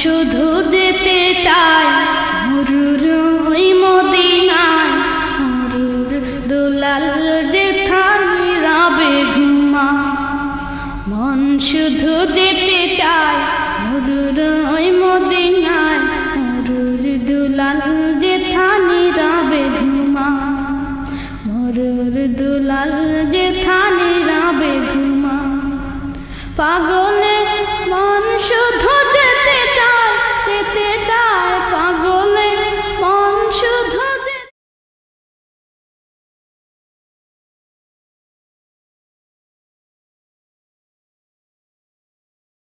শুধু যেতে চায় মরুর ওই মদিনায়, মরুর দুলাল যেখানে রবে ঘুমা। মন শুধু যেতে চায় মরুর ওই মদিনায়, মরুর দুলাল যেখানে রবে ঘুমা। মরুর দুলাল যেখানে রবে ঘুমা। পাগলে মন শুধু যেতে চায়, যেতে চায়, পাগলে মন শুধু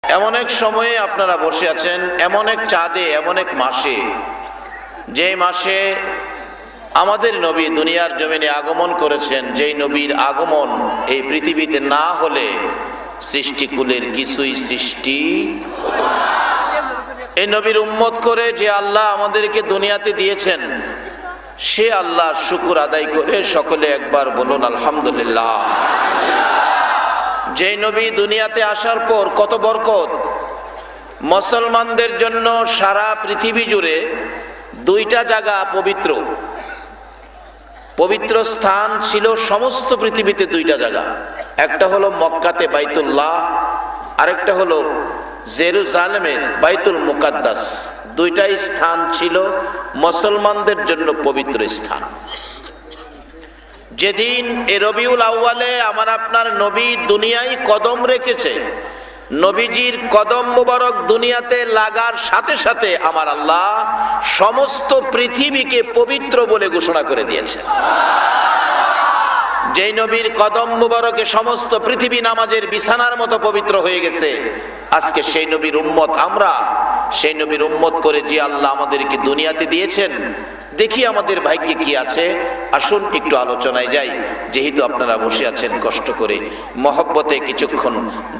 এমন এক সময়ে আপনারা বসে আছেন, এমন এক চাঁদে, এমন এক মাসে, যে মাসে আমাদের নবী দুনিয়ার জমিনে আগমন করেছেন। যেই নবীর আগমন এই পৃথিবীতে না হলে সৃষ্টিকুলের কিছুই সৃষ্টি। এই নবীর উম্মত করে যে আল্লাহ আমাদেরকে দুনিয়াতে দিয়েছেন, সে আল্লাহ শুকর আদায় করে সকলে একবার বলুন আলহামদুলিল্লাহ। যেই নবী দুনিয়াতে আসার পর কত বরকত! মুসলমানদের জন্য সারা পৃথিবী জুড়ে দুইটা জায়গা পবিত্র, পবিত্র স্থান ছিল সমস্ত পৃথিবীতে দুইটা জায়গা। একটা হলো মক্কাতে বাইতুল্লাহ, আরেকটা হলো জেরুজালেমের বাইতুল মুকাদ্দাস। দুইটাই স্থান ছিল মুসলমানদের জন্য পবিত্র স্থান। যেদিন এ রবিউল আউয়ালে আমার আপনার নবী দুনিয়ায় কদম রেখেছে, নবীজির কদম মুবারক দুনিয়াতে লাগার সাথে সাথে আমার আল্লাহ সমস্ত পৃথিবীকে পবিত্র বলে ঘোষণা করে দিয়েছেন। যেই নবীর কদম মুবারকে সমস্ত পৃথিবী নামাজের বিছানার মতো পবিত্র হয়ে গেছে, আজকে সেই নবীর উম্মত আমরা। সেই নবীর উম্মত করে যে আল্লাহ আমাদেরকে দুনিয়াতে দিয়েছেন, দেখি আমাদের ভাগ্যে কি আছে। আসুন একটু আলোচনায় যাই। যেহেতু আপনারা বসে আছেন, কষ্ট করে মহব্বতে কিছুক্ষণ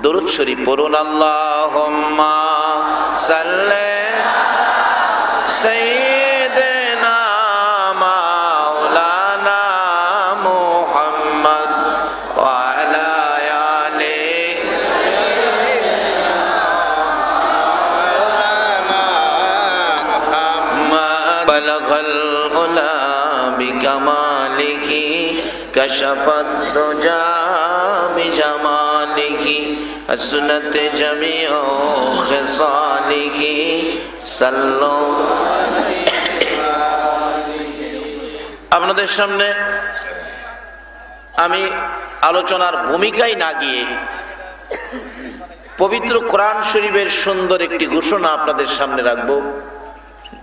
দরুদ শরীফ পড়ুন। আল্লাহুম্মা সাল্লি সাইয়্যিদিনা মাওলানা মুহাম্মদ ওয়া আলা আলি মুহাম্মদ। বালাগাল উলা বিকামালিহি কাশাফাত দুজা বিজামালিহি হাসনাত জামিউ খিসালিহি সাল্লু। আপনাদের সামনে আমি আলোচনার ভূমিকায় না গিয়ে পবিত্র কোরআন শরীফের সুন্দর একটি ঘোষণা আপনাদের সামনে রাখবো,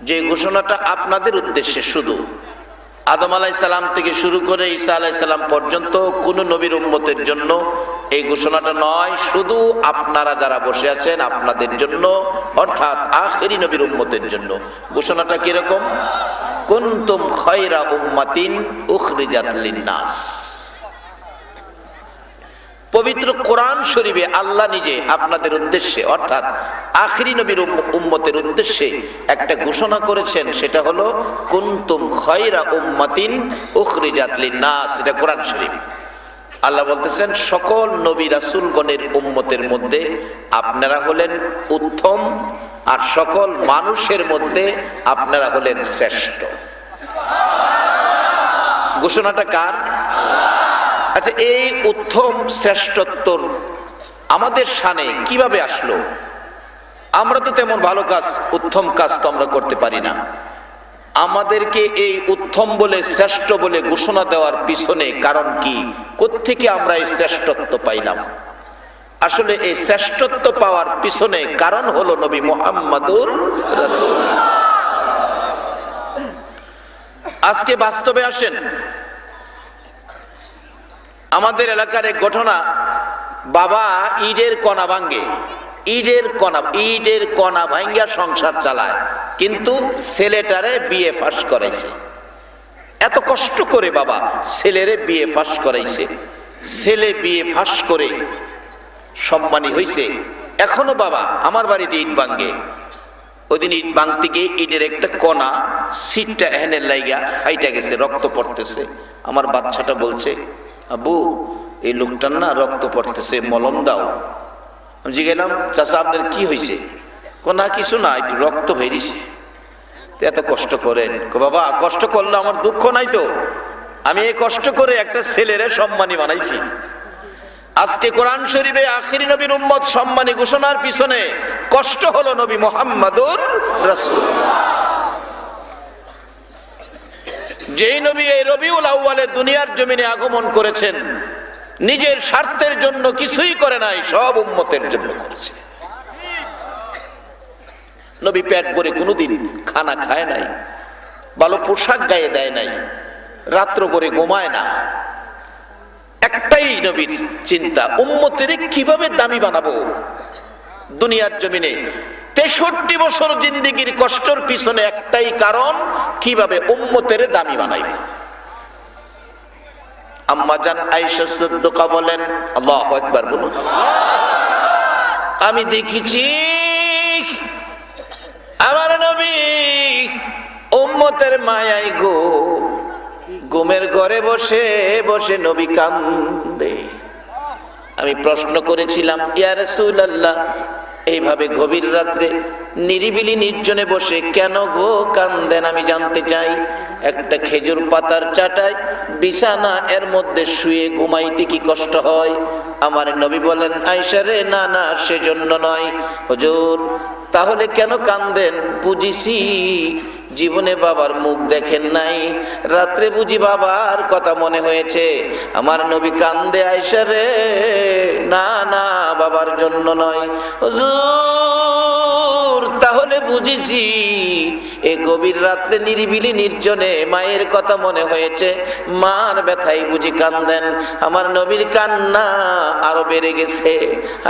যে ঘোষণাটা আপনাদের উদ্দেশ্যে শুধু। আদম আলাইহিস সালাম থেকে শুরু করে ঈসা আলাইহিস সালাম পর্যন্ত কোন নবীর উম্মতের জন্য এই ঘোষণাটা নয়, শুধু আপনারা যারা বসে আছেন আপনাদের জন্য, অর্থাৎ আখেরি নবীর উম্মতের জন্য। ঘোষণাটা কিরকম? কুনতুম খায়রা উম্মাতিন উখরিজাত লিন-নাস। পবিত্র কোরআন শরীফে আল্লাহ নিজে আপনাদের উদ্দেশ্যে, অর্থাৎ আখেরি নবীর উম্মতের উদ্দেশ্যে একটা ঘোষণা করেছেন, সেটা হলো কুনতুম খায়রা উম্মাতিন উখরিজাত লিন-নাস। এটা কোরআন শরীফ। আল্লাহ বলতেছেন, সকল নবী রাসূলগণের উম্মতের মধ্যে আপনারা হলেন উত্তম, আর সকল মানুষের মধ্যে আপনারা হলেন শ্রেষ্ঠ। ঘোষণাটা কার? আচ্ছা, এই উত্তম শ্রেষ্ঠত্বর আমাদের শানে কিভাবে আসলো? আমরা তো তেমন ভালো কাজ, উত্তম কাজ তো আমরা করতে পারি না। আমাদেরকে এই উত্তম বলে, শ্রেষ্ঠ বলে ঘোষণা দেওয়ার পিছনে কারণ কি? কোত্থেকে আমরা এই শ্রেষ্ঠত্ব পাইলাম? আসলে এই শ্রেষ্ঠত্ব পাওয়ার পিছনে কারণ হলো নবী মুহাম্মদুর রাসূলুল্লাহ। আজকে বাস্তবে আসেন, আমাদের এলাকার এক ঘটনা। বাবা ঈদের কণা ভাঙ্গে, ঈদের কণা ভাঙ্গা সংসার চালায়, কিন্তু ছেলেটারে বিয়ে ফাঁস করাইছে। এত কষ্ট করে বাবা ছেলেরে বিয়ে ফাঁস করাইছে। ছেলে বিয়ে ফাঁস করে সম্মানী হইছে। এখনো বাবা আমার বাড়িতে ঈদ ভাঙ্গে। ওই দিন ঈদ ভাঙতে গিয়ে ঈদের একটা কণা সিটটা এহেনের লাইগা ফাইটা গেছে, রক্ত পড়তেছে। আমার বাচ্চাটা বলছে, আব্বু এই লোকটার না রক্ত পড়তেছে, মলম দাও। আমি জিজ্ঞাসলাম, চাচা আপনার কি হয়েছে? না কিছু না, একটু রক্ত বেরিয়েছে। এত কষ্ট করেন? বাবা কষ্ট করলে আমার দুঃখ নাই তো, আমি এই কষ্ট করে একটা ছেলেরে সম্মানী বানাইছি। আজকে কোরআন শরীফে আখিরি নবীর উম্মত সম্মানী ঘোষণার পিছনে কষ্ট হলো নবী মুহাম্মদুর রাসূলুল্লাহ। যেই নবী এই রবিউল আউয়ালে দুনিয়ার জমিনে আগমন করেছেন, নিজের স্বার্থের জন্য কিছুই করে নাই, সব উম্মতের জন্য করেছে। নবী পেট ভরে কোনোদিন খানা খায় নাই, ভালো পোশাক গায়ে দেয় নাই, রাত্র করে ঘুমায় না। একটাই নবীর চিন্তা, উম্মতের কিভাবে দামি বানাবো। দুনিয়ার জমিনে 63 বছর জিন্দেগির কষ্টের পিছনে একটাই কারণ, কিভাবে উম্মতের দামি বানাইব। আম্মা জান আয়েশা সিদ্দিকা বলেন, আল্লাহু আকবার বলুন, আমি দেখেছি আমার নবী উম্মতের মায়ায় গো ঘুমের ঘরে বসে বসে নবী কান্দে। আমি প্রশ্ন করেছিলাম, ইয়া রাসূলুল্লাহ, এইভাবে গভীর রাত্রে নিরিবিলি নির্জনে বসে কেন গো কান্দেন? আমি জানতে চাই। একটা খেজুর পাতার চাটায় বিছানা, এর মধ্যে শুয়ে ঘুমাইতে কি কষ্ট হয়? আমার নবী বলেন, আয়েশা রে, না না, সেজন্য নয়। হুজুর, তাহলে কেন কান্দেন? বুঝিছি জীবনে বাবার মুখ দেখেন নাই, রাত্রে বুঝি বাবার কথা মনে হয়েছে। আমার নবী কান্দে, আয়েশা রে, না না, বাবার জন্য নয়। হুজুর, তাহলে বুঝেছি এই গভীর রাত্রে নিরিবিলি নির্জনে মায়ের কথা মনে হয়েছে, মার ব্যথাই বুঝি কান্দেন। আমার নবীর কান্না আরো বেড়ে গেছে।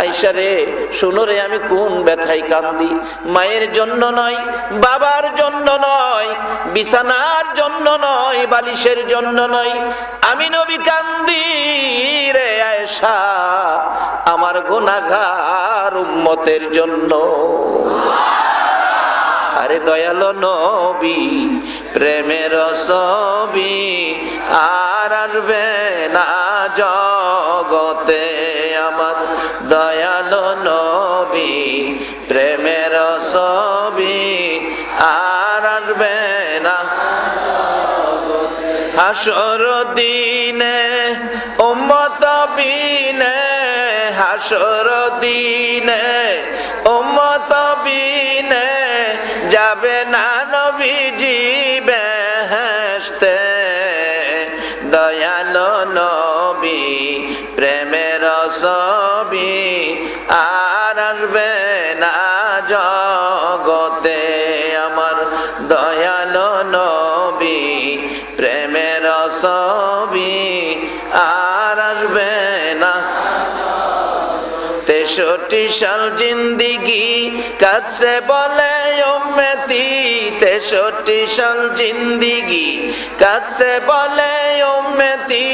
আয়েশা রে, শুনো রে, আমি কোন ব্যথায় কান্দি? মায়ের জন্য নয়, বাবার জন্য নয়, বিছানার জন্য নয়, বালিশের জন্য নয়, আমি নবী কান্দি রে আয়েশা আমার গুনাহগার উম্মতের জন্য। আরে দয়ালো নবী, প্রেমের ছবি আর আসবে না জগতে। আমার দয়ালো নবী, প্রেমের ছবি আর আসবে না। হাসর দিনে উম্মত বিনে, হাসর দিনে উম্মত বিনে যাবে না নবীজি বেহেশতে। দয়ালো নবী, প্রেমের ছবি আর আসবে না জগতে। আমার দয়ালো নবী, প্রেমের ছবি আর আসবে না। 63 সাল জিন্দিগি কাছে বলে উম্মতি, 63 সাল জিন্দিগি কাছে বলে উম্মতি,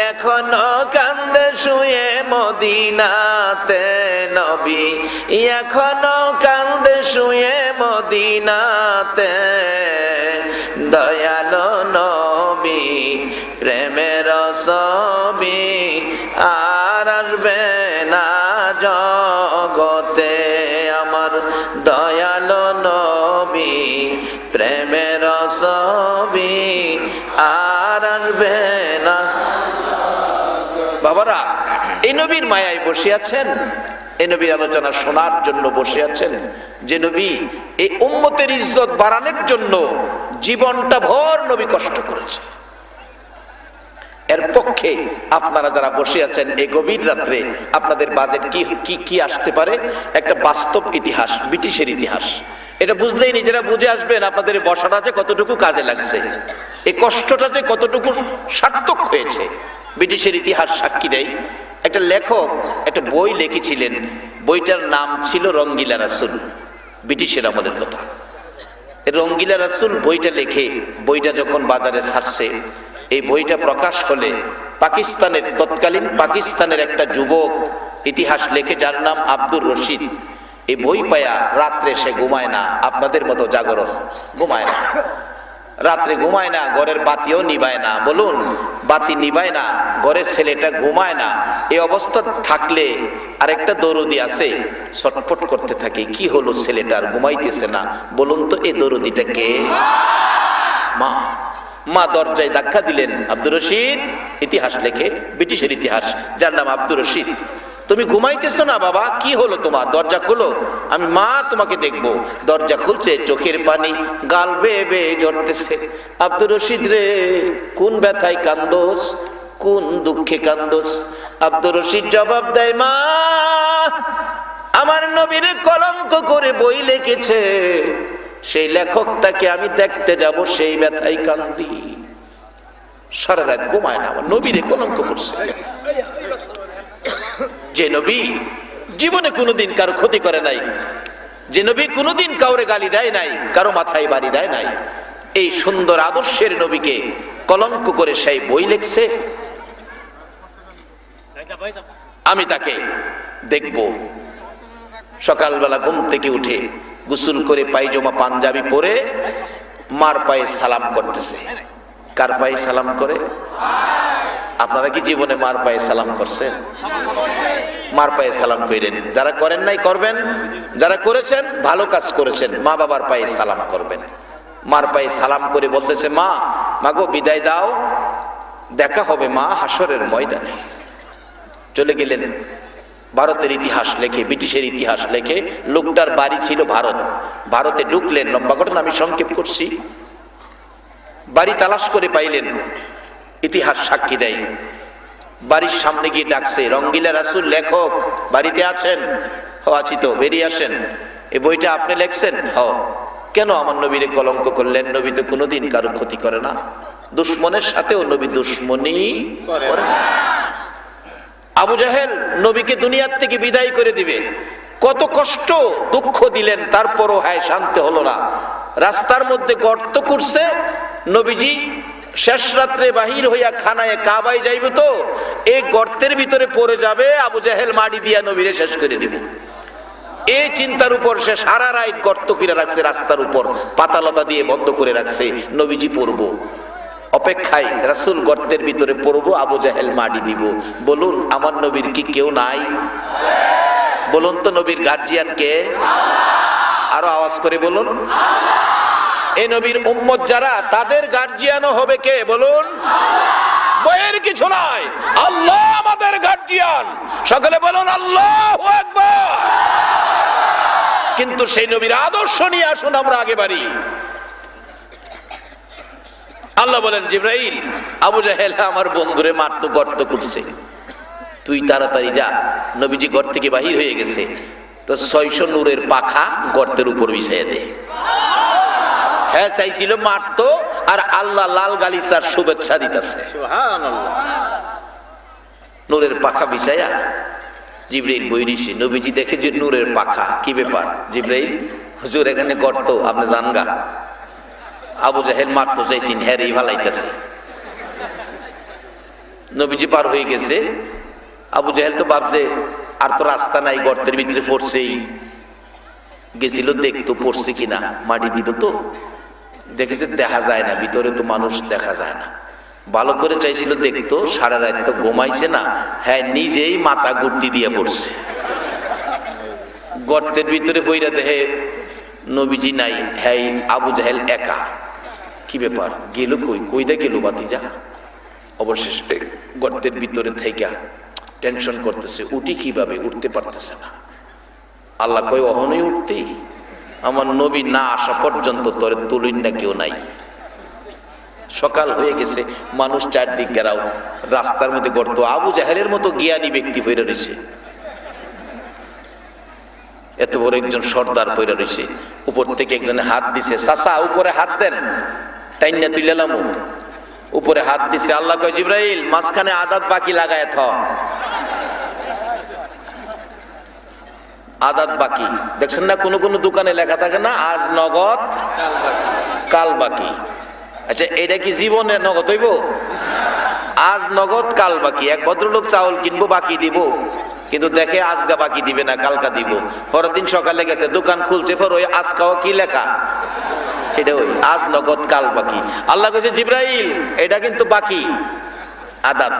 এখনো কান্দে শুয়ে মদিনাতে নবী, এখনো কান্দে শুয়ে মদিনাতে। দয়ালো নবী, প্রেমের ছবি আর আসবে না জগতে। আমার দয়ালো নবী, প্রেমের ছবি আর আসবে না। বাবারা, এই নবীর মায়ায় বসে আছেন, এই নবীর আলোচনা শোনার জন্য বসে আছেন, যে নবী এই উম্মতের ইজ্জত বাড়ানোর জন্য জীবনটা ভর নবী কষ্ট করেছে। এর পক্ষে আপনারা যারা বসে আছেন এই গভীর রাত্রে, আপনাদের বাজেট কি কি কি আসতে পারে? একটা বাস্তব ইতিহাস, ব্রিটিশের ইতিহাস। এটা বুঝলেই নিজেরা বুঝে আসবেন আপনাদের বসাটা যে কতটুকু কাজে লাগছে, এই কষ্টটা যে কতটুকু সার্থক হয়েছে। ব্রিটিশের ইতিহাস সাক্ষী দেয়। একটা লেখক একটা বই লিখেছিলেন, বইটার নাম ছিল রঙ্গিলা রাসূল। ব্রিটিশের আমলের কথা। রঙ্গিলা রাসূল বইটা লিখে, বইটা যখন বাজারে ছাড়ছে, এই বইটা প্রকাশ হলে পাকিস্তানের, তৎকালীন পাকিস্তানের একটা যুবক ইতিহাস লেখে, যার নাম আব্দুর রশিদ। এই বই পায়া রাত্রে সে ঘুমায় না, আপনাদের মতো জাগরণ ঘুমায় না। রাত্রে ঘুমায় না, ঘরের বাতিও নিভায় না। বলুন, বাতি নিভায় না, ঘরের ছেলেটা ঘুমায় না। এই অবস্থা থাকলে আরেকটা দরদি আছে, ছটফট করতে থাকে, কি হলো ছেলেটা আর ঘুমাইতেছে না? বলুন তো এই দরদিটা কে? মা। মা দরজায় ধাক্কা দিলেন। আব্দুর রশিদ, ইতিহাস লেখে, ব্রিটিশের ইতিহাস, যার নাম আব্দুর রশিদ, তুমি ঘুমাইতেছো না বাবা? কি হলো তোমার? দরজা খোলো, আমি মা তোমাকে দেখবো। দরজা খুলছে, চোখের পানি গাল বেয়ে বেয়ে ঝরতেছে। আব্দুর রশিদ রে, কোন ব্যথায় কান্দোস, কোন দুঃখে কান্দোস? আব্দুর রশিদ জবাব দেয়, মা, আমার নবীর কলঙ্ক করে বই লিখেছে, সেই লেখকটাকে আমি দেখতে যাব, সেই ব্যথায় কান্দি। সারা রাত ঘুমায় না, আমার নবীরে কলঙ্ক করছে। যে নবী জীবনে কোনোদিন কারো ক্ষতি করে নাই, যে নবী কোনোদিন কাউরে গালি দেয় নাই, কারো মাথায় বাড়ি দেয় নাই, এই সুন্দর আদর্শের নবীকে কলঙ্ক করে সেই বই লিখছে। আমি তাকে দেখব। সকালবেলা ঘুম থেকে উঠে গোসল করে পায়জামা পাঞ্জাবি পরে মার পায়ে সালাম করতেছে। কার পায়ে সালাম করে? আপনারা কি জীবনে মার পায়ে সালাম করছেন? মার পায়ে সালাম করেন, যারা করেন নাই করবেন, যারা করেছেন ভালো কাজ করেছেন। মা বাবার পায়ে সালাম করবেন। মার পায়ে সালাম করে বলতেছে, মা, মাগো বিদায় দাও, দেখা হবে মা হাসরের ময়দানে। চলে গেলেন। ভারতের ইতিহাস লেখে, ব্রিটিশের ইতিহাস লেখে, লোকটার বাড়ি ছিল ভারত। ভারতে ঢুকলেন, লম্বা ঘটনা আমি সংক্ষেপ করছি। বাড়ি তালাশ করে পাইলেন, ইতিহাস সাক্ষী দেয়। বাড়ির সামনে গিয়ে ডাকছে, রঙ্গিলা রাসূল লেখক বাড়িতে আছেন? হ, আছি তো, বেরিয়ে আসেন। এই বইটা আপনি লেখছেন? হ। কেন আমার নবীরে কলঙ্ক করলেন? নবী তো কোনোদিন কারো ক্ষতি করে না, দুশ্মনের সাথেও নবী দুশ্মনী করে না। আবু জাহেল নবীকে দুনিয়ার থেকে বিদায় করে দিবে, কত কষ্ট দুঃখ দিলেন, তারপরও হ্যাঁ শান্তি হলো না। রাস্তার মধ্যে গর্ত করছে, নবীজি শেষ রাত্রে বাহির হইয়া খানায় কাবায় যাইবে, তো এই গর্তের ভিতরে পড়ে যাবে, আবু জাহেল মাটি দিয়া নবীরে শেষ করে দিবে। এই চিন্তার উপর সে সারা রাত গর্ত করে রাখছে, রাস্তার উপর পাতালতা দিয়ে বন্ধ করে রাখছে, নবীজি পড়বো অপেক্ষায়। রাসূল গর্তের ভিতরে পড়বো, আবু জাহেল মাটি দিব। বলুন, আমার নবীর কি কেউ নাই? বলুন তো, নবীর গার্জিয়ান কে? আরো আওয়াজ করে বলুন। এই নবীর উম্মত যারা, তাদের গার্জিয়ানও হবে কে? বলুন। বইয়ের কিছু নাই, আল্লাহ আমাদের গার্জিয়ান। সকলে বলুন আল্লাহু আকবার। কিন্তু সেই নবীর আদর্শ নিয়ে আসুন আমরা আগে বাড়ি। আল্লাহ বলেন, জিবরাইল, আবু জাহেল আমার বন্ধুরে মারতো, গর্ত করছে, তুই তাড়াতাড়ি যা। নবীজি ঘর থেকে বাহির হয়ে গেছে, তো 600 নূরের পাখা গর্তের উপর বিছাইয়া দে। হ্যাঁ, চাইছিল মারতো, আর আল্লাহ লাল গালিচার শুভেচ্ছা দিতেছে। নূরের পাখা বিছাইয়া জিবরাইল বইরিছে। নবীজি দেখে যে নূরের পাখা, কি ব্যাপার? জিবরাইল, হুজুর এখানে গর্ত, আপনি জানগা। আবু জাহেল মারতো চাইছেন, হ্যাঁ ভালাইতেছে। নবীজি পার হয়ে গেছে। আবু জাহেল তো ভাবছে আর তো রাস্তা নাই, গর্তের ভিতরে পড়ছেই। গেছিল দেখতো পড়ছে কিনা, মাটি দিল তো দেখেছে দেখা যায় না, ভিতরে তো মানুষ দেখা যায় না। ভালো করে চাইছিল দেখতো, সারা রাত তো ঘুমাইছে না, হ্যাঁ নিজেই মাথা গুটি দিয়ে পড়ছে। গর্তের ভিতরে পইরা দেখে নবীজি নাই, হ্যাঁ আবু জাহেল একা। কি ব্যাপার, গেল কই? কইদা গেল বাতিজা? অবশেষে গর্তের ভিতরে থেকে টেনশন করতেছে, উঠি কিভাবে, উঠতে পারতেছে না। আল্লাহ কই, অহনই উঠতি, আমার নবী না আসা পর্যন্ত তোরে তুলুন না কেউ নাই। সকাল হয়ে গেছে, মানুষ চারদিক ঘেরাও, রাস্তার মধ্যে গর্ত। আবু জাহেলের মতো জ্ঞানী ব্যক্তি পইরা রয়েছে, এত বড় একজন সর্দার পইরা রয়েছে। উপর থেকে একজনে হাত দিছে, চাচা উপরে হাত দেন, টাইনা তুইলাম। উপরে হাত দিছে। আল্লাহ কয়, জিবরাইল মাঝখানে আদাত বাকি লাগায় থ। আদাত বাকি দেখছেন না, কোন কোন দোকানে লেখা থাকে না, আজ নগদ কাল বাকি। আচ্ছা, এটা কি জীবনে নগদ হইব? আজ নগদ কাল বাকি। এক ভদ্রলোক চাউল কিনবো, বাকি দিব, কিন্তু দেখে আজকা বাকি দিবে না, কালকা দিব। পরের দিন সকালে গেছে, দোকান খুলছে, পর ওই আজকাও কি লেখা, এটা ওই আজ নগদ কাল বাকি। আল্লাহ কইছে জিবরাইল এটা কিন্তু বাকি আদাত।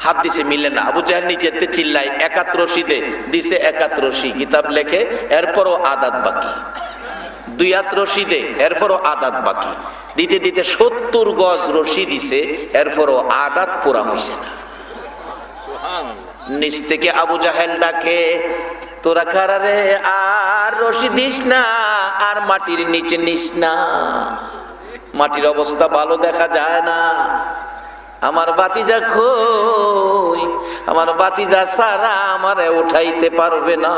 হাত দিছে মিলে না, আবু জাহেল নিচেতে চিল্লায় একাত রশি দে, দিছে একাত রশি, কিতাব লেখে এরপরও আদাত বাকি। 2 হাত রশি দে, এরপরও আদাত বাকি। দিতে দিতে 70 গজ রশি দিছে, এরপরও আদাত পুরা হইছে না। নিচ থেকে আবু জাহেল ডাকে, তোরা কারারে আর রশি দিস না, আর মাটির নিচে নিস না, মাটির অবস্থা ভালো দেখা যায় না। আমার বাতিজা কই, আমার বাতিজা সারা আমারে উঠাইতে পারবে না।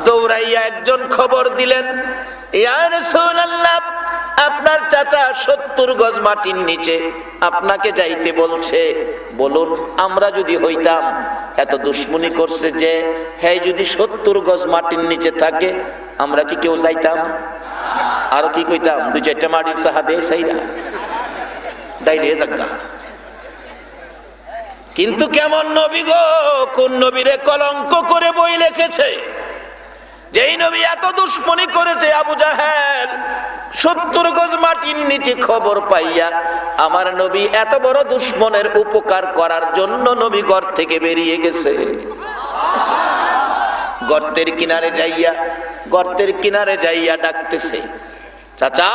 দৌড়াইয়া একজন খবর দিলেন, ইয়া রাসূলুল্লাহ আপনার চাচা 70 গজ মাটির নিচে আপনাকে যাইতে বলছে, বলুন আমরা যদি হইতাম, এত দুশ্মনী করছে যে হ্যাঁ যদি 70 গজ মাটির নিচে থাকে আমরা কি কেউ যাইতাম? আর কি কইতাম, 2-4টা মাটির সাহা দে সাইরা ডাইলে জাগা। কিন্তু কেমন নবী গো, কোন নবীরে কলঙ্ক করে বই লিখেছে, যেই নবী এত দুশ্মনী করেছে। আবু জাহেল 70 গজ মাটির নিচে খবর পাইয়া আমার নবী এত বড় দুশ্মনের উপকার করার জন্য নবী ঘর থেকে বেরিয়ে গেছে। গর্তের কিনারে যাইয়া ডাকতেছে, চাচা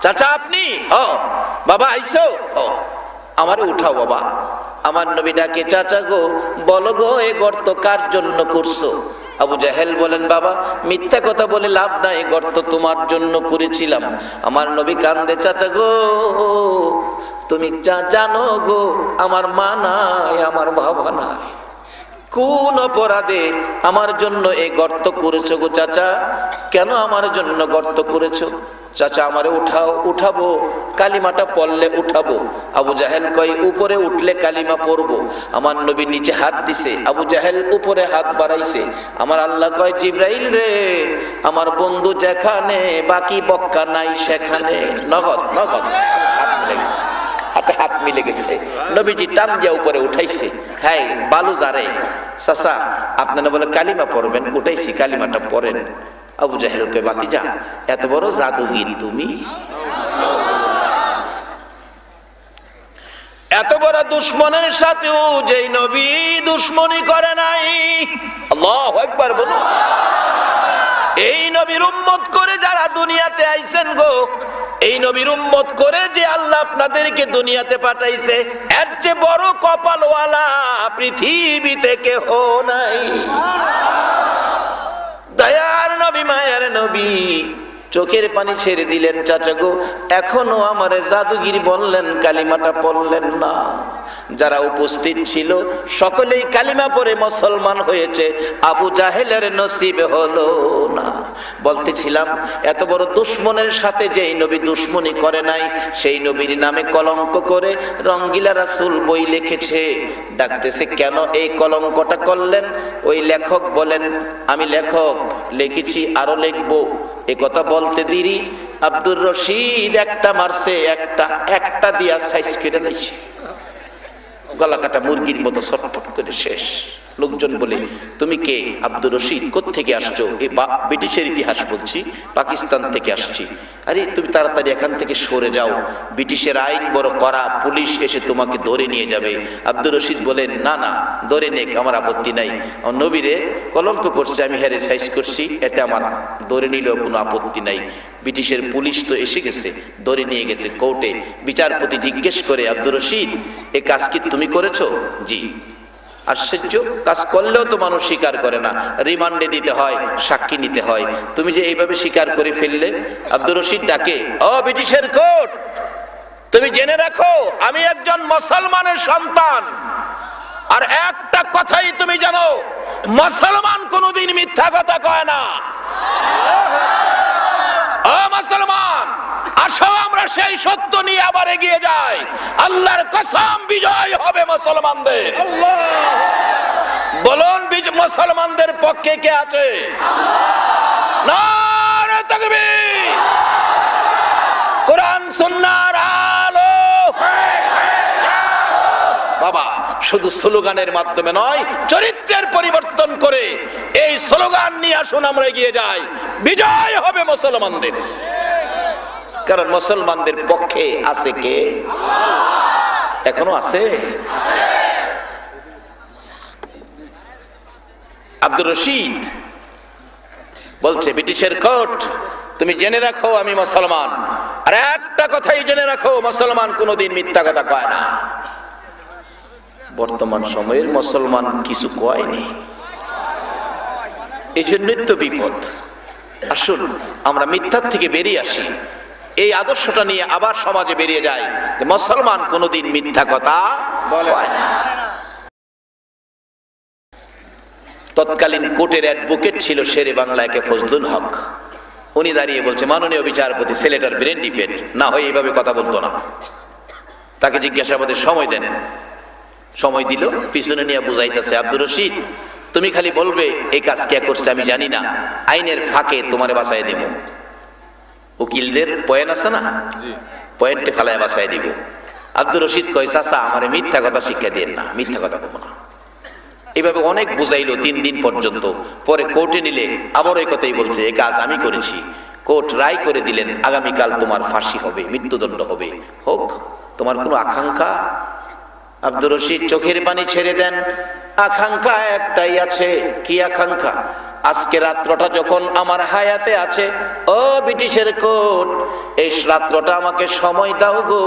চাচা আপনি? ও বাবা আইছো, ও আমারে উঠাও বাবা। আমার নবী ডাকে, চাচা গো বলো গো এই গর্ত কার জন্য করছো? আবু জাহেল বলেন, বাবা মিথ্যা কথা বলে লাভ নাই, গর্ত তোমার জন্য করেছিলাম। আমার নবী কান্দে, চাচা গো তুমি জানো গো আমার মা নাই, আমার বাবা নাই, কোন অপরাধে আমার জন্য এই গর্ত করেছো গো চাচা? কেন আমার জন্য গর্ত করেছো? চাচা আমারে উঠাবো, কালিমাটা পড়লে উঠাবো। আবু জাহেল কয় উপরে উঠলে কালিমা পড়বো। আমার নবী নিচে হাত দিছে, আবু জাহেল উপরে হাত বাড়াইছে। আমার আল্লাহ কয়, জিবরাইল রে আমার বন্ধু যেখানে, বাকি বক্কা নাই সেখানে। নগদ নগদ হাতে হাত মিলে গেছে। নবীজি টান দিয়া উপরে উঠাইছে। হ্যাঁ বালু যারে চাচা আপনারা বলে কালিমা পড়বেন, উঠাইছি কালিমাটা পড়েন। আবু জাহেল কে বাতিজা এত বড় জাদুগির তুমি, এত বড় দুশ্মনের সাথেও যেই নবী দুশ্মনী করে নাই। আল্লাহু আকবার বলুন। এই নবীর উম্মত করে যারা দুনিয়াতে আইছেন গো, এই নবীর উম্মত করে যে আল্লাহ আপনাদেরকে দুনিয়াতে পাঠাইছে, এর চেয়ে বড় কপালওয়ালা পৃথিবীতে কেহ নাই। দয়ার নবী, মায়ার নবী চোখের পানি ছেড়ে দিলেন। চাচা গো এখনো আমারে জাদুগির বললেন, কালিমাটা পড়লেন না। যারা উপস্থিত ছিল সকলেই কালিমা পড়ে মুসলমান হয়েছে, আবু জাহেলের নসিব হলো না। বলতেছিলাম এত বড় দুশ্মনের সাথে যেই নবী দুশ্মনী করে নাই, সেই নবীর নামে কলঙ্ক করে রঙ্গিলা রাসূল বই লিখেছে। ডাকতেছে, কেন এই কলঙ্কটা করলেন? ওই লেখক বলেন, আমি লেখক লিখেছি, আরো লিখবো। এ কথা বলতে দেরি আব্দুর রশিদ একটা মারছে, একটা দিয়া সাইজ কেটে নিয়েছে, গলা কাটা মুরগির মতো ছটফট করে শেষ। লোকজন বলে, তুমি কে? আব্দুর রশিদ। কোত্থেকে আসছো? এই ব্রিটিশের ইতিহাস বলছি, পাকিস্তান থেকে আসছি। আরে তুমি তাড়াতাড়ি এখান থেকে সরে যাও, ব্রিটিশের আইন বড় কড়া, পুলিশ এসে তোমাকে ধরে নিয়ে যাবে। আব্দুর রশিদ বলেন, না না ধরে নেক, আমার আপত্তি নাই। নবীরে কলঙ্ক করছে, আমি হেরে সাইজ করছি, এতে আমার ধরে নিলেও কোনো আপত্তি নাই। ব্রিটিশের পুলিশ তো এসে গেছে, ধরে নিয়ে গেছে কোর্টে। বিচারপতি জিজ্ঞেস করে, আব্দুর রশিদ এ কাজ কি তুমি করেছো? জি। আশ্চর্য, কাজ করলেও তো মানুষ স্বীকার করে না, রিমান্ডে দিতে হয়, সাক্ষী নিতে হয়, তুমি যে এইভাবে স্বীকার করে ফেললে। আব্দুর রশিদ ডাকে, ও ব্রিটিশের কোর্ট, তুমি জেনে রাখো আমি একজন মুসলমানের সন্তান, আর একটা কথাই তুমি জানো, মুসলমান কোনোদিন মিথ্যা কথা কয় না। ও মুসলমান, আসো আমরা সেই সত্য নিয়ে আবার এগিয়ে যাই। আল্লাহর কসম বিজয় হবে মুসলমানদের। বলুন মুসলমানদের পক্ষে কে আছে? নারে তাকবীর, কোরআন সুন্নাহর আলো। বাবা শুধু স্লোগানের মাধ্যমে নয়, চরিত্রের পরিবর্তন করে এই স্লোগান নিয়ে আসুন আমরা এগিয়ে যাই। বিজয় হবে মুসলমানদের, কারণ মুসলমানদের পক্ষে আছে কে? এখনো আছে। আব্দুর রশিদ বলছে, ব্রিটিশের কোর্ট, তুমি জেনে রাখো আমি মুসলমান, আর একটা কথাই জেনে রাখো, মুসলমান কোনোদিন মিথ্যা কথা কয় না। বর্তমান সময়ের মুসলমান কিছু কয়নি, এই জন্যই তো বিপদ। আসুন আমরা মিথ্যার থেকে বেরিয়ে আসি, এই আদর্শটা নিয়ে আবার সমাজে বেরিয়ে যায় যে মুসলমান কোনোদিন মিথ্যা কথা বলে না। তৎকালীন কোর্টের অ্যাডভোকেট ছিল শেরে বাংলা একে ফজলুল হক। উনি দাঁড়িয়ে বলছে, মাননীয় বিচারপতি, ছেলেটার ব্রেন ডিফেক্ট, না হয় এইভাবে কথা বলতো না। তাকে জিজ্ঞাসাবাদের সময় দেন, সময় দিল, পিছনে নিয়ে বুঝাইতেছে, আব্দুর রশিদ তুমি খালি বলবে এই কাজ কে করছে আমি জানি না, আইনের ফাঁকে তোমারে বাঁচাই দিব। উকিলদের পয়েন্ট আছে না, পয়েন্টে ফেলায় বাঁচাই দিব। আব্দুর রশিদ কয়, চাচা আমারে মিথ্যা কথা শিক্ষা দেন না, মিথ্যা কথা বলবো না। এইভাবে অনেক বুঝাইলো 3 দিন পর্যন্ত। পরে কোর্টে নিলে আবার এই কথাই বলছে, এই কাজ আমি করেছি। কোর্ট রায় করে দিলেন, আগামীকাল তোমার ফাঁসি হবে, মৃত্যুদণ্ড হবে, হোক, তোমার কোনো আকাঙ্ক্ষা? আব্দুর রশিদ চোখের পানি ছেড়ে দেন, আকাঙ্ক্ষা একটাই আছে। কি আকাঙ্ক্ষা? আজকে রাত্রটা যখন আমার হায়াতে আছে, ও ব্রিটিশের কোর্ট, এই রাত্রটা আমাকে সময় দাও গো।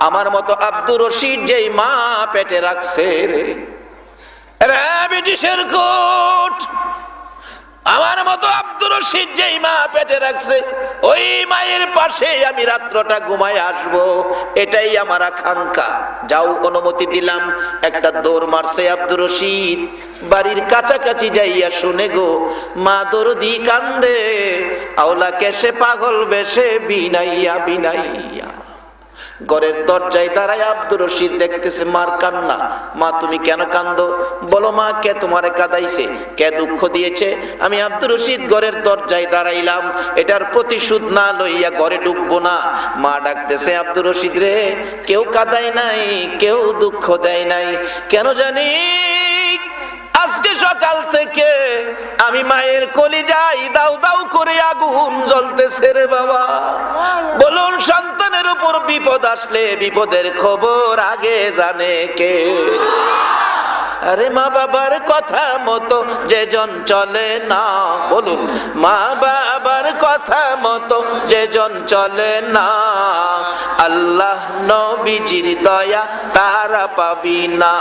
আমার মতো আব্দুর রশিদ যেই মা পেটে রাখছে রে, ব্রিটিশের কোর্ট, আমার মতো আব্দুর রশিদ যেই মা পেটে রাখছে, ওই মায়ের পাশে আমি রাত্রটা ঘুমায় আসবো, এটাই আমার আকাঙ্ক্ষা। যাও, অনুমতি দিলাম। একটা দৌড় মারছে আব্দুর রশিদ, বাড়ির কাছাকাছি যাইয়া শুনে গো মা দরদি কান্দে, আওলা কেসে পাগল বেশে বিনাইয়া বিনাইয়া। ঘরের দরজায় দাঁড়ায় আব্দুর রশিদ দেখতেছে মার কান্না। মা তুমি কেন কান্দো? বলো মা, কে তোমারে কাঁদাইছে, কে দুঃখ দিয়েছে? আমি আব্দুর রশিদ ঘরের দরজায় দাঁড়াইলাম, এটার প্রতিশোধ না লইয়া ঘরে ঢুকবো না। মা ডাকতেছে, আব্দুর রশিদ রে, কেউ কাঁদায় নাই, কেউ দুঃখ দেয় নাই, কেন জানি আজকে সকাল থেকে আমি মায়ের কলিজায় দাউ দাউ করে আগুন জ্বলতেছে রে বাবা। বলুন, সন্তানের উপর বিপদ আসলে বিপদের খবর আগে জানে কে? আরে মা বাবার কথা মতো যেজন চলে না, বলুন, মা বাবার কথা মতো যেজন চলে না, আল্লাহ নবীজির দয়া তারা পাবি না।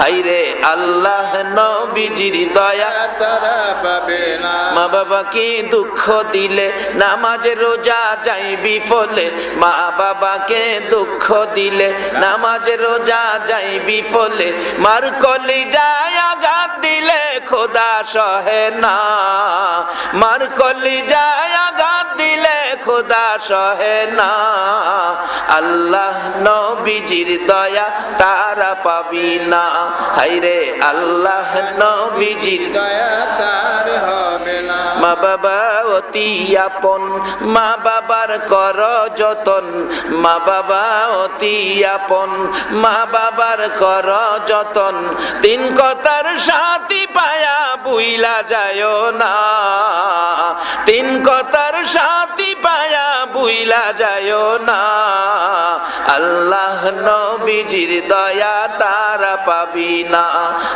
হাইরে আল্লাহ নবীজির দয়া তারা পাবে না। মা বাবাকে দুঃখ দিলে নামাজে রোজা যাইবি ফলে, মা বাবাকে দুঃখ দিলে নামাজে রোজা যাইবি ফলে, মার কলি যায় আঘাত দিলে খোদা সহে না, মার কলি যায় আঘাত দিলে খোদা সহে না। আল্লাহ নবীজির দয়া তারা পাবি না। হাইরে আল্লাহ নবীজির দয়া তার হবে না। মা বাবা অতি আপন, মা বাবার কর যতন, মা বাবা অতি আপন, মা বাবার কর যতন। 3 কথার সাথী পায়া বুইলা যায় না, 3 কথার সাথী পায়া বুইলা যায় না। আল্লাহ নবীজির দয়া তারা পাবি না।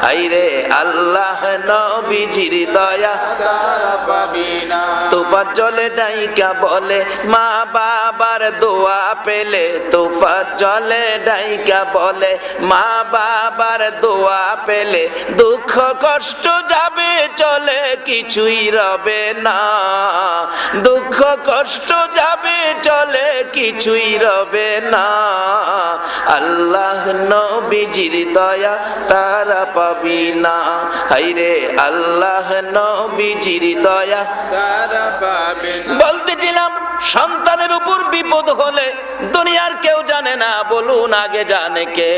আইরে আল্লাহ নবীজির দয়া তারা পাবি না। তুফাত জলে ডাইকা বলে মা বাবার দোয়া পেলে, তুফাত জলে ডাইকা বলে মা বাবার দোয়া পেলে, দুঃখ কষ্ট যাবে চলে কিছুই রবে না, দুঃখ কষ্ট যাবে চলে কিছুই রবে না। আল্লাহ নবীজির দয়া তারা পাবি না। হাইরে আল্লাহ নবীজির দয়া তারা পাবে না। বলতেছিলাম, সন্তানের উপর বিপদ হলে দুনিয়ার কেউ জানে না, বলুন আগে জানে কে?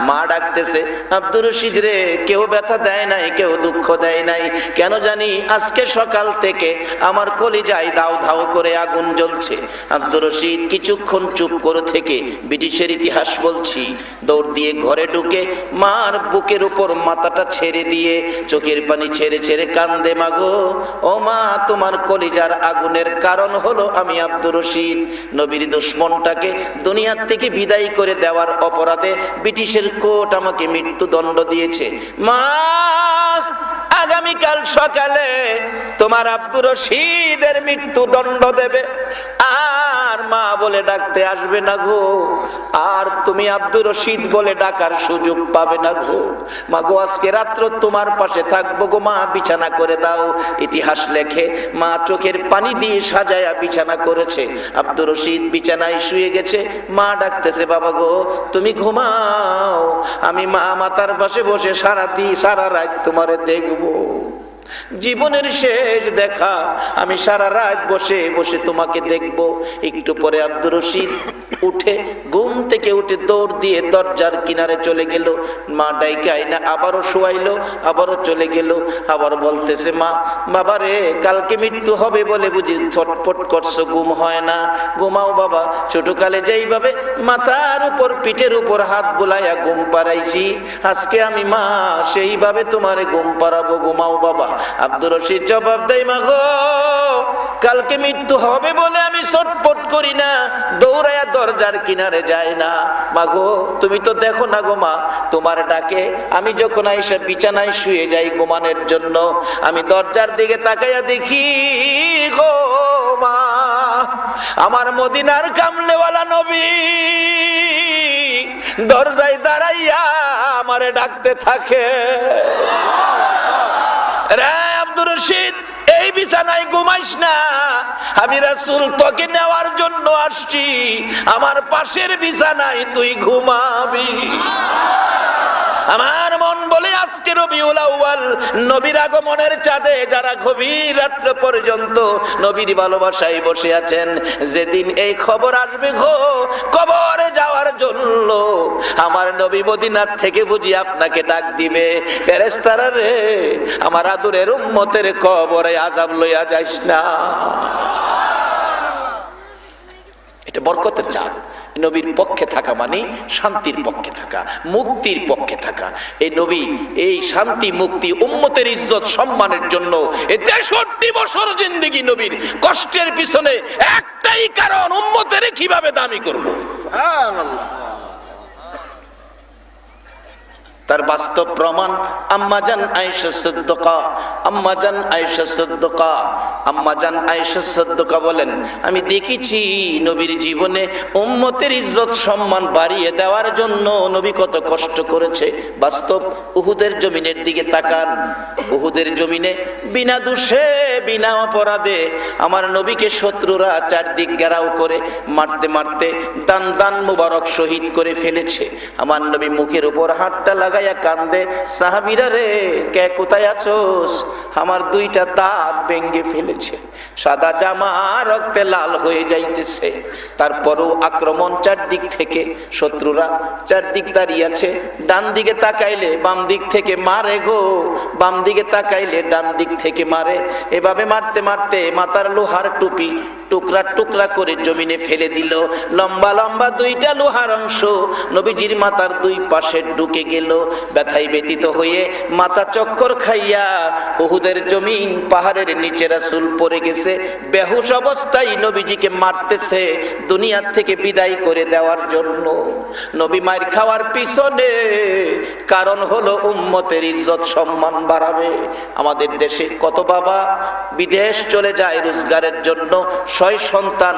মা ডাকতেছে, আব্দুর রশিদ রে, কেউ ব্যথা দেয় নাই, কেউ দুঃখ দেয় নাই, কেন জানি আজকে সকাল থেকে আমার কলিজায় দাউ ধাউ করে আগুন জ্বলছে। আব্দুর রশিদ কিছুক্ষণ চুপ করে থেকে ব্রিটিশের ইতিহাস বলছি, দৌড় দিয়ে ঘরে ঢুকে মার বুকের উপর মাথাটা ছেড়ে দিয়ে চোখের পানি ছেড়ে ছেড়ে কান্দে, মাগো ও মা, তোমার কলিজার আগুনের কারণ হলো আমি আব্দুর রশিদ। নবীর দুশমনটাকে দুনিয়ার থেকে বিদায় করে দেওয়ার অপরাধে ব্রিটিশের কোর্ট আমাকে মৃত্যুদণ্ড দিয়েছে। মা, আগামীকাল সকালে তোমার আব্দুর রশিদের মৃত্যুদণ্ড দেবে, আর মা বলে ডাকতে আসবে না গো, আর তুমি আব্দুর রশিদ বলে ডাকার সুযোগ পাবে না গো। মা গো, আজকে রাত্র তোমার পাশে থাকবো গো মা, বিছানা করে দাও। ইতিহাস লেখে মা চোখের পানি দিয়ে সাজায়া বিছানা করেছে, আব্দুর রশিদ বিছানায় শুয়ে গেছে, মা ডাকতেছে, বাবা গো তুমি ঘুমাও, আমি মা মাতার পাশে বসে সারা রাত তোমারে দেখবো। জীবনের শেষ দেখা, আমি সারা রাত বসে বসে তোমাকে দেখব। একটু পরে আব্দুর রশিদ উঠে ঘুম থেকে উঠে দৌড় দিয়ে দরজার কিনারে চলে গেল। মা ডাইকে আইনা আবারও শোয়াইলো, আবারও চলে গেল, আবার বলতেছে, মা বাবারে, কালকে মৃত্যু হবে বলে বুঝি ছটপট করছো, ঘুম হয় না, ঘুমাও বাবা। ছোটকালে যেইভাবে মাথার উপর পিঠের উপর হাত বুলাইয়া ঘুম পাড়াইছি, আজকে আমি মা সেইভাবে তোমারে ঘুম পাড়াবো, ঘুমাও বাবা। আব্দুর রশিদ জবাব দেয়, মা গো, কালকে মৃত্যু হবে বলে আমি ছটপট করি না, দৌড়াইয়া দরজার কিনারে যায় না। মা গো, তুমি তো দেখো না গো মা, তোমার ডাকে আমি যখন আইসা বিছানায় শুয়ে যাই ঘুমানোর জন্য, আমি দরজার দিকে তাকাইয়া দেখি গো মা, আমার মদিনার কামলেওয়ালা নবী দরজায় দাঁড়াইয়া আমারে ডাকতে থাকে। রে আব্দুর রশিদ, এই বিছানায় ঘুমাইস না, আমি রাসূল তোকে নেওয়ার জন্য আসছি, আমার পাশের বিছানায় তুই ঘুমাবি। আমার মন বলে আজকে রবিউল আউয়াল, নবীর আগমনের চাঁদে যারা গভীর রাত্র পর্যন্ত নবীর ভালোবাসায় বসে আছেন, যেদিন এই খবর আসবে গো কবরে যাওয়ার জন্য, আমার নবী মদিনার থেকে বুঝি আপনাকে ডাক দিবে, ফেরেশতারা রে, আমার আদরের উম্মতের কবরে আযাব লইয়া যাইস না। এটা বরকতের চাঁদ। নবীর পক্ষে থাকা মানে শান্তির পক্ষে থাকা, মুক্তির পক্ষে থাকা। এই নবী এই শান্তি মুক্তি উম্মতের ইজ্জত সম্মানের জন্য 63 বছর জিন্দেগি নবীর কষ্টের পিছনে একটাই কারণ, উম্মতের কিভাবে দামি করব। তার বাস্তব প্রমাণ আম্মাজান আয়েশা সিদ্দিকা। আম্মাজান আয়েশা সিদ্দিকা, আম্মাজান আয়েশা সিদ্দিকা বলেন, আমি দেখেছি নবীর জীবনে উম্মতের ইজ্জত সম্মান বাড়িয়ে দেওয়ার জন্য নবী কত কষ্ট করেছে। বাস্তব উহুদের জমিনের দিকে তাকান, উহুদের জমিনে বিনা দোষে বিনা অপরাধে আমার নবীকে শত্রুরা চারদিক ঘেরাও করে মারতে মারতে দান দান মুবারক শহীদ করে ফেলেছে। আমার নবী মুখের উপর হাতটা লাগাইয়া কান্দে, সাহাবীরা রে, কে কোথায় আছোস, আমার দুইটা দাঁত ভেঙে ফেলেছে, সাদা জামা রক্তে লাল হয়ে যাইতেছে। তারপরও আক্রমণ চারদিক থেকে, শত্রুরা চারদিক দাঁড়িয়ে আছে, ডান দিকে তাকাইলে বাম দিক থেকে মারে গো, বাম দিকে তাকাইলে ডান দিক থেকে মারে। এভাবে মারতে মারতে মাথার লোহার টুপি টুকরা টুকরা করে জমিনে ফেলে দিল। লম্বা লম্বা দুইটা লোহার অংশ নবীজির মাথার দুই পাশে ঢুকে গেল। ব্যথায় ব্যতীত হয়ে মাথা চক্কর খাইয়া উহুদের জমিন পাহাড়ের নিচে রাসূল পড়ে গেছে। বেহুশ অবস্থায় নবীজিকে মারতেছে দুনিয়ার থেকে বিদায় করে দেওয়ার জন্য। নবী মার খাওয়ার পিছনে কারণ হলো উম্মতের ইজ্জত সম্মান বাড়াবে। আমাদের দেশে কত বাবা বিদেশ চলে যায় রোজগারের জন্য, 6 সন্তান,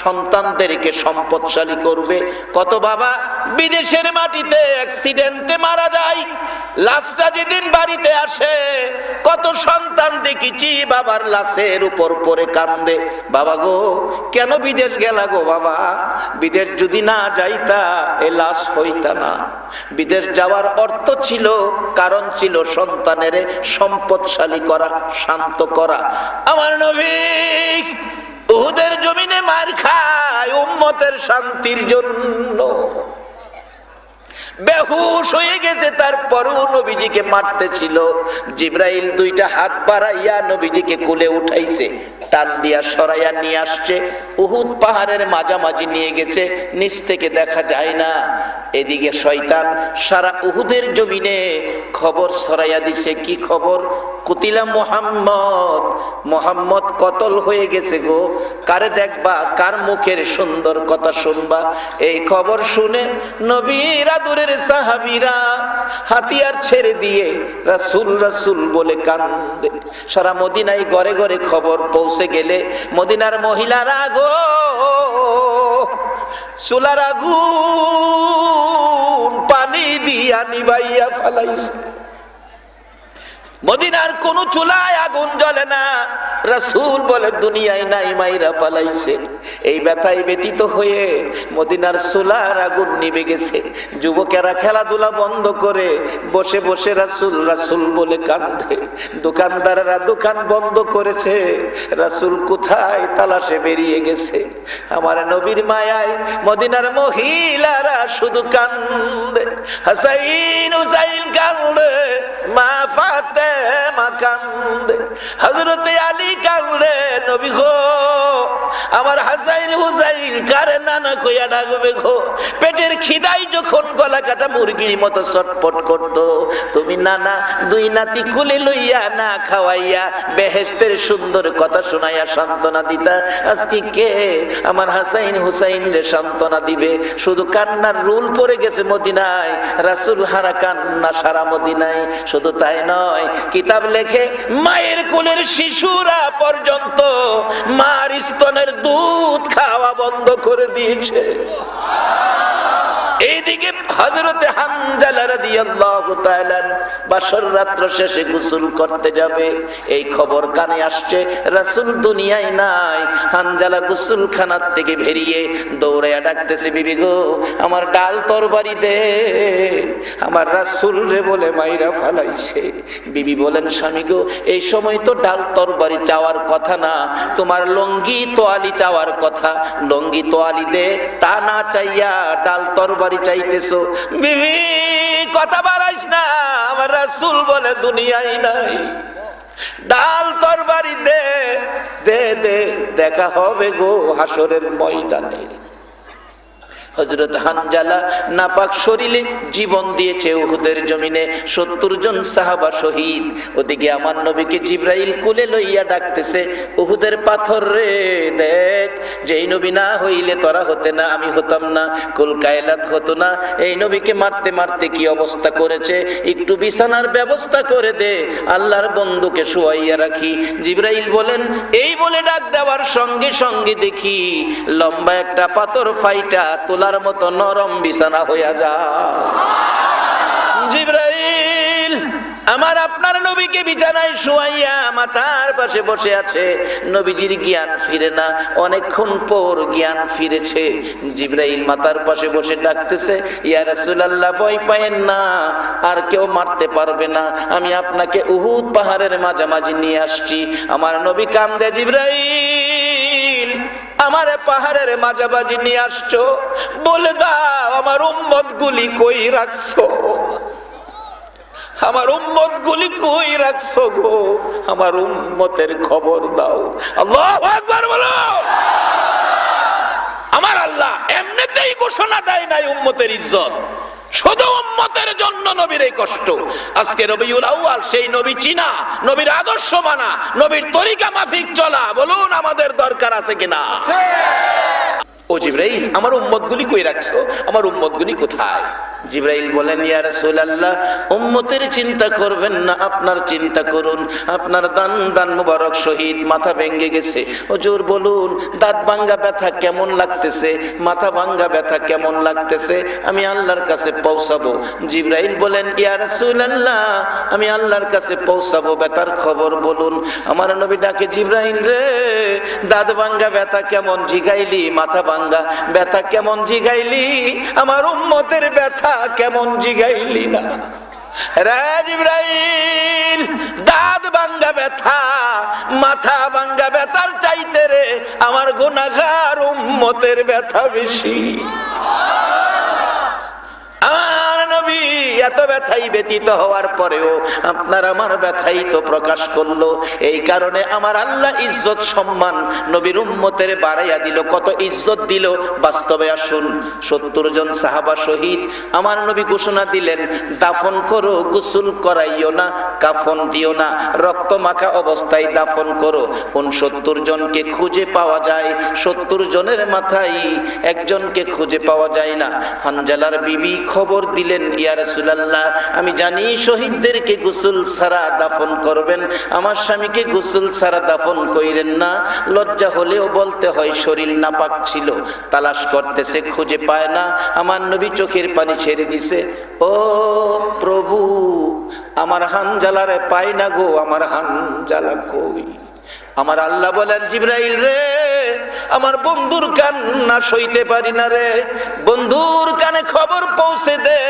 সন্তানদেরকে সম্পদশালী করবে। কত বাবা বিদেশের মাটিতে অ্যাক্সিডেন্টে মারা যায়, লাশটা যেদিন বাড়িতে আসে কত সন্তান দেখেছি বাবার লাশের উপর পড়ে কান্দে, বাবা গো কেন বিদেশ গেলা গো বাবা, বিদেশ যদি না যাইতা এ লাশ হইতা না। বিদেশ যাওয়ার অর্থ ছিল, কারণ ছিল সন্তানের সম্পদশালী করা, শান্ত করা। আমার নবী উহুদের জমিনে মার খায় উম্মতের শান্তির জন্য। বেহুশ হয়ে গেছে, তারপরও নবীজিকে মারতেছিল। জিবরাইল দুইটা হাত বাড়াইয়া নবীজিকে কোলে উঠাইছে, টান দিয়া সরাইয়া নিয়ে আসছে, উহুদ পাহাড়ের মাঝামাঝি নিয়ে গেছে, নিচ থেকে দেখা যায় না। এদিকে শয়তান সারা উহুদের জমিনে খবর ছড়াইয়া দিছে। কি খবর? কুতিলা মুহাম্মদ, মুহাম্মদ কতল হয়ে গেছে গো, কারে দেখবা, কার মুখের সুন্দর কথা শুনবা। এই খবর শুনে নবীর আদরের সাহাবীরা হাতিয়ার ছেড়ে দিয়ে রাসূল রাসূল বলে কান্দে। সারা মদিনায় ঘরে ঘরে খবর পৌঁছে গেলে মদিনার মহিলারা গো চুলার আগুন পানি দিয়া নিবাইয়া ফেলাইছে। মদিনার কোন চুলায় আগুন জ্বলে না, রাসূল বলে দুনিয়ায় নাই, মাইরা ফালাইছে। এই ব্যথায় ব্যতীত হয়ে মদিনার চুলার আগুন নিভে গেছে। যুবকেরা খেলাধুলা বন্ধ করে বসে বসে রাসূল রাসূল বলে কাঁদে। দোকানদাররা দোকান বন্ধ করেছে, রাসূল কোথায় তালাশে বেরিয়ে গেছে। আমার নবীর মায়ায় মদিনার মহিলারা শুধু কান্দে। হাসাইন হুসাইন কান্দে, মা ফাতেমা কান্দে, হযরতে আলী কান্দে। নবী গো, আমার হাসাইন হুসাইন কারে নানা কইয়া ডাকবে গো। পেটের খিদাই যখন গলা কাটা মুরগির মতো ছটফট করত, তুমি নানা দুই নাতি কুলে লইয়া না খাওয়াইয়া বেহেশতের সুন্দর কথা শোনাইয়া সান্ত্বনা দিতা। আজকে কে আমার হাসাইন হুসাইন রে সান্ত্বনা দিবে? শুধু কান্নার রুল পড়ে গেছে মদিনায়, রাসূল হারা কান্না সারা মদিনায়। শুধু তাই নয়, কিতাব লেখে মায়ের কোলের শিশুরা পর্যন্ত মার স্তনের দুধ খাওয়া বন্ধ করে দিয়েছে। এইদিকে হযরতে হানজালা রাদিয়াল্লাহু তাআলা বাসর রাত্র শেষে গোসল করতে যাবে, এই খবর কানে আসছে রাসূল দুনিয়ায় নাই। হানজালা গোসলখানার থেকে বেরিয়ে দৌড়াইয়া ডাকতেছে, বিবি গো আমার ডাল তরবারি দে, আমার রাসূল রে বলে মাইরা ফালাইছে। বিবি বলেন, স্বামী গো এই সময় তো ডাল তরবারি চাওয়ার কথা না, তোমার লঙ্গি তোয়ালি চাওয়ার কথা। লঙ্গি তোয়ালি দে, তা না চাইয়া ডাল তরবারি চাইতেছো। বিবি কথা বাড়াইস না, আমার রাসূল বলে দুনিয়ায় নাই। ডাল তরবারি দে দে দে, দেখা হবে গো হাসরের ময়দানে। হযরত হানজালা নাপাক শরীরে জীবন দিয়েছে উহুদের জমিনে, 70 জন সাহাবা শহীদ। ওদিকে আমার নবীকে জিবরাইল কোলে লইয়া ডাকতেছে, উহুদের পাথর রে দেখ, যেই নবী না হইলে তোরা হতে না, আমি হতাম না, কুল কায়নাত হতো না। এই নবীকে মারতে মারতে কি অবস্থা করেছে, একটু বিছানার ব্যবস্থা করে দে, আল্লাহর বন্ধুকে শুয়াইয়া রাখি। জিবরাইল বলেন, এই বলে ডাক দেওয়ার সঙ্গে সঙ্গে দেখি লম্বা একটা পাথর ফাইটা তোলার মতো নরম বিছানা হইয়া যায়। জিবরাইল আমার আপনার নবীকে বিছানায় শুয়াইয়া মাথার পাশে বসে আছে। নবীজির জ্ঞান ফিরে না, অনেকক্ষণ পর জ্ঞান ফিরেছে। জিবরাইল মাথার পাশে বসে ডাকতেছে, ইয়া রাসূলুল্লাহ ভয় পায়েন না, আর কেউ মারতে পারবে না, আমি আপনাকে উহুদ পাহাড়ের মাঝামাঝি নিয়ে আসছি। আমার নবী কান্দে, জিবরাইল আমার পাহাড়ের মাঝামাঝি নিয়ে আসছো, বলে দাও আমার উম্মত গুলি কই রাখছো, আমার উম্মত গুলি কই রাখছো গো, আমার উম্মতের খবর দাও। আল্লাহু আকবার বলো। আমার আল্লাহ এমনিতেই ঘোষণা দেয় নাই উম্মতের ইজ্জত, শুধু উম্মতের জন্য নবীর এই কষ্ট। আজকে রবিউল আউয়াল, সেই নবী চিনা, নবীর আদর্শ মানা, নবীর তরিকা মাফিক চলা, বলুন আমাদের দরকার আছে কিনা? ও জিবরাইল আমার উম্মতগুলি কই রাখছো, আমার উম্মতগুলি কোথায়? জিবরাইল বলেন, ইয়া রাসূলুল্লাহ উম্মতের চিন্তা করবেন না, আপনার চিন্তা করুন। আপনার দান মুবারক শহীদ, মাথা ভেঙে গেছে। হুজুর বলুন দাঁত ভাঙা ব্যথা কেমন লাগতেছে, মাথা ভাঙা ব্যথা কেমন লাগতেছে, আমি আল্লাহর কাছে পৌঁছাবো। জিবরাইল বলেন, ইয়া রাসূলুল্লাহ আমি আল্লাহর কাছে পৌঁছাবো, ব্যথার খবর বলুন। আমার নবী ডাকে, জিবরাইল রে দাঁত ভাঙা ব্যথা কেমন জিগাইলি, মাথা ভাঙা ব্যথা কেমন জিগাইলি, আমার উম্মতের ব্যথা কেমন জিগাইলি না রে জিবরাইল? দাঁত ভাঙ্গা ব্যথা, মাথা ভাঙ্গা ব্যথার চাইতে রে আমার গুনাহগার উম্মতের ব্যথা বেশি। আমার নবী এত ব্যথাই ব্যতীত হওয়ার পরেও আপনার আমার ব্যথাই তো প্রকাশ করলো। এই কারণে আমার আল্লাহ ইজ্জত সম্মান নবীর উম্মতের বাড়াইয়া দিল। কত ইজ্জত দিল বাস্তবে আসুন। 70 জন সাহাবা শহীদ। আমার নবী ঘোষণা দিলেন, দাফন করো, গোসল করাইও না, কাফন দিও না, রক্ত মাখা অবস্থায় দাফন করো। 69 জনকে খুঁজে পাওয়া যায়, 70 জনের মাথায় একজনকে খুঁজে পাওয়া যায় না। হানজালার বিবি খবর দিলেন, ইয়া রাসূলুল্লাহ, আমি জানি শহীদদেরকে গোসল ছাড়া দাফন করবেন, আমার স্বামীকে গোসল ছাড়া দাফন কইরেন না। লজ্জা হলেও বলতে হয় শরীর নাপাক ছিল। তালাশ করতেছে, খুঁজে পায় না। আমার নবী চোখের পানি ছেড়ে দিছে, ও প্রভু, আমার হানজালারে পাই না গো, আমার হানজালা কই? আমার আল্লাহ বলেন, জিবরাইল রে, আমার বন্ধুর কান্না সইতে পারি না রে, বন্ধুর কানে খবর পৌঁছে দে।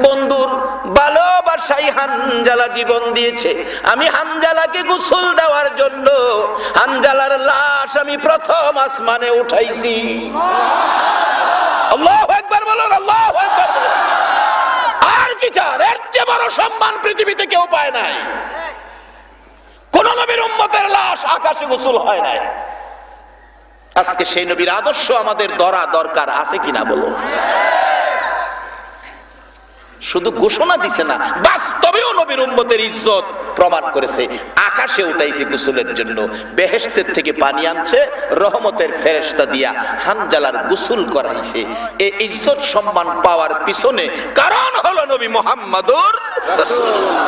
বন্ধুর ভালোবাসায় হানজালা জীবন দিয়েছে। আমি হানজালাকে গোসল দেওয়ার জন্য হানজালার লাশ আমি প্রথম আসমানে উঠাইছি। আল্লাহু আকবার বলুন, আল্লাহু আকবার বলুন। আর কি চান? এর চেয়ে বড় সম্মান পৃথিবীতে কেউ পায় নাই। কোন নবীর উম্মতের লাশ আকাশে গোসল হয় নাই। আজকে সেই নবীর আদর্শ আমাদের ধরা দরকার আছে কিনা বলো? শুধু ঘোষণা দিছে না, বাস্তবেও নবীর উম্মতের ইজ্জত প্রমাণ করেছে। আকাশে উঠাইছে গোসলের জন্য, বেহেশতের থেকে পানি আনছে, রহমতের ফেরেশতা দিয়া হানজালার গোসল করাইছে। এই ইজ্জত সম্মান পাওয়ার পিছনে কারণ হলো নবী মুহাম্মদুর রাসূলুল্লাহ।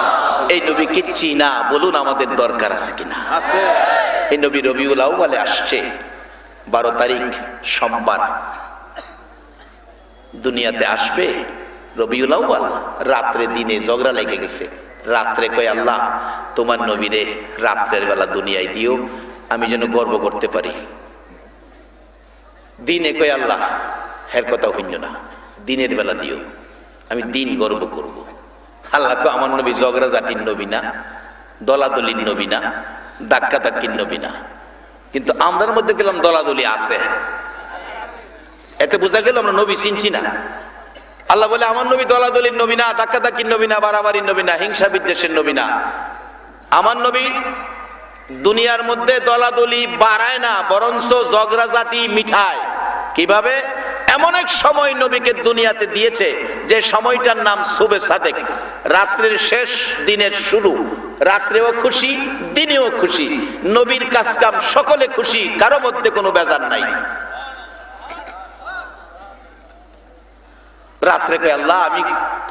এই নবীকে চিনা বলুন আমাদের দরকার আছে কিনা? আছে। এই নবী রবিউল আউয়ালে আসছে, 12 তারিখ সোমবার দুনিয়াতে আসবে। রবিউল আউয়াল রাত্রে দিনে ঝগড়া লেগে গেছে। রাত্রে কয়, আল্লাহ তোমার নবীরে রাত্রের বেলা দুনিয়ায় দিও, আমি যেন গর্ব করতে পারি। দিনে কয়, আল্লাহ হের কথা হইল না, দিনের বেলা দিও, আমি দিন গর্ব করব। আল্লাহ কয়, আমার নবী ঝগড়া জাটির নবী না, দলাদলির নবী না, ধাক্কা ধাক্কির নবী না। কিন্তু আমরার মধ্যে গেলাম দলাদলি আছে। এতে বোঝা গেল আমরা নবী চিনছি না। আল্লাহ বলে, আমার নবী দলাদলির নবী না, ধাক্কা ধাক্কির নবী না, বাড়াবাড়ির নবী না, হিংসা বিদ্বেষের নবী না। আমার নবী দুনিয়ার মধ্যে দলাদলি বাড়ায় না, বরঞ্চ ঝগড়াঝাটি মিঠায়। কিভাবে? এমন এক সময় নবীকে দুনিয়াতে দিয়েছে যে সময়টার নাম সুবে সাদেক, রাত্রের শেষ দিনের শুরু। রাত্রেও খুশি, দিনেও খুশি, নবীর কাজকাম সকলে খুশি, কারো মধ্যে কোনো বেজার নাই। রাত্রে কয়, আল্লাহ আমি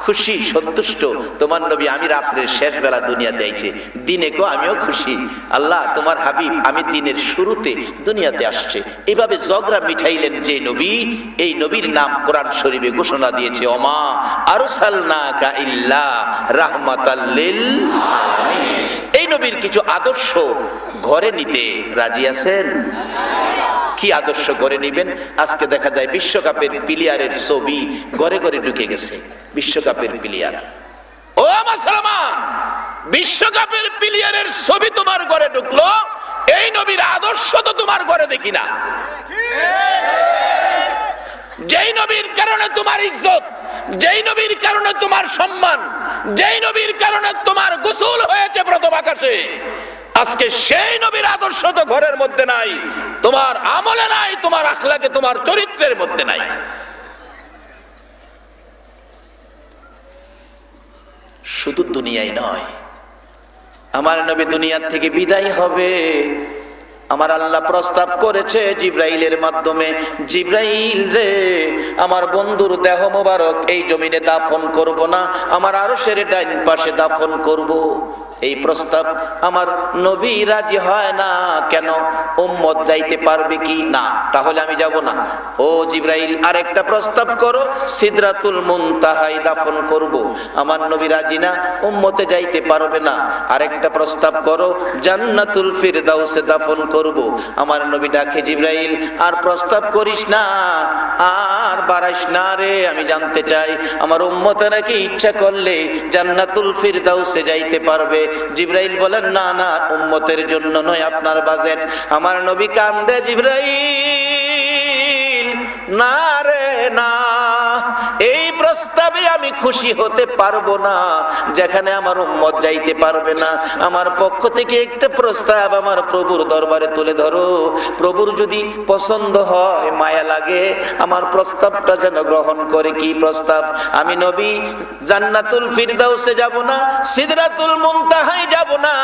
খুশি সন্তুষ্ট, তোমার নবী আমি রাত্রের শেষ বেলা দুনিয়াতে আইছে। দিনে কো আমিও খুশি, আল্লাহ তোমার হাবিব আমি দিনের শুরুতে দুনিয়াতে আসছে। এইভাবে ঝগড়া মিঠাইলেন যে নবী, এই নবীর নাম কোরআন শরীফে ঘোষণা দিয়েছে, ওমা আরসালনাকা ইল্লা রাহমাতাল লিল আলামিন। এই নবীর কিছু আদর্শ ঘরে নিতে রাজি আছেন? কি আদর্শ ঘরে নিবেন? আজকে দেখা যায় বিশ্বকাপের প্লেয়ারের ছবি ঘরে ঘরে ঢুকে গেছে। বিশ্বকাপের প্লেয়ার, ও মুসলমান, বিশ্বকাপের প্লেয়ারের ছবি তোমার ঘরে ঢুকলো, এই নবীর আদর্শ তো তোমার ঘরে দেখি না। যেই নবীর কারণে তোমার ইজ্জত, যেই নবীর কারণে তোমার সম্মান, যেই নবীর কারণে তোমার গোসল হয়েছে প্রথম আকাশে, আজকে সেই নবীর আদর্শ তো ঘরের মধ্যে নাই, তোমার আমলে নাই, তোমার আখলাকে, তোমার চরিত্রের মধ্যে নাই। শুধু দুনিয়ায় নয়, আমার নবী দুনিয়ার থেকে বিদায় হবে, আমার আল্লাহ প্রস্তাব করেছে জিব্রাইলের মাধ্যমে, জিব্রাইল রে, আমার বন্ধুর দেহ মোবারক এই জমিনে দাফন করব না, আমার আরশের ডাইন পাশে দাফন করব। এই প্রস্তাব আমার নবী রাজি হয় না। কেন? উম্মত যাইতে পারবে কি না, তাহলে আমি যাব না। ও জিব্রাইল, আরেকটা প্রস্তাব করো, সিদরাতুল মুনতাহায় দাফন করব। আমার নবী রাজি না, উম্মতে যাইতে পারবে না। আরেকটা প্রস্তাব করো, জান্নাতুল ফিরদাউসে দাফন করব। আমার নবী ডাকে, জিব্রাইল আর প্রস্তাব করিস না, আর বাড়াইস না রে, আমি জানতে চাই আমার উম্মতেরা কি ইচ্ছা করলে জান্নাতুল ফিরদাউসে যাইতে পারবে? জিব্রাইল বলেন, না না, উম্মতের জন্য নয়, আপনার বাজেট। আমার নবী কান্দে, জিব্রাইল না রে না, এই প্রস্তাব প্রস্তাবে আমি খুশি হতে পারবো না, যেখানে আমার উম্মত যাইতে পারবে না। আমার পক্ষ থেকে একটা প্রস্তাব আমার প্রভুর দরবারে তুলে ধরো। প্রভুর যদি পছন্দ হয়, মায়া লাগে, আমার প্রস্তাবটা যেন গ্রহণ করে। কি প্রস্তাব? আমি নবী জান্নাতুল ফিরদাউসে যাব না, সিদরাতুল মুনতাহায় যাব না,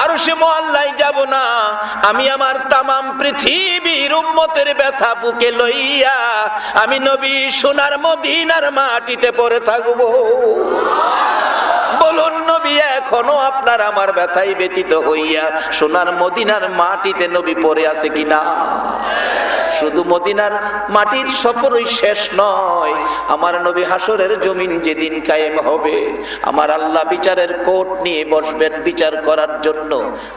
আরশে মুআল্লায় যাব না। আমি আমার তামাম পৃথিবীর উম্মতের ব্যথা বুকে লইয়া আমি নবী সোনার মদিনার মাটিতে পড়ে থাকবো। বলুন নবী, এখনো আপনার আমার ব্যথায় ব্যতীত হইয়া সোনার মদিনার মাটিতে নবী পড়ে আছে কিনা? শুধু মদিনার মাটির সফরই শেষ নয়, আমার নবী হাসরের জমিন যেদিন কায়েম হবে, আমার আল্লাহ বিচারের কোর্ট নিয়ে বসবেন বিচার করার জন্য।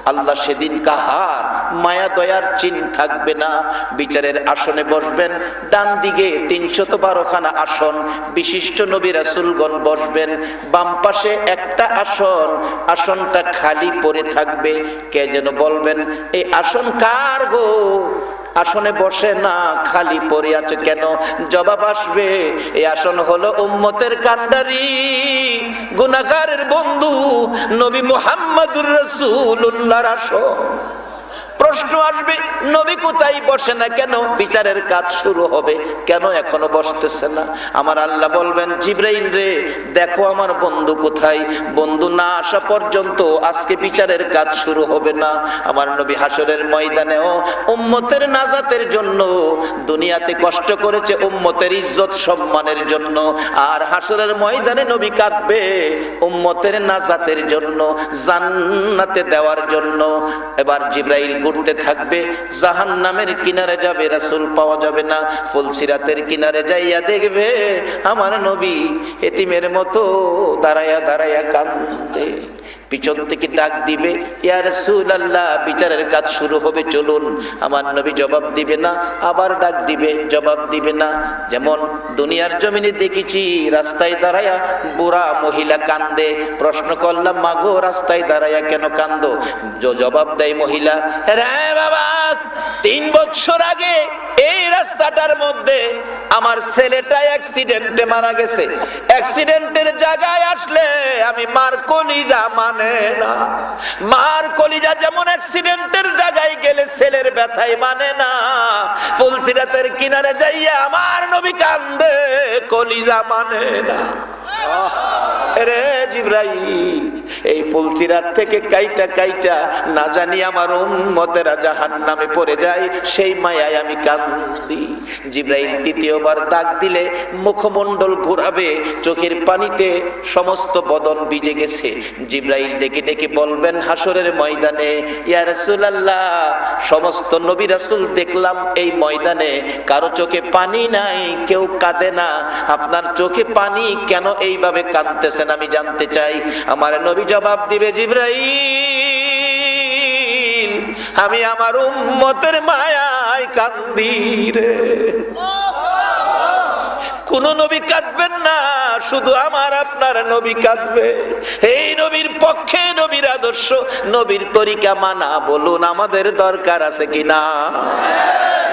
আল্লাহ সেদিন কাহার মায়া দয়ার চিন থাকবে না। বিচারের আসনে বসবেন, ডান দিকে 312 খানা আসন, বিশিষ্ট নবী রাসূলগণ বসবেন। বাম পাশে একটা আসন, আসনটা খালি পড়ে থাকবে। কে যেন বলবেন, এই আসন কার গো? আসনে বসে না, খালি পড়ে আছে কেন? জবাব আসবে, এই আসন হলো উম্মতের কান্ডারি, গুনাহগারের বন্ধু নবী মুহাম্মদুর রাসূলুল্লাহর আসন। প্রশ্ন আসবে, নবী কোথায় বসে না কেন? বিচারের কাজ শুরু হবে, কেন এখনো বসতেছে না? আমার আল্লাহ বলবেন, জিবরাইল রে, দেখো আমার বন্ধু কোথায়? বন্ধু না আসা পর্যন্ত আজকে বিচারের কাজ শুরু হবে না। আমার নবী হাসরের ময়দানেও উম্মতের নাজাতের জন্য দুনিয়াতে কষ্ট করেছে, উম্মতের ইজ্জত সম্মানের জন্য, আর হাসরের ময়দানে নবী কাঁদবে উম্মতের নাজাতের জন্য, জান্নাতে দেওয়ার জন্য। এবার জিবরাইল ঘুরতে থাকবে, জাহান্নামের কিনারে যাবে, রাসূল পাওয়া যাবে না। ফুলসিরাতের কিনারে যাইয়া দেখবে আমার নবী এতিমের মতো দাঁড়ায়া দাঁড়ায়া কাঁদে। পিছন থেকে ডাক দিবে, ইয়া রাসূলুল্লাহ, বিচারের কাজ শুরু হবে, চলুন। আমার নবী জবাব দিবে না, আবার ডাক দিবে, জবাব দিবে না। যেমন দুনিয়ার জমিনে দেখেছি, রাস্তায় দাঁড়ায়া বুড়া মহিলা কান্দে। প্রশ্ন করলাম, মাগো রাস্তায় দাঁড়ায়া কেন কান্দো? জবাব দেয় মহিলা, রে বাবা, 3 বছর আগে এই রাস্তাটার মধ্যে আমার ছেলেটা অ্যাক্সিডেন্টে মারা গেছে। অ্যাক্সিডেন্টের জায়গায় আসলে আমি মার কলিজা মানে না। মার কলিজা যেমন অ্যাক্সিডেন্টের জায়গায় গেলে ছেলের ব্যথায় মানে না, ফুলসিরাতের কিনারে যাইয়া আমার নবী কান্দে, কলিজা মানে না। রে জিবরাইল, এই ফুলসিরাত থেকে কাইটা কাইটা না জানি আমার উম্মতেরা জাহান্নামে পড়ে যায়, সেই মায়ায় আমি কান্দি। জিবরাইল তৃতীয়বার ডাক দিলে মুখমণ্ডল ঘোরাবে, চোখের পানিতে সমস্ত বদন ভিজে গেছে। জিবরাইল ডেকে ডেকে বলবেন হাসরের ময়দানে, ইয়া রাসূলুল্লাহ, সমস্ত নবী রাসূল দেখলাম এই ময়দানে কারো চোখে পানি নাই, কেউ কাঁদে না, আপনার চোখে পানি কেন এইভাবে কাঁদতেছেন আমি জানতে চাই। আমার নবী জবাব দিবে, জিবরাইল, আমি আমার উম্মতের মায়ায় কান্দি রে। কোন নবী কাঁদবেন না, শুধু আমার আপনার নবী কাঁদবে। এই নবীর পক্ষে, নবীর আদর্শ, নবীর তরিকা মানা, বলুন আমাদের দরকার আছে কিনা?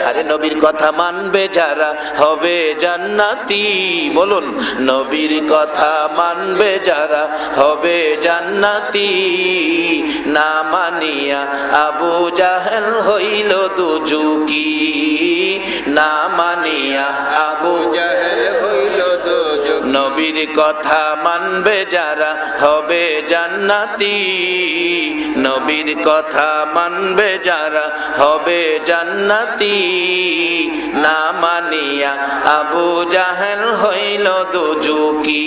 আরে নবীর কথা মানবে যারা হবে জান্নাতি, বলুন নবীর কথা মানবে যারা হবে জান্নাতি। না মানিয়া আবু জাহেল হইল দুজুকি, না মানিয়া আবু জাহেল হইল দুজুকি। নবীর কথা মানবে যারা হবে জান্নাতি, নবীর কথা মানবে যারা হবে জান্নাতি। না মানিয়া আবু জাহেল হইল দুজুকি,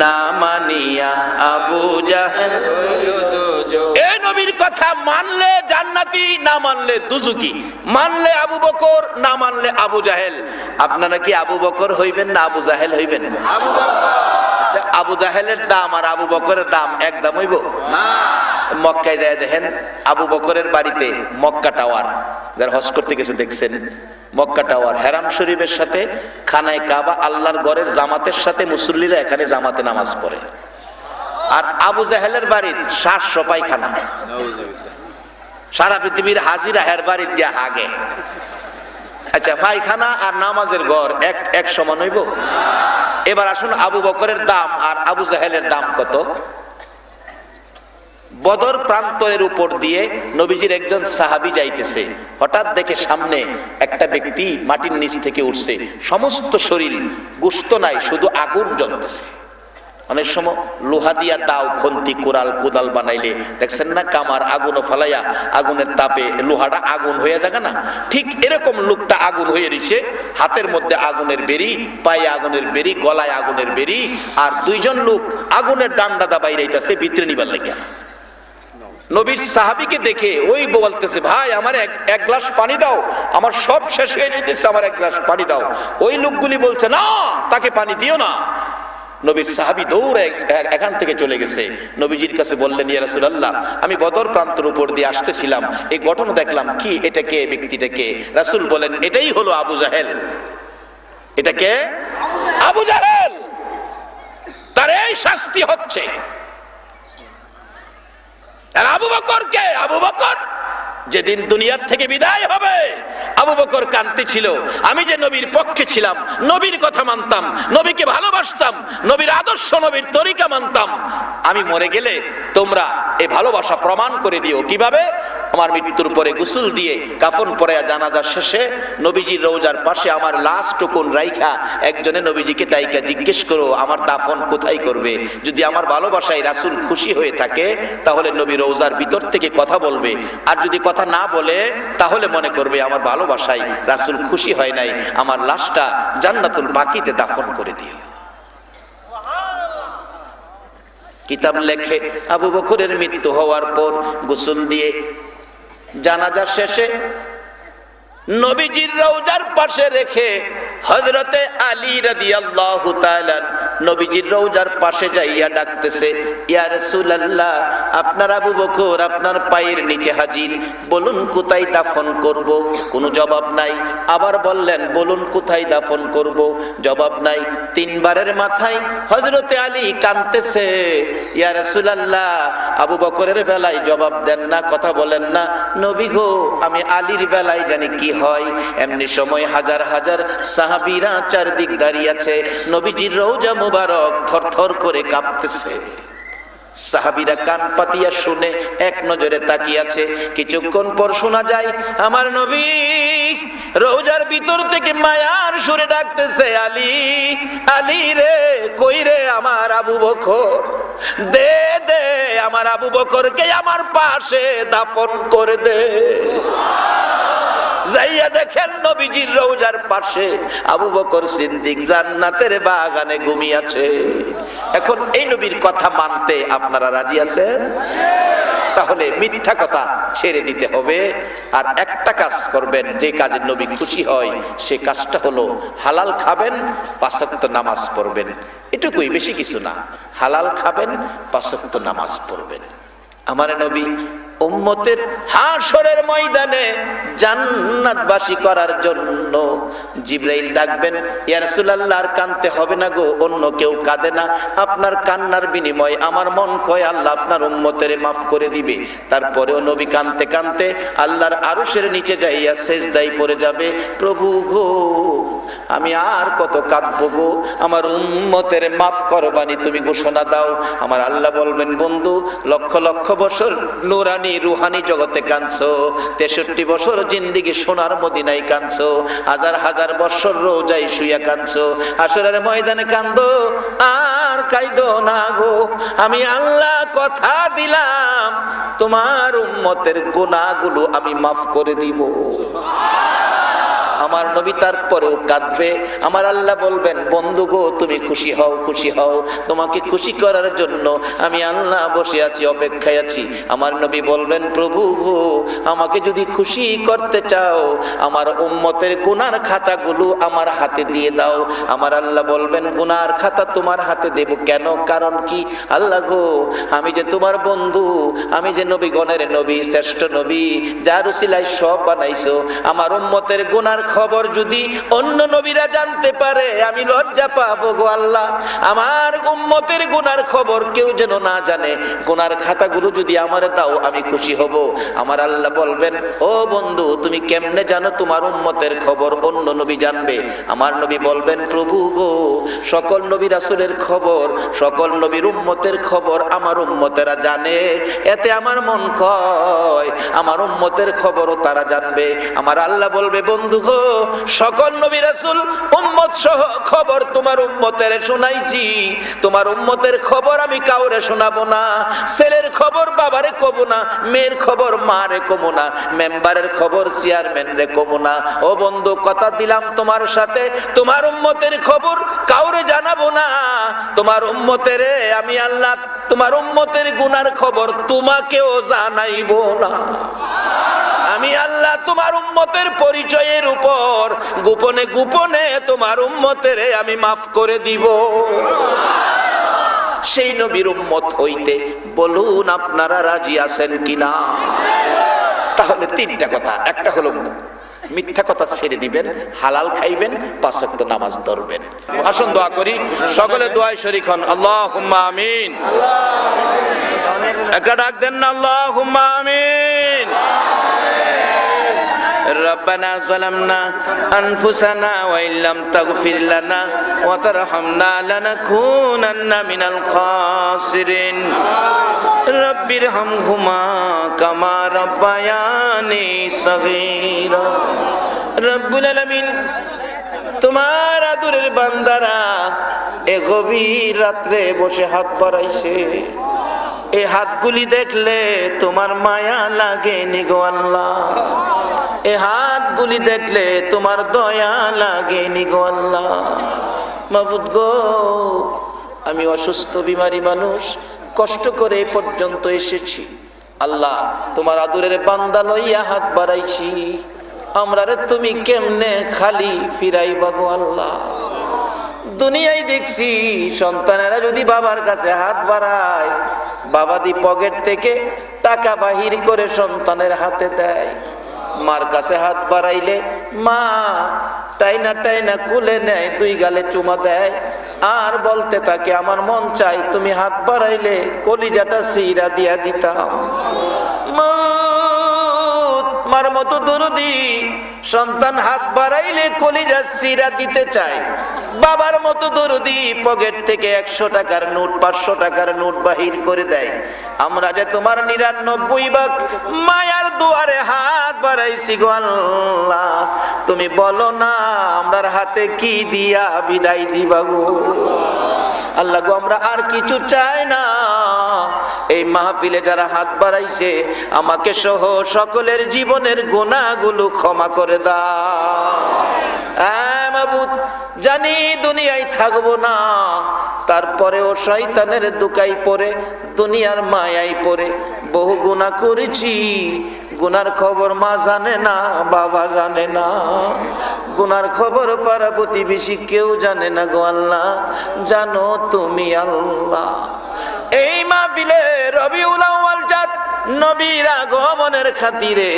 না মানিয়া আবু জাহেল হইল দুজুকি। এই নবীর কথা মানলে জান্নাতি, না মানলে দুজুকি। মানলে আবু বকর, না মানলে আবু জাহেল। আপনারা কি আবু বকর হইবেন না আবু জাহেল হইবেন? আচ্ছা, আবু জাহেলের দাম আর আবু বকরের দাম এক দাম হইব না। মক্কায় যায় দেখেন, আবু বকরের বাড়িতে মক্কা টাওয়ার, যারা হজ করতে গেছে দেখছেন, মক্কা টাওয়ার হেরাম শরীফের সাথে খানায় কাবা, আল্লাহর ঘরের জামাতের সাথে মুসল্লিরা এখানে জামাতে নামাজ পড়ে। আর আবু জাহেলের বাড়ির 700 পায়খানা, সারা পৃথিবীর হাজিরা হের বাড়ির দিয়া হাগে। আচ্ছা, পায়খানা আর নামাজের ঘর এক সমান হইব? এবার আসুন আবু বকরের দাম আর আবু জাহেলের দাম কত। বদর প্রান্তরের উপর দিয়ে নবীজির একজন সাহাবী যাইতেছে, হঠাৎ দেখে সামনে একটা ব্যক্তি মাটির নিচ থেকে উঠছে, সমস্ত শরীর গোশত নাই, শুধু আগুন জ্বলতেছে। অনেক সময় লোহা দিয়া দাও, খন্তি, কোরাল, কোদাল বানাইলে দেখছেন না কামার আগুনও ফালাইয়া আগুনের তাপে লোহাটা আগুন হয়ে যাবে না, ঠিক এরকম লোকটা আগুন হয়ে রয়েছে, হাতের মধ্যে আগুনের বেরি, পায়ে আগুনের বেরি, গলায় আগুনের বেরি, আর দুইজন লোক আগুনের ডান্ডা দা বাইরাইতেছে ভিতরে নিবার লাগিয়া। নবীর সাহাবীকে দেখে ওই বলতেছে, ভাই আমার এক গ্লাস পানি দাও, আমার সব শেষ হয়ে যেতেছে, আমার এক গ্লাস পানি দাও। ওই লোকগুলি বলছে, না তাকে পানি দিও না। নবীর সাহাবী দৌড়ে এখান থেকে চলে গেছে, নবীজির কাছে বললেন, ইয়া রাসূলুল্লাহ, আমি বদর প্রান্তের উপর দিয়ে আসতেছিলাম, এই ঘটনা দেখলাম, কি এটা কে, ব্যক্তিটা কে? রাসূল বলেন, এটাই হলো আবু জাহেল। এটা কে? আবু জাহেল। তার এই শাস্তি হচ্ছে। আর আবু বকর কে? আবু বকর যেদিন দুনিয়ার থেকে বিদায় হবে, আবু বকর কাঁদতেছিল, আমি যে নবীর পক্ষে ছিলাম, নবীর কথা মানতাম, নবীকে ভালোবাসতাম, নবীর আদর্শ, নবীর তরিকা মানতাম, আমি মরে গেলে তোমরা এই ভালোবাসা প্রমাণ করে দিও। কিভাবে? আমার মৃত্যুর পরে গোসল দিয়ে কাফন পরে জানাজা শেষে নবীজির রওজার পাশে আমার লাশ টুকুন রাইখা একজনে নবীজিকে ডাইকা জিজ্ঞেস করো আমার দাফন কোথায় করবে। যদি আমার ভালোবাসায় রাসূল খুশি হয়ে থাকে তাহলে নবী রওজার ভিতর থেকে কথা বলবে, আর যদি কথা না বলে তাহলে মনে করবে আমার ভালোবাসায় রাসূল খুশি হয় নাই, আমার লাশটা জান্নাতুল বাকিতে দাফন করে দিও। কিতাব লেখে আবু বকরের মৃত্যু হওয়ার পর গোসল দিয়ে জানাজা শেষে নবীজির রওজার পাশে রেখে হযরতে আলী রাদিয়াল্লাহু তাআলা নবীজির রওজার পাশে যাইয়া ডাকতেছে, ইয়া রাসূলুল্লাহ, আপনার আবু বকর আপনার পায়ের নিচে হাজির, বলুন কোথায় দাফন করব? কোনো জবাব নাই। আবার বললেন, বলুন কোথায় দাফন করব? জবাব নাই। তিনবারের মাথায় হযরতে আলী কাঁদতেছে, ইয়া রাসূলুল্লাহ, আবু বকরের বেলায় জবাব দেন না, কথা বলেন না, নবী গো আমি আলীর বেলায় জানি কি হয়। এমনি সময় হাজার হাজার সাহাবীরা চারদিক দাঁড়িয়ে আছে, নবীজির রওজা মুবারক থরথর করে কাঁপতেছে। সাহাবীরা কান পাতিয়া শুনে এক নজরে তাকিয়ে আছে। কিছুক্ষণ পর শোনা যায় আমার নবী রওজার ভিতর থেকে মায়ার সুরে ডাকতেছে, আলী, আলী রে, কই রে আমার আবু বকর, দে দে আমার আবু বকরকে আমার পাশে দাফন করে দে। যাইয়া দেখেন নবীজির রওজার পাশে আবু বকর সিদ্দিক জান্নাতের বাগানে ঘুমিয়ে আছে। এখন এই নবীর কথা মানতে আপনারা রাজি আছেন? তাহলে মিথ্যা কথা ছেড়ে দিতে হবে, আর একটা কাজ করবেন, যে কাজে নবী খুশি হয় সে কাজটা হলো হালাল খাবেন, 5 ওয়াক্ত নামাজ পড়বেন। এটুকুই, বেশি কিছু না। হালাল খাবেন, 5 ওয়াক্ত নামাজ পড়বেন। আমার নবী উম্মতের হাশরের ময়দানে জান্নাতবাসী করার জন্য জিবরাইল ডাকবেন, ইয়া রাসূলুল্লাহ, আর কাঁদতে হবে না গো, অন্য কেউ কাঁদে না, আপনার কান্নার বিনিময়ে আমার মন কয় আল্লাহ আপনার উম্মতের মাফ করে দিবে। তারপরেও নবী কাঁদতে কাঁদতে আল্লাহর আরশের নিচে যাইয়া সিজদায় পড়ে যাবে, প্রভু গো আমি আর কত কাঁদবো গো, আমার উম্মতের মাফ করবানি তুমি ঘোষণা দাও। আমার আল্লাহ বলবেন, বন্ধু লক্ষ লক্ষ বছর নূরানি রুহানি জগতে কাঁদছো, 63 বছর জিন্দিগি সোনার মদিনায় কাঁদছো, হাজার হাজার বছর রোজায় শুইয়া কাঁদছো, হাশরের ময়দানে কান্দো, আর কাইদো না গো, আমি আল্লাহ কথা দিলাম তোমার উম্মতের গুনাহগুলো আমি মাফ করে দিব। আমার নবী তারপরেও কাঁদবে। আমার আল্লাহ বলবেন, বন্ধু গো তুমি খুশি হও, খুশি হও, তোমাকে খুশি করার জন্য আমি আল্লাহ বসে আছি, অপেক্ষায় আছি। আমার নবী বলবেন, প্রভু গো আমাকে যদি খুশি করতে চাও আমার উম্মতের গুনার খাতাগুলো আমার হাতে দিয়ে দাও। আমার আল্লাহ বলবেন, গুনার খাতা তোমার হাতে দেব কেন? কারণ কি? আল্লাহ গো আমি যে তোমার বন্ধু, আমি যে নবীগণের নবী, শ্রেষ্ঠ নবী, যার উসিলায় সব বানাইছো, আমার উম্মতের গুনার খবর যদি অন্য নবীরা জানতে পারে আমি লজ্জা পাবো গো আল্লাহ। আমার উম্মতের গুনার খবর কেউ যেন না জানে, গুনার খাতাগুলো যদি আমারে দাও আমি খুশি হব। আমার আল্লাহ বলবেন, ও বন্ধু তুমি কেমনে জানো তোমার উম্মতের খবর অন্য নবী জানবে? আমার নবী বলবেন, প্রভু গো, সকল নবী রাসূলের খবর, সকল নবীর উম্মতের খবর আমার উম্মতেরা জানে, এতে আমার মন কয় আমার উম্মতের খবরও তারা জানবে। আমার আল্লাহ বলবে, বন্ধু গো, সকল নবী রাসূল উম্মত সহ খবর তোমার উম্মতের শোনাইছি, তোমার উম্মতের খবর আমি কাউরে শোনাবো না। ছেলের খবর বাবারে কব না, মেয়ের খবর মারে কব না, মেম্বারের খবর চেয়ারম্যান রে কব না। ও বন্ধু, কথা দিলাম তোমার সাথে তোমার উম্মতের খবর কাউরে জানাবো না। তোমার উম্মতের আমি আল্লাহ তোমার উম্মতের গুনার খবর তোমাকেও জানাইবো না। আমি আল্লাহ তোমার উম্মতের পরিচয়ের উপর গোপনে গোপনে তোমার উম্মতের আমি মাফ করে দিব। সেই নবীর উম্মত হইতে বলুন আপনারা রাজি আছেন কিনা? তাহলে তিনটা কথা, একটা হলো মিথ্যা কথা ছেড়ে দিবেন, হালাল খাইবেন, 5 ওয়াক্ত নামাজ ধরবেন। আসুন দোয়া করি, সকলে দোয়ায় শরীক হন। আল্লাহুম্মা আমিন। একটা ডাক দেন না, আল্লাহুম্মা আমিন। ربنا ظلمنا أنفسنا وإن لم تغفر لنا وترحمنا لنكونن من الخاسرين رب ارحمهما كما ربياني صغيرا رب العالمين তোমার আদরের বান্দারা এ গভীর রাত্রে বসে হাত বাড়াইছে, এই হাতগুলি দেখলে তোমার মায়া লাগে নি গো আল্লাহ, এই হাতগুলি দেখলে তোমার দয়া লাগে নি গো আল্লাহ। মাবুদ গো, আমি অসুস্থ বিমারি মানুষ, কষ্ট করে এ পর্যন্ত এসেছি। আল্লাহ, তোমার আদরের বান্দা লইয়া হাত বাড়াইছি, আমরারে তুমি কেমনে খালি ফিরাইবা গো আল্লাহ। দুনিয়ায় দেখছি সন্তানেরা যদি বাবার কাছে হাত বাড়ায়, বাবাদি পকেট থেকে টাকা বাহির করে সন্তানের হাতে দেয়। মার কাছে হাত বাড়াইলে মা টাইনা টাইনা কুলে নেয়, 2 গালে চুমা দেয়, আর বলতে থাকে আমার মন চাই তুমি হাত বাড়াইলে কলিজাটা সিরা দিয়া দিতাম। মার মতো দরদি সন্তান হাত বাড়াইলে কলিজা সিরা দিতে চায়, বাবার মতো দরদি পকেট থেকে 100 টাকার নোট 500 টাকার নোট বাহির করে দেয়। আমরা যে তোমার 99 ভাগ মায়ার দুয়ারে হাত বাড়াইছি গো আল্লাহ, তুমি বলো না আমরার হাতে কি দিয়া বিদায় দিবা গো আল্লাহ গো। আমরা আর কিছু চাই না, এই মাহফিলে যারা হাত বাড়াইছে আমাকে সহ সকলের জীবনের গুনাহগুলো ক্ষমা করে দাও। মাবুদ, জানি দুনিয়ায় থাকবো না, তারপরেও শয়তানের দুকাই পড়ে দুনিয়ার মায়াই পড়ে বহু গুনাহ করেছি। গুনার খবর মা জানে না, বাবা জানে না, গুনার খবর পাড়া প্রতিবেশী কেউ জানে না গো আল্লাহ, জানো তুমি আল্লাহ। এই মাহফিলে রবিউল আউয়াল চাঁদ নবীর আগমনের খাতিরে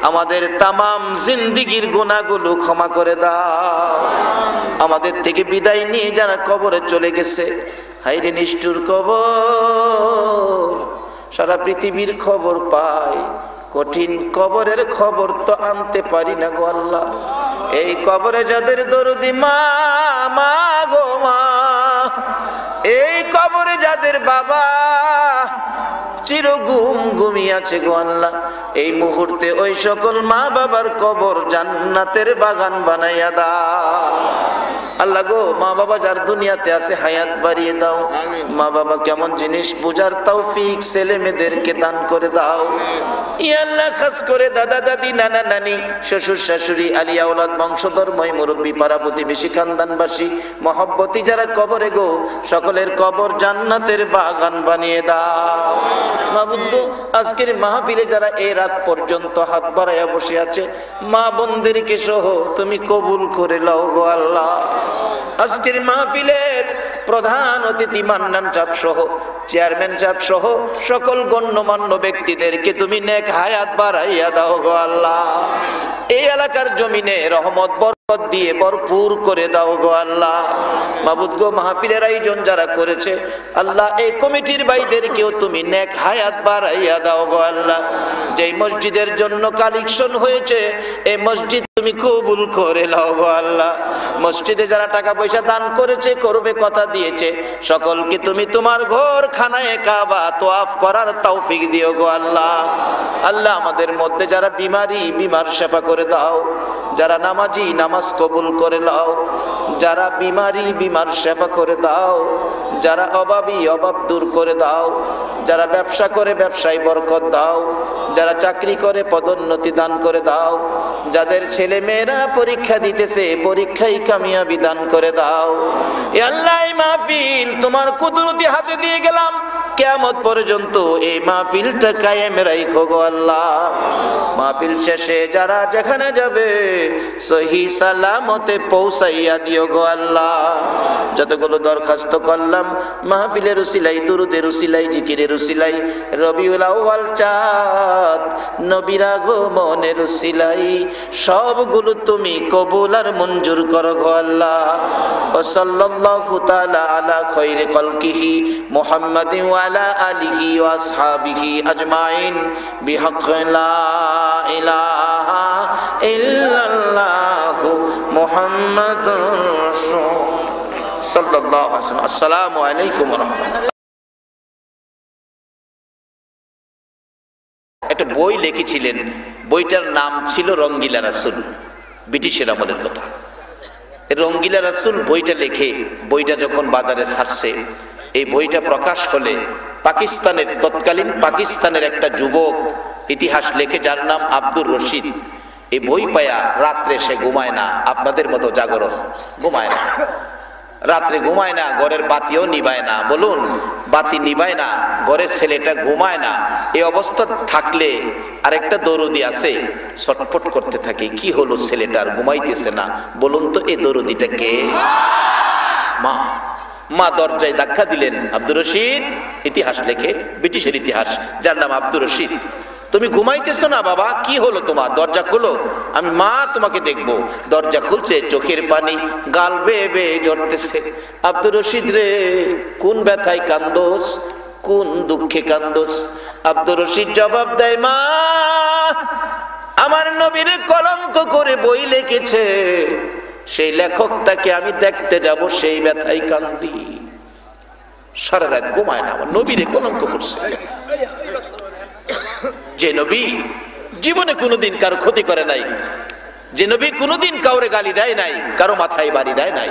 আমাদের তামাম জিন্দেগীর গুনাহগুলো ক্ষমা করে দাও। আমাদের থেকে বিদায় নিয়ে যারা কবরে চলে গেছে, হায়রে নিষ্ঠুর কবর, সারা পৃথিবীর খবর পাই, কঠিন কবরের খবর তো আনতে পারি না গো আল্লাহ। এই কবরে যাদের দরদি মা মা গো মা, এই কবরে যাদের বাবা চির ঘুমিয়ে আছে গো আল্লাহ, এই মুহূর্তে ওই সকল মা বাবার কবর জান্নাতের বাগান বানাইয়া দাও আল্লাহ গো। মা বাবা যার দুনিয়াতে আছে হায়াত বাড়িয়ে দাও, মা বাবা কেমন জিনিস বুঝার তৌফিক ছেলে মেয়েদেরকে দান করে দাও ইয়া আল্লাহ। খাস করে দাদা দাদি নানা নানি শ্বশুর শাশুড়ি আলিয়া ওলাদ বংশধর্ময় মুরব্বী পাড়া প্রতিবেশী খানদানবাসী মহব্বতী যারা কবরে গো, সকলের কবর জান্নাতের বাগান বানিয়ে দাও মাবুদ গো। আজকের মাহফিলে যারা এই রাত পর্যন্ত হাত বাড়াইয়া বসে আছে, মা বোনদেরকে সহ তুমি কবুল করে লও গো আল্লাহ। আজকের মাহফিলের প্রধান অতিথি মান্নান চাপ সহ চেয়ারম্যান সাহেব সহ সকল গণ্যমান্য ব্যক্তিদেরকে তুমি নেক হায়াত বাড়াইয়া দাও গো আল্লাহ। এই এলাকার জমিনে রহমত বরকত দিয়ে ভরপুর করে দাও গো আল্লাহ। মাবুদ গো, মাহফিলের আয়োজন যারা করেছে আল্লাহ, এই কমিটির ভাইদেরকেও তুমি নেক হায়াত বাড়াইয়া দাও গো আল্লাহ। যেই মসজিদের জন্য কালেকশন হয়েছে এই মসজিদ তুমি কবুল করে নাও গো আল্লাহ। মসজিদে যারা টাকা পয়সা দান করেছে, করবে, কথা দিয়েছে, সকলকে তুমি তোমার ঘর খানায় কাবা তোয়াফ করার তৌফিক দিও গো আল্লাহ। আল্লাহ, আমাদের মধ্যে যারা বিমার শেফা করে দাও, যারা নামাজি নামাজ কবুল করে নাও, যারা বিমার শেফা করে দাও, যারা অভাবী অভাব দূর করে দাও, যারা ব্যবসা করে ব্যবসায় বরকত দাও, যারা চাকরি করে পদোন্নতি দান করে দাও, যাদের ছেলে মেয়েরা পরীক্ষা দিতেছে পরীক্ষায় কামিয়াবি দান করে দাও। এ আল্লাহ, এই মাহফিল তোমার কুদরতি হাতে দিয়ে গেলাম, কিয়ামত পর্যন্ত এই মাহফিলটা কায়েম রাখো গো আল্লাহ। মাহফিল শেষে যারা যেখানে যাবে সহি সালামতে পৌঁছাইয়া দিও গো আল্লাহ। যতগুলো দরখাস্ত করলাম মাহফিলের উসিলাই, দুরুদের উসিলাই, জিকিরের উসিলাই, রবিউল আউয়াল চাঁদ নবীর আগমনের উসিলাই, সবগুলো তুমি কবুল আর মঞ্জুর করো গো আল্লাহ। ওয়া সাল্লাল্লাহু তাআলা আলা খায়রি খালকিহি মুহাম্মাদিন ওয়া আলা আলিহি ওয়া আসহাবিহি আজমাইন বিহাক্কি লা ইলাহা ইল্লাল্লাহু মুহাম্মাদুর রাসূলুল্লাহ সাল্লাল্লাহু আলাইহি ওয়াসাল্লাম। আসসালামু আলাইকুম ওয়া রাহমাতুল্লাহ। একটা বই লিখেছিলেন, বইটার নাম ছিল রঙ্গিলা রাসূল, ব্রিটিশের আমলের কথা। রঙ্গিলা রাসূল বইটা লিখে বইটা যখন বাজারে ছাড়ছে, এই বইটা প্রকাশ হলে পাকিস্তানের তৎকালীন পাকিস্তানের একটা যুবক ইতিহাস লেখে যার নাম আব্দুর রশিদ, এই বই পায়া রাত্রে সে ঘুমায় না, আপনাদের মতো জাগরণ ঘুমায় না, রাত্রে ঘুমায় না, ঘরের বাতিও নিবায় না। বলুন, বাতি নিবায় না, ঘরের ছেলেটা ঘুমায় না। এই অবস্থা থাকলে আরেকটা দরুদি আছে, ছটফট করতে থাকে, কি হলো ছেলেটার ঘুমাইতেছে না, বলুন তো এই দরুদিটা কে? মা। মা দরজায় ধাক্কা দিলেন, আব্দুর রশিদ, ইতিহাস লেখে, ব্রিটিশের ইতিহাস, যার নাম আব্দুর রশিদ, তুমি ঘুমাইতেছো না বাবা, কি হলো তোমার, দরজা খোলো, আমি মা তোমাকে দেখবো। দরজা খুলছে, চোখের পানি গাল বেয়ে বেয়ে ঝরতেছে। আব্দুর রশিদ রে, কোন ব্যথায় কান্দোস, কোন দুঃখে কান্দোস? আব্দুর রশিদ জবাব দেয়, মা, আমার নবীর কলঙ্ক করে বই লিখেছে, সেই লেখকটাকে আমি দেখতে যাব, সেই ব্যথায় কান্দি। সারা রাত ঘুমায় না, আমার নবীরে কলঙ্ক করছে। যে নবী জীবনে কোনোদিন কারো ক্ষতি করে নাই, যে নবী কোনোদিন কাউরে গালি দেয় নাই, কারো মাথায় বাড়ি দেয় নাই,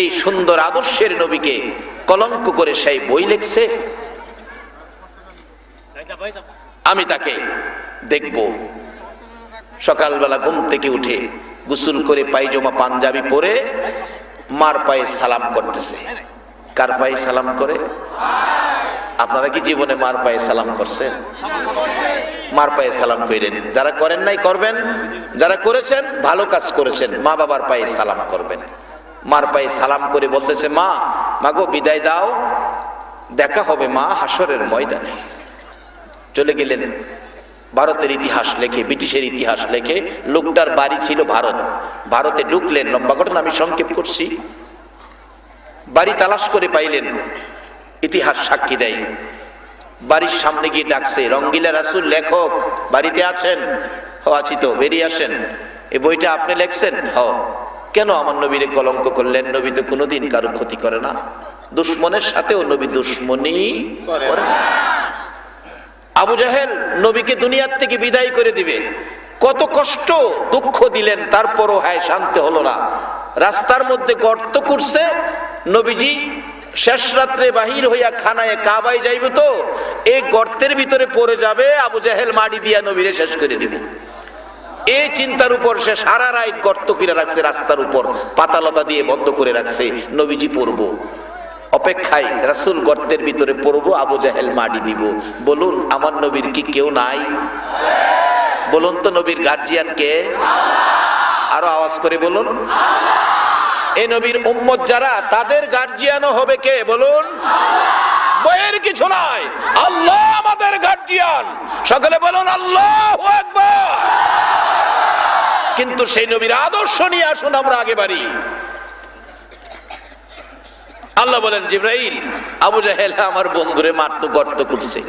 এই সুন্দর আদর্শের নবীকে কলঙ্ক করে সেই বই লিখছে। আমি তাকে দেখব। সকালবেলা ঘুম থেকে উঠে গোসল করে পায়জামা পাঞ্জাবি পরে মার পায়ে সালাম করতেছে। কার পায়ে সালাম করে? আপনারা কি জীবনে মার পায়ে সালাম করছেন? মার পায়ে সালাম করেন, যারা করেন নাই করবেন, যারা করেছেন ভালো কাজ করেছেন, মা বাবার পায়ে সালাম করবেন। মার পায়ে সালাম করে বলতেছে, মা, মাগো বিদায় দাও, দেখা হবে মা হাসরের ময়দানে। চলে গেলেন। ভারতের ইতিহাস লেখে, ব্রিটিশের ইতিহাস লেখে, লোকটার বাড়ি ছিল ভারত। ভারতে ঢুকলেন, লম্বা ঘটনা আমি সংক্ষেপ করছি। বাড়ি তালাশ করে পাইলেন, ইতিহাস সাক্ষী দেয়। বাড়ির সামনে গিয়ে ডাকছে, রঙ্গিলা রাসূল লেখক বাড়িতে আছেন? হ, আছি তো, বেরিয়ে আসেন। এই বইটা আপনি লেখছেন? হ। কেন আমার নবীরে কলঙ্ক করলেন? নবী তো কোনোদিন কারো ক্ষতি করে না, দুশ্মনের সাথেও নবী দুশ্মনী করে না। আবু জাহেল নবীকে দুনিয়ার থেকে বিদায় করে দিবে, কত কষ্ট দুঃখ দিলেন, তারপরও হ্যাঁ শান্তি হলো না। রাস্তার মধ্যে গর্ত করছে, নবীজি শেষ রাত্রে বাহির হইয়া খানায় কাবায় যাইবে, তো এই গর্তের ভিতরে পড়ে যাবে, আবু জাহেল মাটি দিয়া নবীরে শেষ করে দিবে। এই চিন্তার উপর সে সারা রাত গর্ত করে রাখছে, রাস্তার উপর পাতালতা দিয়ে বন্ধ করে রাখছে, নবীজি পড়বো অপেক্ষায়, রাসূল গর্তের ভিতরে পড়বো, আবু জাহেল মাটি দিব। বলুন, আমার নবীর কি কেউ নাই? বলুন তো, নবীর গার্জিয়ান কে? আরো আওয়াজ করে বলুন। এই নবীর উম্মত যারা, তাদের গার্জিয়ানও হবে কে? বলুন। বইয়ের কিছু নাই, আল্লাহ আমাদের গার্ডিয়ান। সকলে বলুন আল্লাহু আকবার। কিন্তু সেই নবীর আদর্শ নিয়ে আসুন আমরা আগে বাড়ি। আল্লাহ বলেন, জিবরাইল, আবু জাহেল আমার বন্ধুরে মারতো, গর্ত করছে,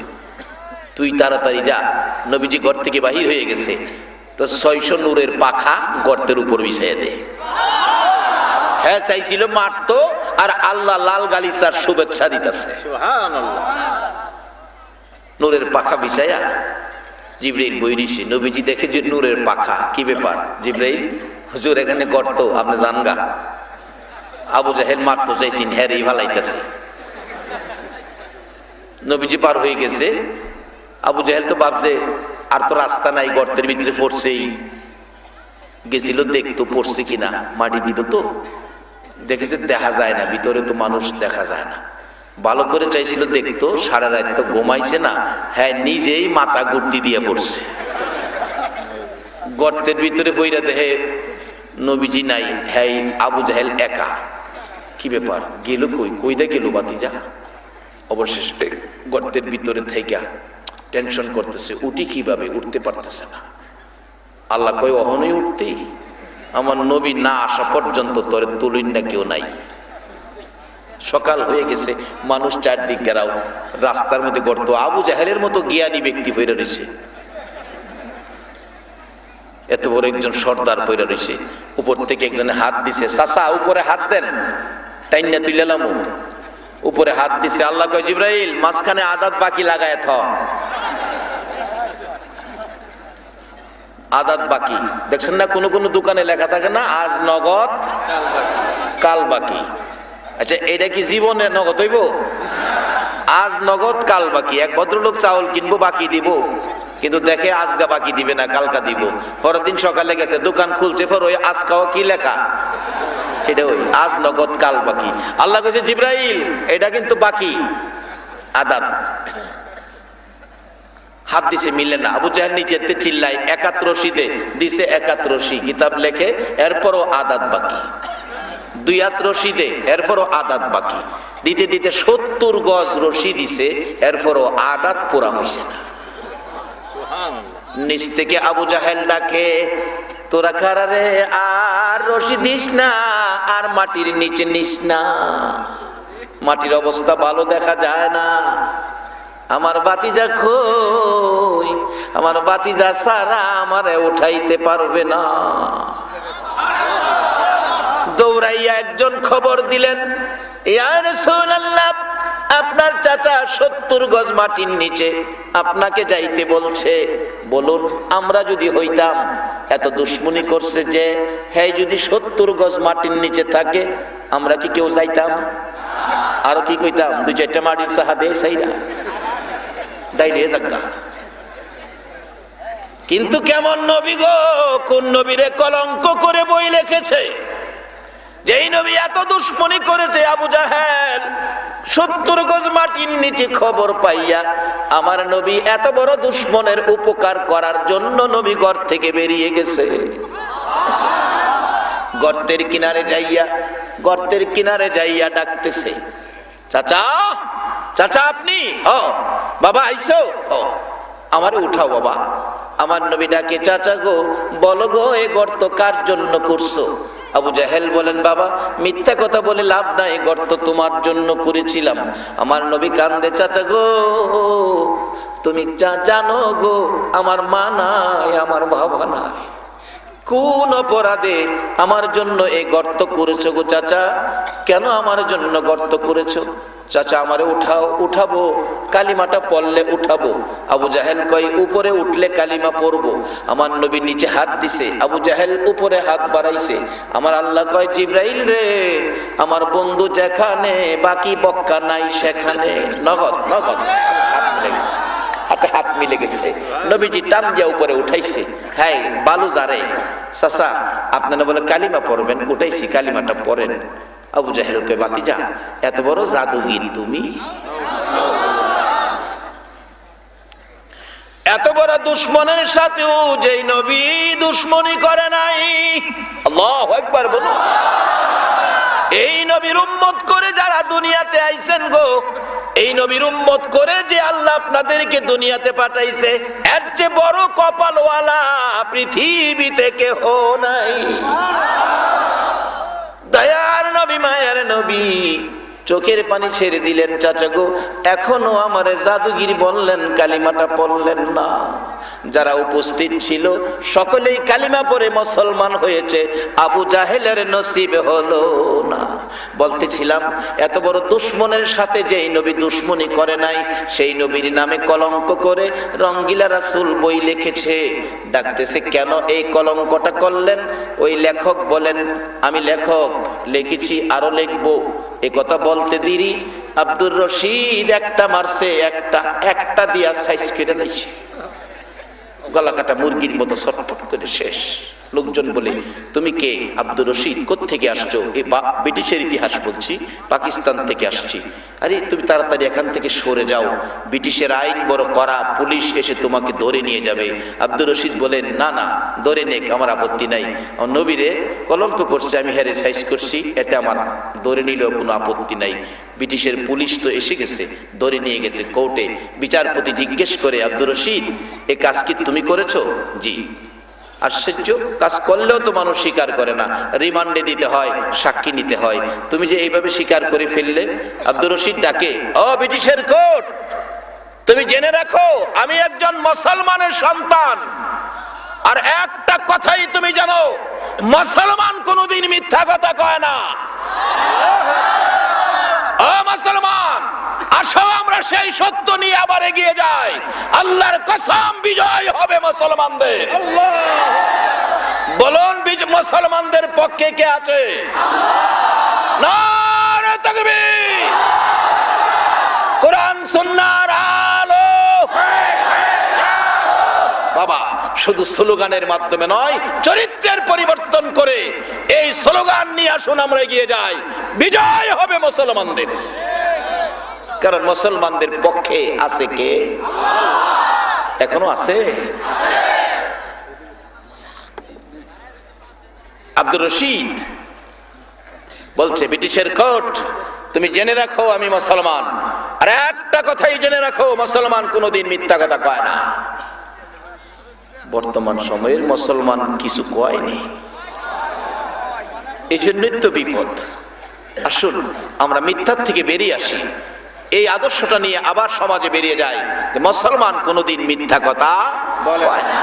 তুই তাড়াতাড়ি যা। নবীজি ঘর থেকে বাহির হয়ে গেছে, তো 600 নূরের পাখা গর্তের উপর বিছাইয়া দে। হ্যাঁ, চাইছিল মারতো, আর আল্লাহ লাল গালিচার শুভেচ্ছা দিতেছে। নূরের পাখা বিছাইয়া জিবরাইল বইরিছে। নবীজি দেখে যে নূরের পাখা, কি ব্যাপার? জিবরাইল, হুজুর এখানে গর্ত, আপনি জানগা। আবু জাহেল মারতো চাইছেন, হ্যাঁ রে ভালাইতেছে। নবীজি পার হয়ে গেছে, আবু জাহেল তো ভাবছে আর তো রাস্তা নাই, গর্তের ভিতরে পড়ছেই। গেছিল দেখতো পড়ছে কিনা, মাটি দিল তো দেখেছে দেখা যায় না, ভিতরে তো মানুষ দেখা যায় না। ভালো করে চাইছিল দেখতো, সারা রাত তো ঘুমাইছে না, হ্যাঁ নিজেই মাথা গুটি দিয়ে পড়ছে। গর্তের ভিতরে পইরা দেখে নবীজি নাই, হ্যাঁ আবু জাহেল একা। কি ব্যাপার, গেল কই? কইদা গেল বাতিজা? অবশেষে গর্তের ভিতরে থেকে টেনশন করতেছে, উঠি কিভাবে, উঠতে পারতেছে না। আল্লাহ কই, অহনই উঠতে, আমার নবী না আসা পর্যন্ত তোরে তুলুন না কেউ নাই। সকাল হয়ে গেছে, মানুষ চারদিক গেরাও, রাস্তার মধ্যে গর্ত। আবু জাহেলের মতো জ্ঞানী ব্যক্তি পইরা রয়েছে, এত বড় একজন সর্দার পইরা রয়েছে। উপর থেকে একজনে হাত দিছে, চাচা উপরে হাত দেন, টাইনা তুইলাম। উপরে হাত দিছে। আল্লাহ কয়, জিবরাইল মাঝখানে আদাত বাকি লাগায় থ। আদাত বাকি দেখছেন না, কোন কোন দোকানে লেখা থাকে না, আজ নগদ কাল বাকি। আচ্ছা, এটা কি জীবনে নগদ হইব? আজ নগদ কাল বাকি। এক ভদ্রলোক চাউল কিনবো, বাকি দিব, কিন্তু দেখে আজকা বাকি দিবে না, কালকা দিব। পরের দিন সকালে গেছে, দোকান খুলছে, পর ওই আজকাও কি লেখা, এটা ওই আজ নগদ কাল বাকি। আল্লাহ কইছে, জিবরাইল এটা কিন্তু বাকি, আদাত। হাত দিছে, মিলে না। আবু জাহেল নিচেতে চিল্লাই, 71 রশিদে দিছে, 71 রশি কিতাব লেখে, এরপরও আদাত বাকি। 2 হাত রশিদে, এরপরও আদাত বাকি। দিতে দিতে 70 গজ রশি দিছে, এরপরও আদাত পুরা হইছে না। নিচ থেকে আবু জাহেল ডাকে, তোরা কারারে আর রশি দিস না, আর মাটির নিচে নিস না, মাটির অবস্থা ভালো দেখা যায় না। আমার বাতিজা কই? আমার বাতিজা সারা আমারে উঠাইতে পারবে না। দৌড়াইয়া একজন খবর দিলেন, ইয়া রাসূলুল্লাহ, আপনার চাচা 70 গজ মাটির নিচে আপনাকে যাইতে বলছে। বলুন, আমরা যদি হইতাম, এত দুশ্মনী করছে যে, হ্যাঁ যদি 70 গজ মাটির নিচে থাকে, আমরা কি কেউ যাইতাম? আরো কি কইতাম, 2-4টা মাটির সাহা দে সাইরা ডাইলে জাগা। কিন্তু কেমন নবী গো, কোন নবীরে কলঙ্ক করে বই লিখেছে, যেই নবী এত দুশ্মনী করেছে। আবু জাহেল 70 গজ মাটির নিচে খবর পাইয়া, আমার নবী এত বড় দুশ্মনের উপকার করার জন্য নবী ঘর থেকে বেরিয়ে গেছে। গর্তের কিনারে যাইয়া ডাকতেছে, চাচা, চাচা আপনি? ও বাবা আইছো, ও আমারে উঠাও বাবা। আমার নবী ডাকে, চাচা গো, বলো গো, এ গর্ত কার জন্য করছো? আবু জাহেল বলেন, বাবা মিথ্যা কথা বলে লাভ নাই, গর্ত তোমার জন্য করেছিলাম। আমার নবী কান্দে, চাচা গো, তুমি জানো গো, আমার মা নাই, আমার বাবা নাই, কোন অপরাধে আমার জন্য এই গর্ত করেছো গো চাচা? কেন আমার জন্য গর্ত করেছো? চাচা আমারে উঠাও, উঠাবো, কালিমাটা পড়লে উঠাবো। আবু জাহেল কয়, উপরে উঠলে কালিমা পড়বো। আমার নবী নিচে হাত দিছে, আবু জাহেল উপরে হাত বাড়াইছে। আমার আল্লাহ কয়, জিবরাইল রে, আমার বন্ধু যেখানে, বাকি বক্কা নাই সেখানে। নগদ নগদ হাতে হাত মিলে গেছে। নবীজি টান দিয়া উপরে উঠাইছে। হ্যাঁ বালু যারে, চাচা আপনারা বলে কালিমা পড়বেন, উঠাইছি, কালিমাটা পড়েন। আবু জাহেল কয়, বাতিজা এত বড় জাদুগির তুমি, এত বড় দুশ্মনের সাথেও যেই নবী দুশ্মনী করে নাই। আল্লাহু আকবার বলুন। এই নবীর উম্মত করে যারা দুনিয়াতে আইছেন গো, এই নবীর উম্মত করে যে আল্লাহ আপনাদেরকে দুনিয়াতে পাঠাইছে, এর চেয়ে বড় কপালওয়ালা পৃথিবীতে কেহ নাই। দয়ার নবী, মায়ার নবী চোখের পানি ছেড়ে দিলেন। চাচা গো, এখনো আমারে জাদুগিরি বললেন, কালিমাটা পড়লেন না। যারা উপস্থিত ছিল সকলেই কালিমা পড়ে মুসলমান হয়েছে, আবু জাহেলের নসিব হলো না। বলতেছিলাম, এত বড় দুশমনের সাথে যেই নবী দুশমনি করে নাই, সেই নবীর নামে কলঙ্ক করে রঙ্গিলা রাসূল বই লিখেছে। ডাকতেছে, কেন এই কলঙ্কটা করলেন? ওই লেখক বলেন, আমি লেখক, লিখেছি, আরো লিখবো। এ কথা বলতে দেরি আব্দুর রশিদ একটা মারছে, একটা দিয়া সাইজ কেটে নিয়েছে, গলা কাটা মুরগির মতো ছটফট করে শেষ। লোকজন বলে, তুমি কে? আব্দুর রশিদ। কোত্থেকে আসছো? এ ব্রিটিশের ইতিহাস বলছি, পাকিস্তান থেকে আসছি। আরে তুমি তাড়াতাড়ি এখান থেকে সরে যাও, ব্রিটিশের আইন বড় কড়া, পুলিশ এসে তোমাকে ধরে নিয়ে যাবে। আব্দুর রশিদ বলেন, না না, ধরে নেক, আমার আপত্তি নাই। আমার নবীরে কলঙ্ক করছে, আমি হেরে সাইজ করছি, এতে আমার ধরে নিলেও কোনো আপত্তি নাই। ব্রিটিশের পুলিশ তো এসে গেছে, ধরে নিয়ে গেছে কোর্টে। বিচারপতি জিজ্ঞেস করে, আব্দুর রশিদ, এ কাজ কি তুমি করেছো? জি। আশ্চর্য, কাজ করলেও তো মানুষ স্বীকার করে না, রিমান্ডে দিতে হয়, সাক্ষী নিতে হয়। তুমি যে এইভাবে স্বীকার করে ফেললে। আব্দুর রশিদ ডাকে, ও ব্রিটিশের কোর্ট, তুমি জেনে রাখো আমি একজন মুসলমানের সন্তান, আর একটা কথাই তুমি জানো, মুসলমান কোনোদিন মিথ্যা কথা কয় না। ও মুসলমান, আসো আমরা সেই সত্য নিয়ে আবার এগিয়ে যাই। আল্লাহর কসম, বিজয় হবে মুসলমানদের। বলুন, মুসলমানদের পক্ষে কে আছে? নারে তাকবীর, কোরআন সুন্নাহর আলো। বাবা, শুধু স্লোগানের মাধ্যমে নয়, চরিত্রের পরিবর্তন করে এই স্লোগান নিয়ে আসুন আমরা এগিয়ে যাই। বিজয় হবে মুসলমানদের, কারণ মুসলমানদের পক্ষে আছে কে? এখনো আছে। আব্দুর রশিদ বলছে, ব্রিটিশের কোর্ট, তুমি জেনে রাখো আমি মুসলমান, আর একটা কথাই জেনে রাখো, মুসলমান কোনোদিন মিথ্যা কথা কয় না। বর্তমান সময়ের মুসলমান কিছু কয়নি, এই জন্যই তো বিপদ। আসুন আমরা মিথ্যার থেকে বেরিয়ে আসি, এই আদর্শটা নিয়ে আবার সমাজে বেরিয়ে যায় যে মুসলমান কোনোদিন মিথ্যা কথা বলে না।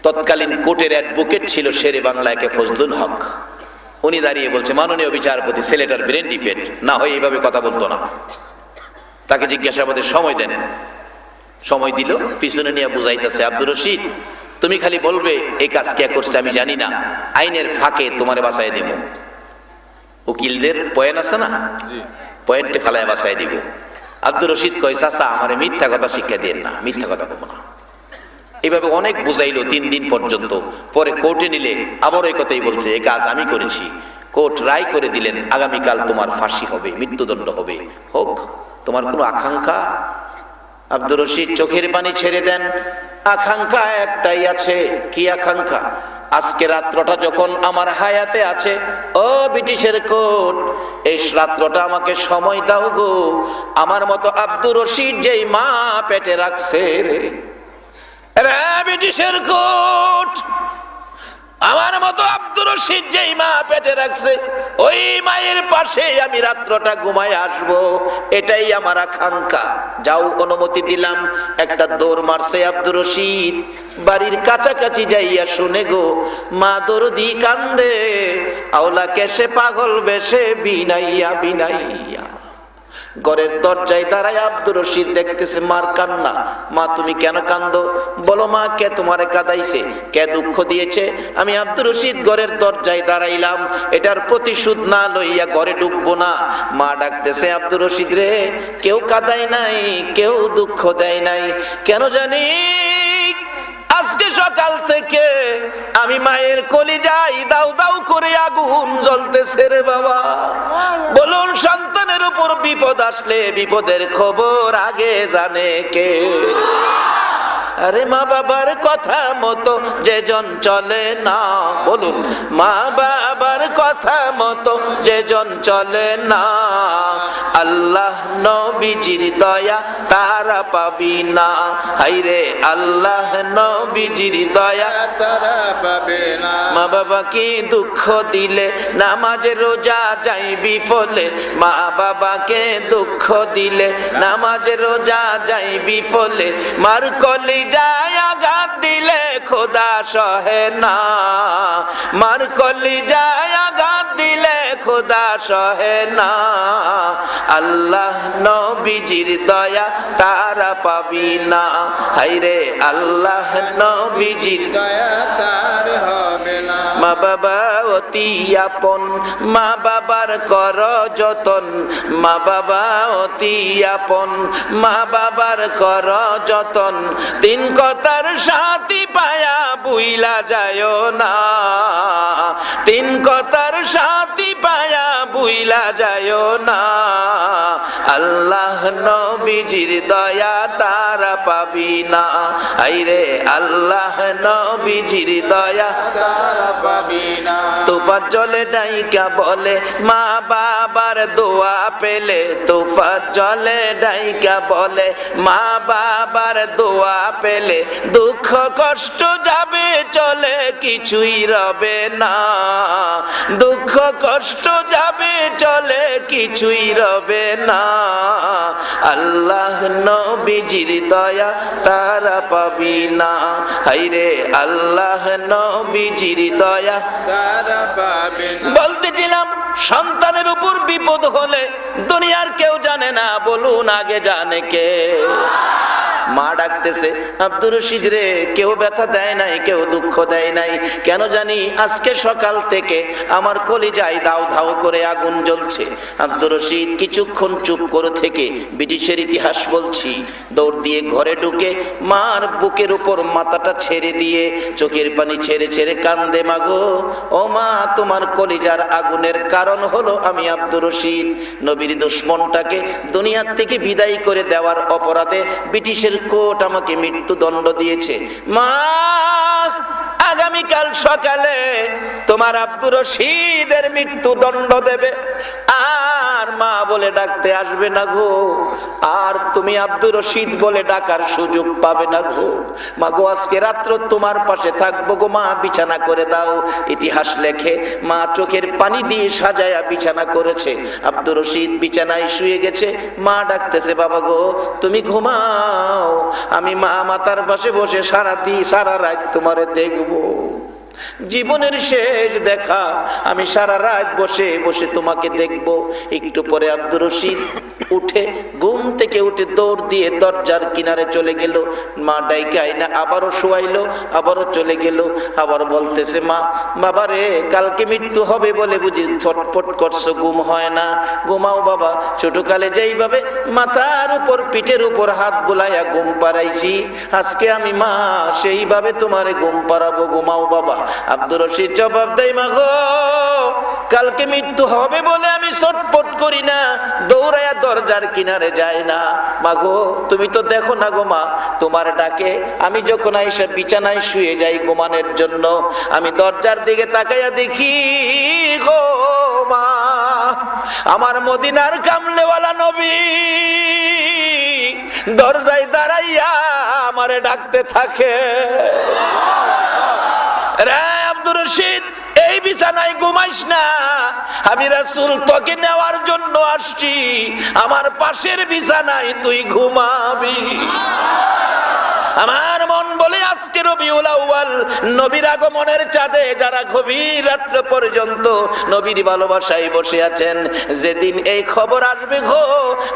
তৎকালীন কোর্টের অ্যাডভোকেট ছিল শেরে বাংলা একে ফজলুল হক। উনি দাঁড়িয়ে বলছে, মাননীয় বিচারপতি, ছেলেটার ব্রেন ডিফেক্ট, না হয় এইভাবে কথা বলতো না। তাকে জিজ্ঞাসাবাদের সময় দেন। সময় দিল, পিছনে নিয়ে বুঝাইতেছে, আব্দুর রশিদ, তুমি খালি বলবে এই কাজ কে করছে আমি জানি না, আইনের ফাঁকে তোমারে বাঁচাই দেব। উকিলদের পয়েন্ট আছে না, পয়েন্টে ফালায় বাঁচাই দিব। আব্দুর রশিদ কয়, চাচা আমারে মিথ্যা কথা শিক্ষা দেন না, মিথ্যা কথা বলবো না। এইভাবে অনেক বুঝাইলো 3 দিন পর্যন্ত। পরে কোর্টে নিলে আবার ওই কথাই বলছে, এই কাজ আমি করেছি। কোর্ট রায় করে দিলেন, আগামীকাল তোমার ফাঁসি হবে, মৃত্যুদণ্ড হবে, হোক। তোমার কোনো আকাঙ্ক্ষা? আব্দুর রশিদ চোখের পানি ছেড়ে দেন। আকাঙ্ক্ষা একটাই আছে। কি আকাঙ্ক্ষা? আজকে রাত্রটা যখন আমার হায়াতে আছে, ও ব্রিটিশের কোর্ট, এই রাত্রটা আমাকে সময় দাও গো। আমার মতো আব্দুর রশিদ যেই মা পেটে রাখছে রে, ব্রিটিশের কোর্ট, আমার মতো আব্দুর রশিদ যেই মা পেটে রাখছে, ওই মায়ের পাশে আমি রাত্রটা ঘুমায় আসবো, এটাই আমার আকাঙ্ক্ষা। যাও, অনুমতি দিলাম। একটা দৌড় মারছে আব্দুর রশিদ, বাড়ির কাছাকাছি যাইয়া শুনে গো, মা দরদি কান্দে, আওলা কেসে পাগল বেশে বিনাইয়া বিনাইয়া। ঘরের দরজায় দাঁড়ায় আব্দুর রশিদ দেখতেছে মার কান্না। মা তুমি কেন কান্দো? বলো মা, কে তোমারে কাঁদাইছে, কে দুঃখ দিয়েছে? আমি আব্দুর রশিদ ঘরের দরজায় দাঁড়াইলাম, এটার প্রতিশোধ না লইয়া ঘরে ঢুকবো না। মা ডাকতেছে, আব্দুর রশিদ রে, কেউ কাঁদায় নাই, কেউ দুঃখ দেয় নাই, কেন জানি আজকে সকাল থেকে আমি মায়ের কলিজায় দাউ দাউ করে আগুন জ্বলতেছে রে বাবা। বলুন, সন্তানের উপর বিপদ আসলে বিপদের খবর আগে জানে কে? আরে মা বাবার কথা মতো যেজন চলে না, বলুন মা বাবার কথা মতো যেজন চলে না, আল্লাহ নবীজির দয়া তারা পাবি না। হাইরে আল্লাহ নবীজির দয়া তারা পাবে না। মা বাবাকে দুঃখ দিলে নামাজ রোজা যাইবি ফলে, মা বাবাকে দুঃখ দিলে নামাজ রোজা যাইবি ফলে, মার কলিজায় আঘাত দিলে খোদা সহে না, মার কলিজায় আঘাত দিলে খোদা সহে না, আল্লাহ নবীজির দয়া তারা পাবি না। হাইরে আল্লাহ নবীজির দয়া তার হবে না। মা বাবা অতি আপন, মা বাবার কর যতন, মা বাবা অতি আপন, মা বাবার কর যতন, তিন কথার সাথী পায়া বুইলা যায় না, তিন কথার সাথী পায়া বুইলা যায় না, আল্লাহ নবীজির দয়া তারা পাবি না। আইরে আল্লাহ নবীজির দয়া তারা পাবি না। তুফাত জলে ডাইকা বলে মা বাবার দোয়া পেলে, তুফাত জলে ডাইকা বলে মা বাবার দোয়া পেলে, দুঃখ কষ্ট যাবে চলে কিছুই রবে না, দুঃখ কষ্ট যাবে চলে কিছুই রবে না, আল্লাহ নবীজির দয়া তারা পাবি না। হাইরে আল্লাহ নবীজির দয়া তারা পাবে না। বলতেছিলাম সন্তানের উপর বিপদ হলে দুনিয়ার কেউ জানে না, বলুন আগে জানে কে? মা ডাকতেছে আব্দুর রশিদ রে, কেউ ব্যথা দেয় নাই, কেউ দুঃখ দেয় নাই, কেন জানি আজকে সকাল থেকে আমার কলিজায় দাও ধাও করে আগুন জ্বলছে। আব্দুর রশিদ কিছুক্ষণ চুপ করে থেকে ব্রিটিশের ইতিহাস বলছি, দৌড় দিয়ে ঘরে ঢুকে মার বুকের উপর মাথাটা ছেড়ে দিয়ে চোখের পানি ছেড়ে ছেড়ে কান্দে, মাগো ও মা, তোমার কলিজার আগুনের কারণ হলো আমি আব্দুর রশিদ। নবীর দুশমনটাকে দুনিয়ার থেকে বিদায় করে দেওয়ার অপরাধে ব্রিটিশের কোর্ট আমাকে মৃত্যুদণ্ড দিয়েছে। মা, আগামীকাল সকালে তোমার আব্দুর রশিদের মৃত্যুদণ্ড দেবে, আর মা বলে ডাকতে আসবে না গো, আর তুমি আব্দুর রশিদ বলে ডাকার সুযোগ পাবে না গো। মা গো, আজকে রাত্র তোমার পাশে থাকবো গো মা, বিছানা করে দাও। ইতিহাস লেখে মা চোখের পানি দিয়ে সাজায়া বিছানা করেছে, আব্দুর রশিদ বিছানায় শুয়ে গেছে, মা ডাকতেছে বাবা গো তুমি ঘুমাও, আমি মা মাতার পাশে বসে সারা রাত তোমারে দেখবো। জীবনের শেষ দেখা, আমি সারা রাত বসে বসে তোমাকে দেখব। একটু পরে আব্দুর রশিদ উঠে ঘুম থেকে উঠে দৌড় দিয়ে দরজার কিনারে চলে গেল, মা ডাইকে আইনা আবারও শোয়াইলো, আবারও চলে গেল, আবার বলতেছে মা, বাবা রে কালকে মৃত্যু হবে বলে বুঝি ছটপট করছো, ঘুম হয় না, ঘুমাও বাবা। ছোটকালে যেইভাবে মাথার উপর পিঠের উপর হাত বুলাইয়া ঘুম পাড়াইছি, আজকে আমি মা সেইভাবে তোমারে ঘুম পাড়াবো, ঘুমাও বাবা। আব্দুর রশিদ জবাব দেয়, মা গো কালকে মৃত্যু হবে বলে আমি ছটপট করি না, দৌড়াইয়া দরজার কিনারে যায় না। মা গো তুমি তো দেখো না গো মা, তোমার ডাকে আমি যখন আইসা বিছানায় শুয়ে যাই ঘুমানোর জন্য, আমি দরজার দিকে তাকাইয়া দেখি গো মা, আমার মদিনার কামলেওয়ালা নবী দরজায় দাঁড়াইয়া আমারে ডাকতে থাকে। রে আব্দুর রশিদ, এই বিছানায় ঘুমাইস না, আমি রাসূল তোকে নেওয়ার জন্য আসছি, আমার পাশের বিছানায় তুই ঘুমাবি। আমার মন বলে আজকে রবিউল আউয়াল, নবীর আগমনের চাঁদে যারা গভীর রাত্র পর্যন্ত নবীর ভালোবাসায় বসে আছেন, যেদিন এই খবর আসবে গো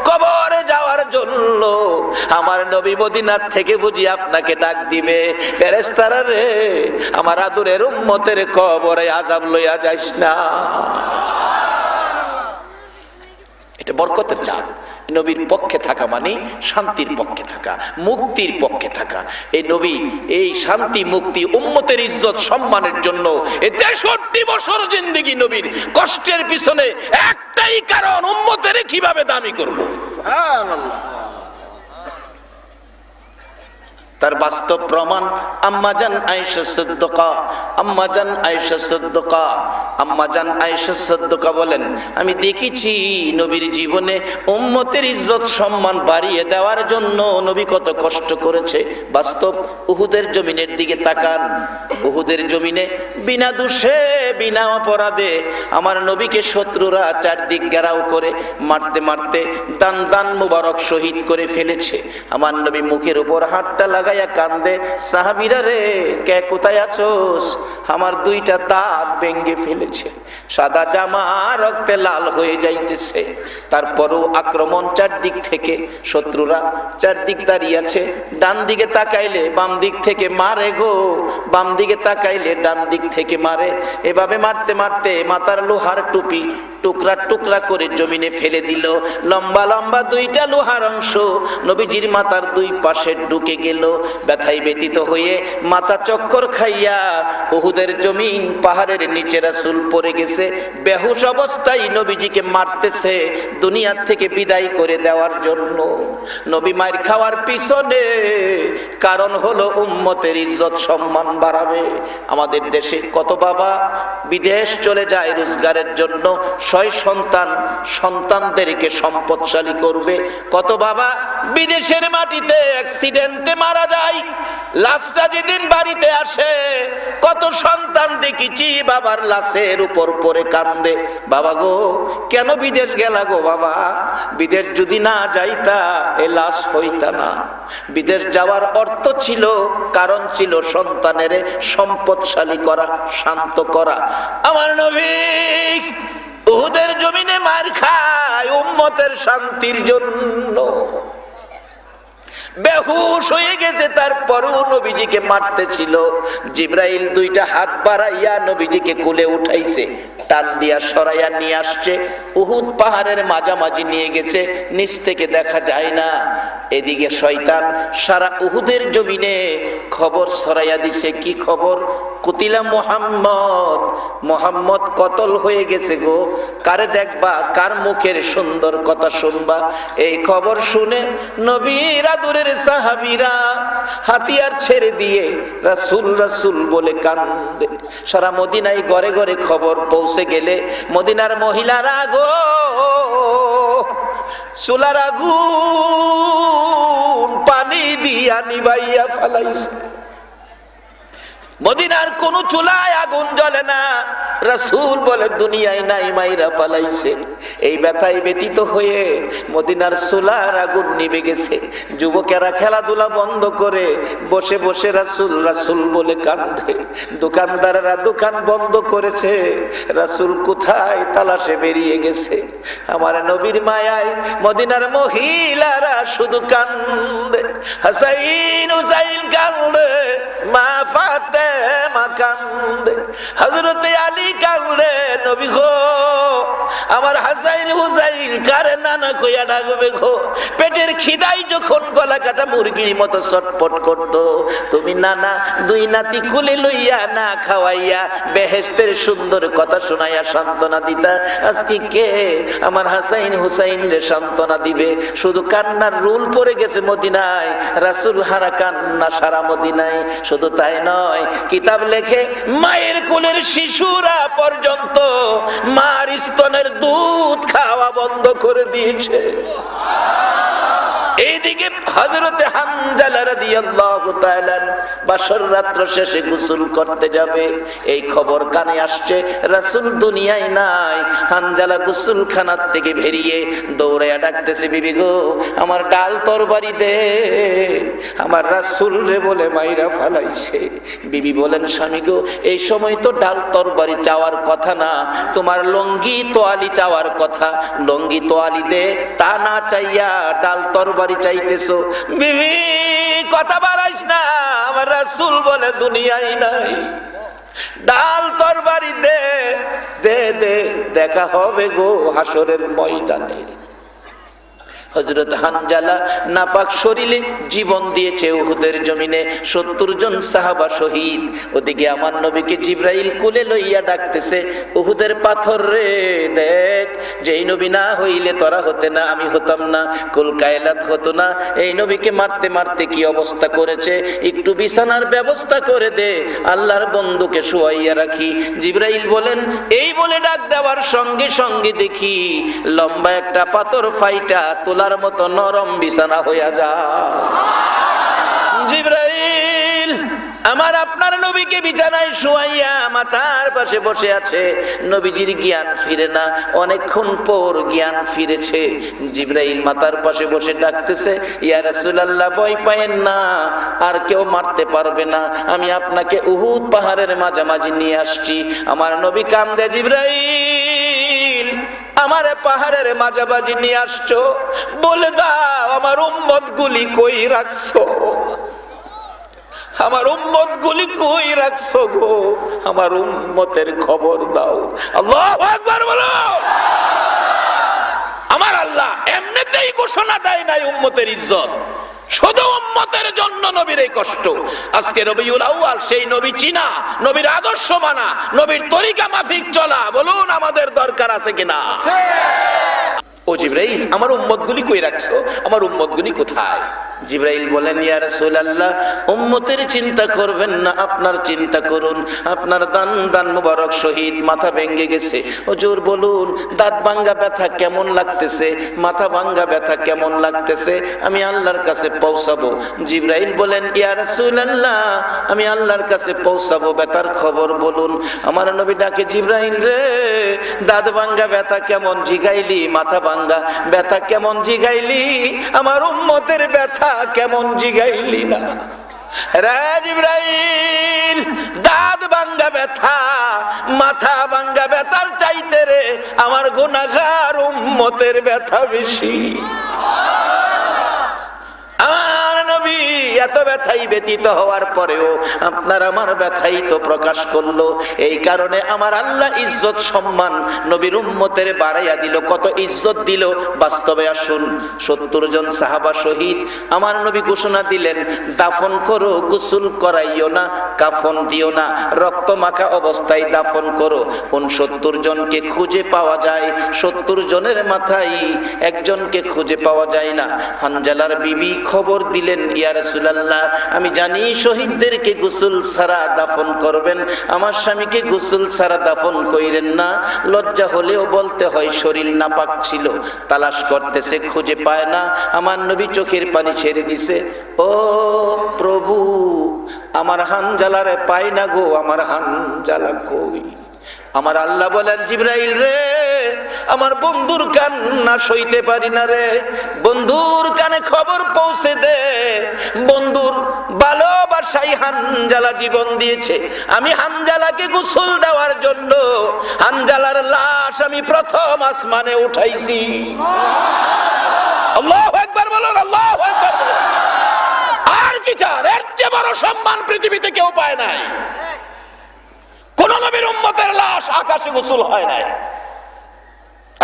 কবরে যাওয়ার জন্য, আমার নবী মদিনার থেকে বুঝি আপনাকে ডাক দিবে, ফেরেশতারা রে আমার আদরের উম্মতের কবরে আযাব লইয়া যাইস না। এটা বরকতের চাঁদ। নবীর পক্ষে থাকা মানে শান্তির পক্ষে থাকা, মুক্তির পক্ষে থাকা। এই নবী এই শান্তি মুক্তি উম্মতের ইজ্জত সম্মানের জন্য 63 বছর জিন্দেগি নবীর কষ্টের পিছনে একটাই কারণ, উম্মতের কিভাবে দামি করব। সুবহানাল্লাহ। তার বাস্তব প্রমাণ আম্মাজান আয়েশা সিদ্দিকা, আম্মাজান আয়েশা সিদ্দিকা, আম্মাজান আয়েশা সিদ্দিকা বলেন, আমি দেখেছি নবীর জীবনে উম্মতের ইজ্জত সম্মান বাড়িয়ে দেওয়ার জন্য নবী কত কষ্ট করেছে। বাস্তব উহুদের জমিনের দিকে তাকান, উহুদের জমিনে বিনা দোষে বিনা অপরাধে আমার নবীকে শত্রুরা চারদিক ঘেরাও করে মারতে মারতে দান দান মুবারক শহীদ করে ফেলেছে। আমার নবী মুখের উপর হাতটা লাগাইয়া কান্দে, সাহাবীরা রে কে কোথায় আছোস, আমার দুইটা দাঁত ভেঙে ফেলেছে, সাদা জামা রক্তে লাল হয়ে যাইতেছে। তারপরও আক্রমণ চারদিক থেকে, শত্রুরা চারদিক দাঁড়িয়ে আছে, ডান দিকে তাকাইলে বাম দিক থেকে মারে গো, বাম দিকে তাকাইলে ডান দিক থেকে মারে। এভাবে মারতে মারতে মাথার লোহার টুপি টুকরা টুকরা করে জমিনে ফেলে দিল। লম্বা লম্বা দুইটা লোহার অংশ নবীজির মাথার দুই পাশে ঢুকে গেল। ব্যথায় ব্যতীত হয়ে মাথা চক্কর খাইয়া উহুদের জমিন পাহাড়ের নিচে রাসূল পড়ে গেছে। বেহুশ অবস্থায় নবীজিকে মারতেছে দুনিয়ার থেকে বিদায় করে দেওয়ার জন্য। নবী মার খাওয়ার পিছনে কারণ হলো উম্মতের ইজ্জত সম্মান বাড়াবে। আমাদের দেশে কত বাবা বিদেশ চলে যায় রোজগারের জন্য, ছয় সন্তান, সন্তানদেরকে সম্পদশালী করবে। কত বাবা বিদেশের মাটিতে অ্যাক্সিডেন্টে মারা যায়, লাশটা যেদিন বাড়িতে আসে কত সন্তান দেখেছি বাবার লাশের উপর পড়ে কান্দে, বাবা গো কেন বিদেশ গেলা গো বাবা, বিদেশ যদি না যাইতা এ লাশ হইতা না। বিদেশ যাওয়ার অর্থ ছিল, কারণ ছিল সন্তানের সম্পদশালী করা, শান্ত করা। আমার নবী উহুদের জমিনে মার খায় উম্মতের শান্তির জন্য, বেহুশ হয়ে গেছে, তারপরও নবীজিকে মারতেছিল। জিবরাইল দুইটা হাত বাড়াইয়া নবীজিকে কোলে উঠাইছে, টান দিয়া সরাইয়া নিয়ে আসছে, উহুদ পাহাড়ের মাঝামাঝি নিয়ে গেছে, নিচ থেকে দেখা যায় না। এদিকে শয়তান সারা উহুদের জমিনে খবর ছড়াইয়া দিছে। কি খবর? কুতিলা মুহাম্মদ, মুহাম্মদ কতল হয়ে গেছে গো, কারে দেখবা, কার মুখের সুন্দর কথা শুনবা। এই খবর শুনে নবীর আদরের সাহাবীরা হাতিয়ার ছেড়ে দিয়ে রাসূল রাসূল বলে কান্দে। সারা মদিনায় ঘরে ঘরে খবর পৌঁছে গেলে মদিনার মহিলারা গো চুলার আগুন পানি দিয়া নিবাইয়া ফেলাইছে। মদিনার কোন চুলায় আগুন জ্বলে না, রাসূল বলে দুনিয়ায় নাই, মাইরা ফালাইছে। এই ব্যথায় ব্যতীত হয়ে মদিনার চুলার আগুন নিভে গেছে। যুবকেরা খেলাধুলা বন্ধ করে বসে বসে রাসূল রাসূল বলে কাঁদে। দোকানদাররা দোকান বন্ধ করেছে, রাসূল কোথায় তালাশে বেরিয়ে গেছে। আমার নবীর মায়ায় মদিনার মহিলারা শুধু কান্দে, হাসাইন হুসাইন কান্দে, মা ফাতেমা কান্দে, হযরতে আলী কান্দে, নবী গো আমার হাসাইন হুসাইন কারে নানা কইয়া ডাকবে গো। পেটের খিদাই যখন গলা কাটা মুরগির মতো ছটপট করত, তুমি নানা দুই নাতি কুলে লইয়া না খাওয়াইয়া বেহেশতের সুন্দর কথা শোনাইয়া সান্ত্বনা দিতা। আজকে কে আমার হাসাইন হুসাইন রে সান্ত্বনা দিবে? শুধু কান্নার রুল পড়ে গেছে মদিনায়, রাসূল হারা কান্না সারা মদিনায়। শুধু তাই নয়, কিতাব লেখে মায়ের কোলের শিশুরা পর্যন্ত মার স্তনের দুধ খাওয়া বন্ধ করে দিয়েছে। এইদিকে হযরতে হানজালা রাদিয়াল্লাহু তাআলা বাসর রাত্র শেষে গোসল করতে যাবে, এই খবর কানে আসছে রাসূল দুনিয়ায় নাই। হানজালা গোসলখানার থেকে বেরিয়ে দৌড়াইয়া ডাকতেছে, বিবি গো আমার ডাল তরবারি দে, আমার রাসূল রে বলে মাইরা ফালাইছে। বিবি বলেন, স্বামী গো এই সময় তো ডাল তরবারি চাওয়ার কথা না, তোমার লঙ্গি তোয়ালি চাওয়ার কথা। লঙ্গি তোয়ালি দে, তা না চাইয়া ডাল তরবারি চাইতেছো। বিবি কথা বাড়াইস না, আমার রাসূল বলে দুনিয়ায় নাই, ডাল তরবারি দে দে দে, দেখা হবে গো হাসরের ময়দানে। হযরত হানজালা নাপাক শরীরে জীবন দিয়েছে উহুদের জমিনে, ৭০ জন সাহাবা শহীদ। ওদিকে আমার নবীকে জিবরাইল কোলে লইয়া ডাকতেছে, উহুদের পাথর রে দেখ যে এই নবী না হইলে তোরা হতে না, আমি হতাম না, কুল কায়নাত হতো না। এই নবীকে মারতে মারতে কি অবস্থা করেছে, একটু বিছানার ব্যবস্থা করে দে, আল্লাহর বন্ধুকে শুয়াইয়া রাখি। জিবরাইল বলেন, এই বলে ডাক দেওয়ার সঙ্গে সঙ্গে দেখি লম্বা একটা পাথর ফাইটা তোলার মতো নরম বিছানা হইয়া যায়। জিবরাইল আমার আপনার নবীকে বিছানায় শুয়াইয়া মাথার পাশে বসে আছে। নবীজির জ্ঞান ফিরে না, অনেকক্ষণ পর জ্ঞান ফিরেছে। জিবরাইল মাথার পাশে বসে ডাকতেছে, ইয়া রাসূলুল্লাহ ভয় পায়েন না, আর কেউ মারতে পারবে না, আমি আপনাকে উহুদ পাহাড়ের মাঝামাঝি নিয়ে আসছি। আমার নবী কান্দে, জিবরাইল আমার পাহাড়ের মাঝামাঝি নিয়ে আসছো, বলে দাও আমার উম্মত গুলি কই রাখছো, আমার উম্মত গুলি কই রাখছো গো, আমার উম্মতের খবর দাও। আল্লাহু আকবার বলো। আমার আল্লাহ এমনিতেই ঘোষণা দেয় নাই উম্মতের ইজ্জত, শুধু উম্মতের জন্য নবীর এই কষ্ট। আজকে রবিউল আউয়াল, সেই নবী চিনা, নবীর আদর্শ মানা, নবীর তরিকা মাফিক চলা, বলুন আমাদের দরকার আছে কিনা? ও জিবরাইল আমার উম্মতগুলি কই রাখছো, আমার উম্মতগুলি কোথায়? জিবরাইল বলেন, ইয়া রাসূলুল্লাহ উম্মতের চিন্তা করবেন না, আপনার চিন্তা করুন। আপনার দান মুবারক শহীদ, মাথা ভেঙে গেছে। হুজুর বলুন দাঁত ভাঙ্গা ব্যথা কেমন লাগতেছে, মাথা ভাঙ্গা ব্যথা কেমন লাগতেছে, আমি আল্লাহর কাছে পৌঁছাবো। জিবরাইল বলেন, ইয়া রাসূলুল্লাহ আমি আল্লাহর কাছে পৌঁছাবো, ব্যথার খবর বলুন। আমার নবী ডাকে, জিবরাইল রে দাঁত ভাঙ্গা ব্যথা কেমন জিগাইলি, মাথা ভাঙ্গা ব্যথা কেমন জিগাইলি, আমার উম্মতের ব্যথা কেমন জিগাইলি না? রে জিবরাইল দাঁত ভাঙ্গা ব্যথা, মাথা ভাঙ্গা ব্যথার চাইতে রে আমার গুনাহগার উম্মতের ব্যথা বেশি। আমার নবী এত ব্যথাই ব্যতীত হওয়ার পরেও আপনার আমার ব্যথাই তো প্রকাশ করলো। এই কারণে আমার আল্লাহ ইজ্জত সম্মান নবীর উম্মতের বাড়াইয়া দিল। কত ইজ্জত দিল বাস্তবে আসুন। 70 জন সাহাবা শহীদ। আমার নবী ঘোষণা দিলেন, দাফন করো, গোসল করাইও না, কাফন দিও না, রক্ত মাখা অবস্থায় দাফন করো। 69 জনকে খুঁজে পাওয়া যায়, 70 জনের মাথায় একজনকে খুঁজে পাওয়া যায় না। হানজালার বিবি খবর দিলেন, ইয়া রাসূলুল্লাহ আমি জানি শহীদদেরকে গোসল ছাড়া দাফন করবেন, আমার স্বামীকে গোসল ছাড়া দাফন কইরেন না। লজ্জা হলেও বলতে হয় শরীর নাপাক ছিল। তালাশ করতেছে, খুঁজে পায় না। আমার নবী চোখের পানি ছেড়ে দিছে, ও প্রভু আমার হানজালারে পাই না গো, আমার হানজালা কই? আমার আল্লাহ বলেন, জিবরাইল রে আমার বন্ধুর কান্না সইতে পারি না রে, বন্ধুর কানে খবর পৌঁছে দে। বন্ধুর ভালোবাসায় হানজালা জীবন দিয়েছে। আমি হানজালাকে গোসল দেওয়ার জন্য হানজালার লাশ আমি প্রথম আসমানে উঠাইছি। আল্লাহু আকবার বলুন, আল্লাহু আকবার বলুন। আর কি চান? এর চেয়ে বড় সম্মান পৃথিবীতে কেউ পায় নাই। কোন নবীর উম্মতের লাশ আকাশে গোসল হয় নাই।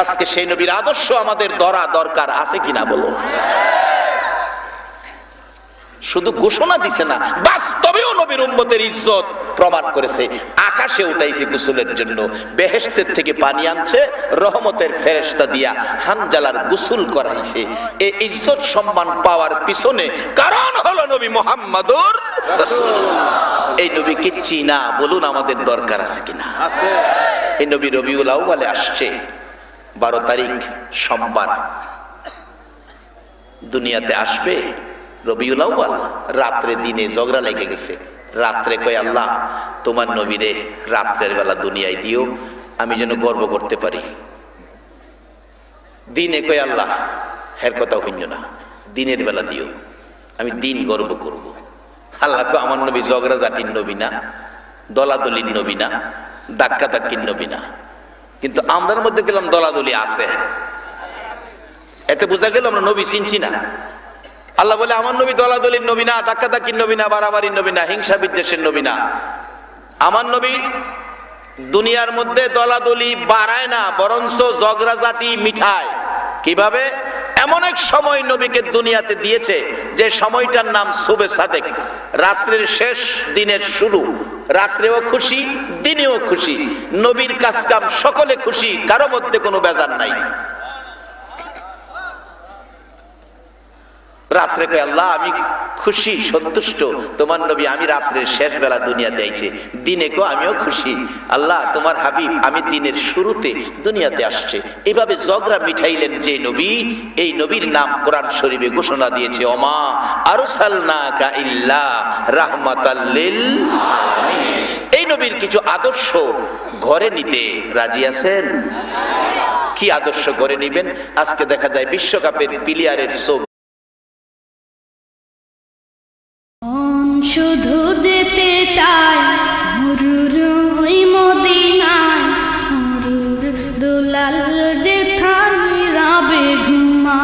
আজকে সেই নবীর আদর্শ আমাদের দরকার আছে কিনা বলো? শুধু ঘোষণা দিছে না, বাস্তবেও নবীর উম্মতের ইজ্জত প্রমাণ করেছে। আকাশে উঠাইছে গোসলের জন্য, বেহেশতের থেকে পানি আনছে, রহমতের ফেরেশতা দিয়া হানজালার গোসল করাইছে। এই ইজ্জত সম্মান পাওয়ার পিছনে কারণ হলো নবী মুহাম্মদুর রাসূলুল্লাহ। এই নবীকে চিনা, বলুন আমাদের দরকার আছে কিনা? এই নবী রবিউল আউয়ালে আসছে, 12 তারিখ সোমবার দুনিয়াতে আসবে। রবিউল আউয়াল রাত্রে দিনে ঝগড়া লেগে গেছে। রাত্রে কয়, আল্লাহ তোমার নবীরে রাত্রের বেলা দুনিয়ায় দিও, আমি যেন গর্ব করতে পারি। দিনে কয়, আল্লাহ হের কথা হইল না, দিনের বেলা দিও, আমি দিন গর্ব করব। আল্লাহ কয়, আমার নবী ঝগড়া জাতির নবী না, দলাদলির নবী না, ধাক্কা ধাক্কির নবী না। কিন্তু আমরার মধ্যে গেলাম দলাদলি আছে। এতে বোঝা গেল আমরা নবী চিনছি না। আল্লাহ বলে, আমার নবী দলাদলির নবী না, ধাক্কা ধাক্কির নবী না, বাড়াবাড়ির নবী না, হিংসা বিদ্বেষের নবী না। আমার নবী দুনিয়ার মধ্যে দলাদলি বাড়ায় না, বরঞ্চ ঝগড়াঝাটি মিঠায়। কিভাবে? এমন এক সময় নবীকে দুনিয়াতে দিয়েছে যে সময়টার নাম সুবে সাদেক, রাত্রের শেষ দিনের শুরু। রাত্রেও খুশি, দিনেও খুশি, নবীর কাজকাম সকলে খুশি, কারো মধ্যে কোনো বেজার নাই। রাত্রে কয় আল্লাহ আমি খুশি সন্তুষ্ট, তোমার নবী আমি রাত্রের শেষ বেলা দুনিয়াতে আইছে। দিনে কো আমিও খুশি, আল্লাহ তোমার হাবিব আমি দিনের শুরুতে দুনিয়াতে আসছে। এভাবে জগরা মিঠাইলেন যে নবী, এই নবীর নাম কোরআন শরীফে ঘোষণা দিয়েছে ওমা আরসালনাকা ইল্লা রাহমাতাল লিল আলামিন। এই নবীর কিছু আদর্শ ঘরে নিতে রাজি আছেন? কি আদর্শ ঘরে নিবেন? আজকে দেখা যায় বিশ্বকাপের প্লেয়ারের ছবি শুধু যেতে চাই হুরুর ওই মদিনায়, হুরুর দুলাল যেখানে রাবে ঘুমা।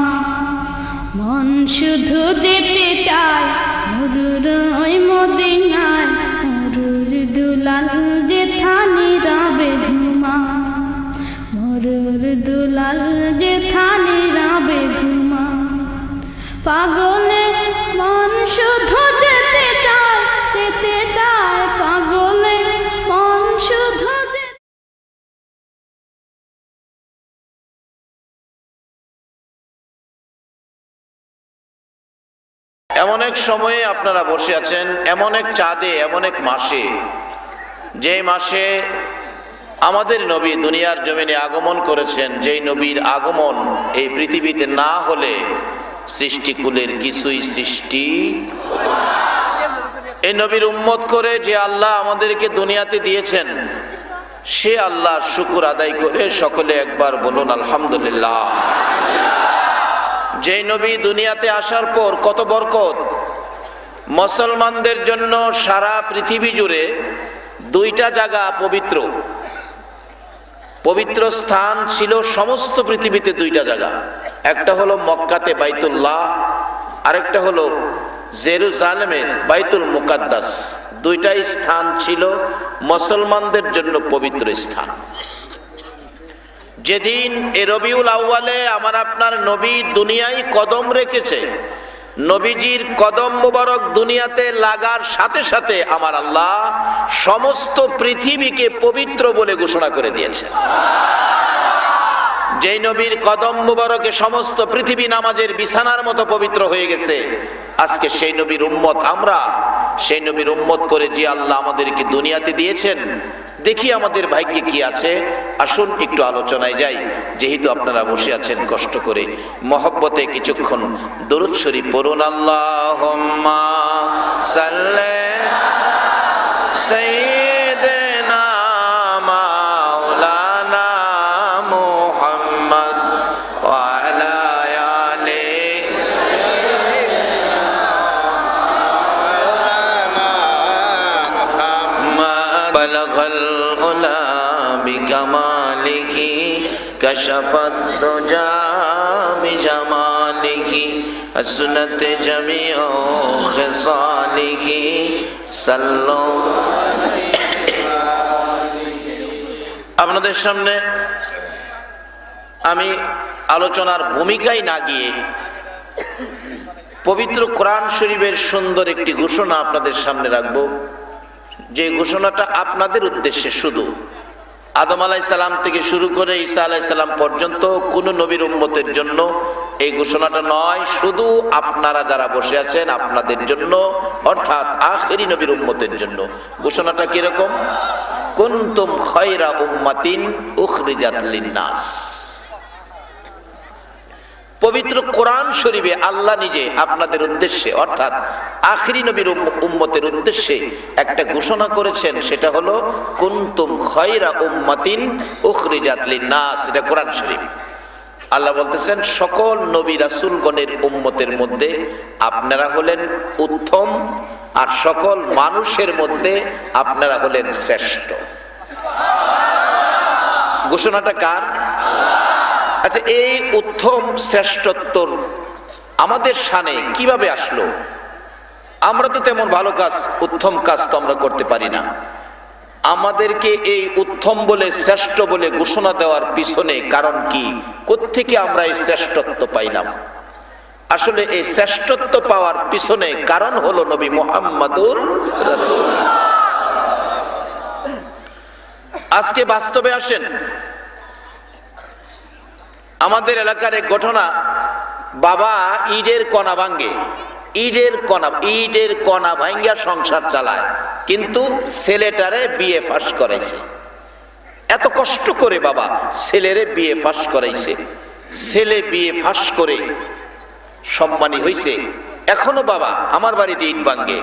মন শুধু যেতে চাই হুরুর ওই মদিনায়, হুরুর দুলাল যেখানে রাবে ঘুমা। হুরুর দুলাল যেখানে রাবে ঘুমা। পাগলে মন শুধু যেতে চায়, যেতে চায়, পাগলে মন শুধু এমন এক সময়ে আপনারা বসে আছেন, এমন এক চাঁদে, এমন এক মাসে, যে মাসে আমাদের নবী দুনিয়ার জমিনে আগমন করেছেন। যেই নবীর আগমন এই পৃথিবীতে না হলে সৃষ্টিকুলের কিছুই সৃষ্টি। এই নবীর উম্মত করে যে আল্লাহ আমাদেরকে দুনিয়াতে দিয়েছেন, সে আল্লাহ শুকর আদায় করে সকলে একবার বলুন আলহামদুলিল্লাহ। যেই নবী দুনিয়াতে আসার পর কত বরকত! মুসলমানদের জন্য সারা পৃথিবী জুড়ে দুইটা জায়গা পবিত্র, পবিত্র স্থান ছিল সমস্ত পৃথিবীতে দুইটা জায়গা। একটা হলো মক্কাতে বাইতুল্লাহ, আরেকটা হলো জেরুজালেমের বাইতুল মুকাদ্দাস। দুইটাই স্থান ছিল মুসলমানদের জন্য পবিত্র স্থান। যেদিন এ রবিউল আউয়ালে আমার আপনার নবী দুনিয়ায় কদম রেখেছে, নবীজির কদম মুবারক দুনিয়াতে লাগার সাথে সাথে আমার আল্লাহ সমস্ত পৃথিবীকে পবিত্র বলে ঘোষণা করে দিয়েছেন। যেই নবীর কদম মুবারকে সমস্ত পৃথিবী নামাজের বিছানার মতো পবিত্র হয়ে গেছে, আজকে সেই নবীর উম্মত আমরা। সেই নবীর উম্মত করে যে আল্লাহ আমাদেরকে দুনিয়াতে দিয়েছেন, দেখি আমাদের ভাগ্যে কি আছে। আসুন একটু আলোচনায় যাই। যেহেতু আপনারা বসে আছেন কষ্ট করে, মহব্বতে কিছুক্ষণ দরুদ শরীফ পড়ুন। আল্লাহুম্মা সাল্লি সাইয়্যিদিনা মাওলানা মুহাম্মদ ওয়া আলা আলি মুহাম্মদ। বালাগাল উলা বিকামালিহি কাশাফাত দুজা বিজামালিহি হাসনাত জামিউ খিসালিহি সাল্লু। আপনাদের সামনে আমি আলোচনার ভূমিকায় না গিয়ে পবিত্র কোরআন শরীফের সুন্দর একটি ঘোষণা আপনাদের সামনে রাখব, যে ঘোষণাটা আপনাদের উদ্দেশ্যে শুধু। আদম আলাইহিস সালাম থেকে শুরু করে ঈসা আলাইহিস সালাম পর্যন্ত কোন নবীর উম্মতের জন্য এই ঘোষণাটা নয়, শুধু আপনারা যারা বসে আছেন আপনাদের জন্য, অর্থাৎ আখেরি নবীর উম্মতের জন্য। ঘোষণাটা কিরকম? কুনতুম খায়রা উম্মাতিন উখরিজাত লিন-নাস। পবিত্র কোরআন শরীফে আল্লাহ নিজে আপনাদের উদ্দেশ্যে, অর্থাৎ আখেরি নবীর উম্মতের উদ্দেশ্যে একটা ঘোষণা করেছেন, সেটা হলো কুনতুম খায়রা উম্মাতিন উখরিজাত লিন-নাস। এটা কোরআন শরীফ। আল্লাহ বলতেছেন সকল নবী রাসূলগণের উম্মতের মধ্যে আপনারা হলেন উত্তম, আর সকল মানুষের মধ্যে আপনারা হলেন শ্রেষ্ঠ। ঘোষণাটা কার? আচ্ছা, এই উত্তম শ্রেষ্ঠত্বর আমাদের শানে কিভাবে আসলো? আমরা তো তেমন ভালো কাজ, উত্তম কাজ তো আমরা করতে পারি না। আমাদেরকে এই উত্তম বলে শ্রেষ্ঠ বলে ঘোষণা দেওয়ার পিছনে কারণ কি? কোত্থেকে আমরা এই শ্রেষ্ঠত্ব পাইলাম? আসলে এই শ্রেষ্ঠত্ব পাওয়ার পিছনে কারণ হলো নবী মুহাম্মদুর রাসূল। আজকে বাস্তবে আসেন, আমাদের এলাকার এক ঘটনা, বাবা ঈদের কণা ভাঙ্গে, ঈদের কণা ভাঙ্গা সংসার চালায়, কিন্তু ছেলেটারে বিয়ে ফাঁস করাইছে। এত কষ্ট করে বাবা ছেলেরে বিয়ে ফাঁস করাইছে, ছেলে বিয়ে ফাঁস করে সম্মানী হইছে। এখনো বাবা আমার বাড়িতে ঈদ ভাঙ্গে,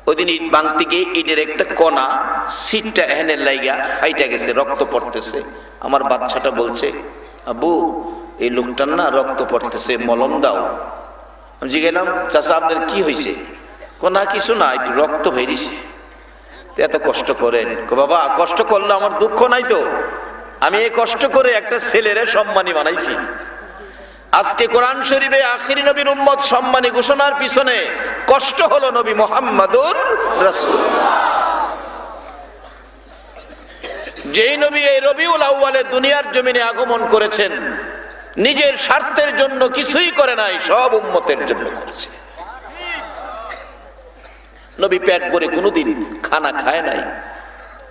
ওইদিন ঈদ ভাঙতে গিয়ে ঈদের একটা কণা সিটটা এহেনের লাইগা ফাইটা গেছে, রক্ত পড়তেছে। আমার বাচ্চাটা বলছে, আব্বু এই লোকটার না রক্ত পড়তেছে, মলম দাও। আমি জিজ্ঞেলাম, চাচা আপনার কি হয়েছে? না কিছু না, একটু রক্ত বেরিয়েছে। এত কষ্ট করেন? বাবা কষ্ট করলে আমার দুঃখ নাই তো, আমি এই কষ্ট করে একটা ছেলেরে সম্মানী বানাইছি। আজকে কোরআন শরীফে আখিরি নবীর উম্মত সম্মানী ঘোষণার পিছনে কষ্ট হলো নবী মুহাম্মদুর রাসূল। যেই নবী এই রবিউল আউয়ালে দুনিয়ার জমিনে আগমন করেছেন, নিজের স্বার্থের জন্য কিছুই করে নাই, সব উম্মতের জন্য করেছে। নবী পেট ভরে কোনোদিন খানা খায় নাই,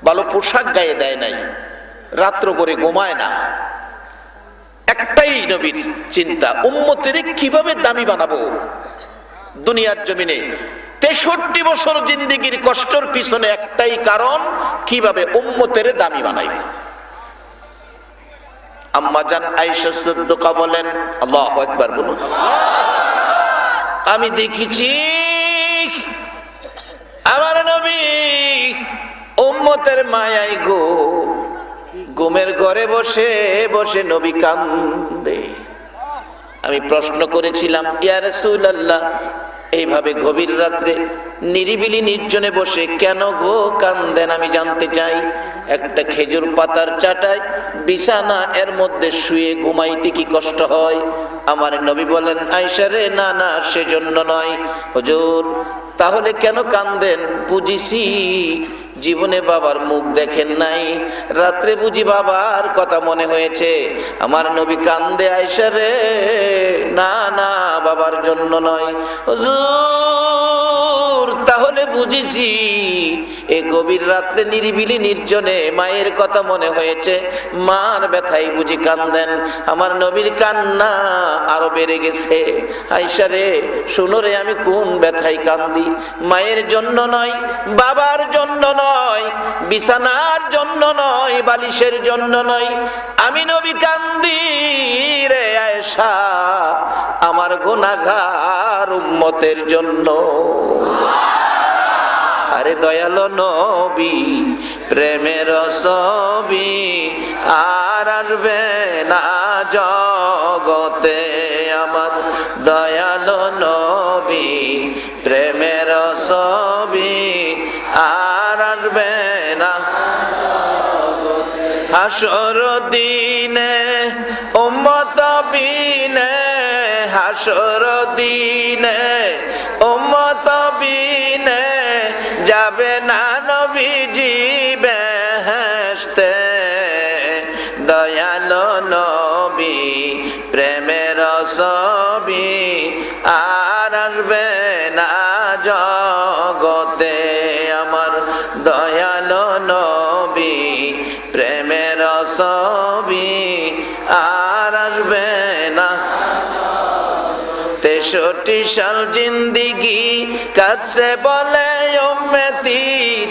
ভালো পোশাক গায়ে দেয় নাই, রাত্র ভরে ঘুমায় না। একটাই নবীর চিন্তা, উম্মতের কিভাবে দামি বানাবো দুনিয়ার জমিনে। 63 বছর জিন্দেগির কষ্টের পিছনে একটাই কারণ, কিভাবে উম্মতের দামি বানাইবে। আম্মা জান আয়েশা সিদ্দিকা বলেন, আল্লাহু আকবার বলুন, আমি দেখেছি আমার নবী উম্মতের মায়ায় গো ঘুমের ঘরে বসে বসে নবী কান্দে। আমি প্রশ্ন করেছিলাম, ইয়া রাসূলুল্লাহ, এইভাবে গভীর রাত্রে নিরিবিলি নির্জনে বসে কেন গো কান্দেন? আমি জানতে চাই। একটা খেজুর পাতার চাটায় বিছানা, এর মধ্যে শুয়ে ঘুমাইতে কি কষ্ট হয়? আমার নবী বলেন, আয়েশা রে, না না সেজন্য নয়। হুজুর তাহলে কেন কান্দেন? বুঝিছি জীবনে বাবার মুখ দেখেন নাই, রাত্রে বুঝি বাবার কথা মনে হয়েছে। আমার নবী কান্দে, আয়েশা রে, না না বাবার জন্য নয়। হুজুর তাহলে বুঝেছি এই গভীর রাত্রে নিরিবিলি নির্জনে মায়ের কথা মনে হয়েছে, মার ব্যথায় বুঝি কান্দেন। আমার নবীর কান্না আরো বেড়ে গেছে। আয়েশা রে শুনো রে, আমি কোন ব্যথায় কান্দি? মায়ের জন্য নয়, বাবার জন্য নয়, বিছানার জন্য নয়, বালিশের জন্য নয়, আমি নবী কান্দি রে আয়েশা আমার গুনাহগার উম্মতের জন্য। আরে দয়ালো নবী প্রেমের ছবি আর আসবে না জগতে, আমার দয়ালো নবী প্রেমের ছবি আর আসবে না। হাসর দিনে উম্মত বিনে, হাসর দিনে উম্মত বিনে যাবে না নবীজি বেহেশতে। দয়ালো নবী প্রেমের ছবি আর আসবে না জগতে, আমার দয়ালো নবী প্রেমের ছবি আর আসবে না। 63 সাল জিন্দিগি কাছে বলে উম্মতি,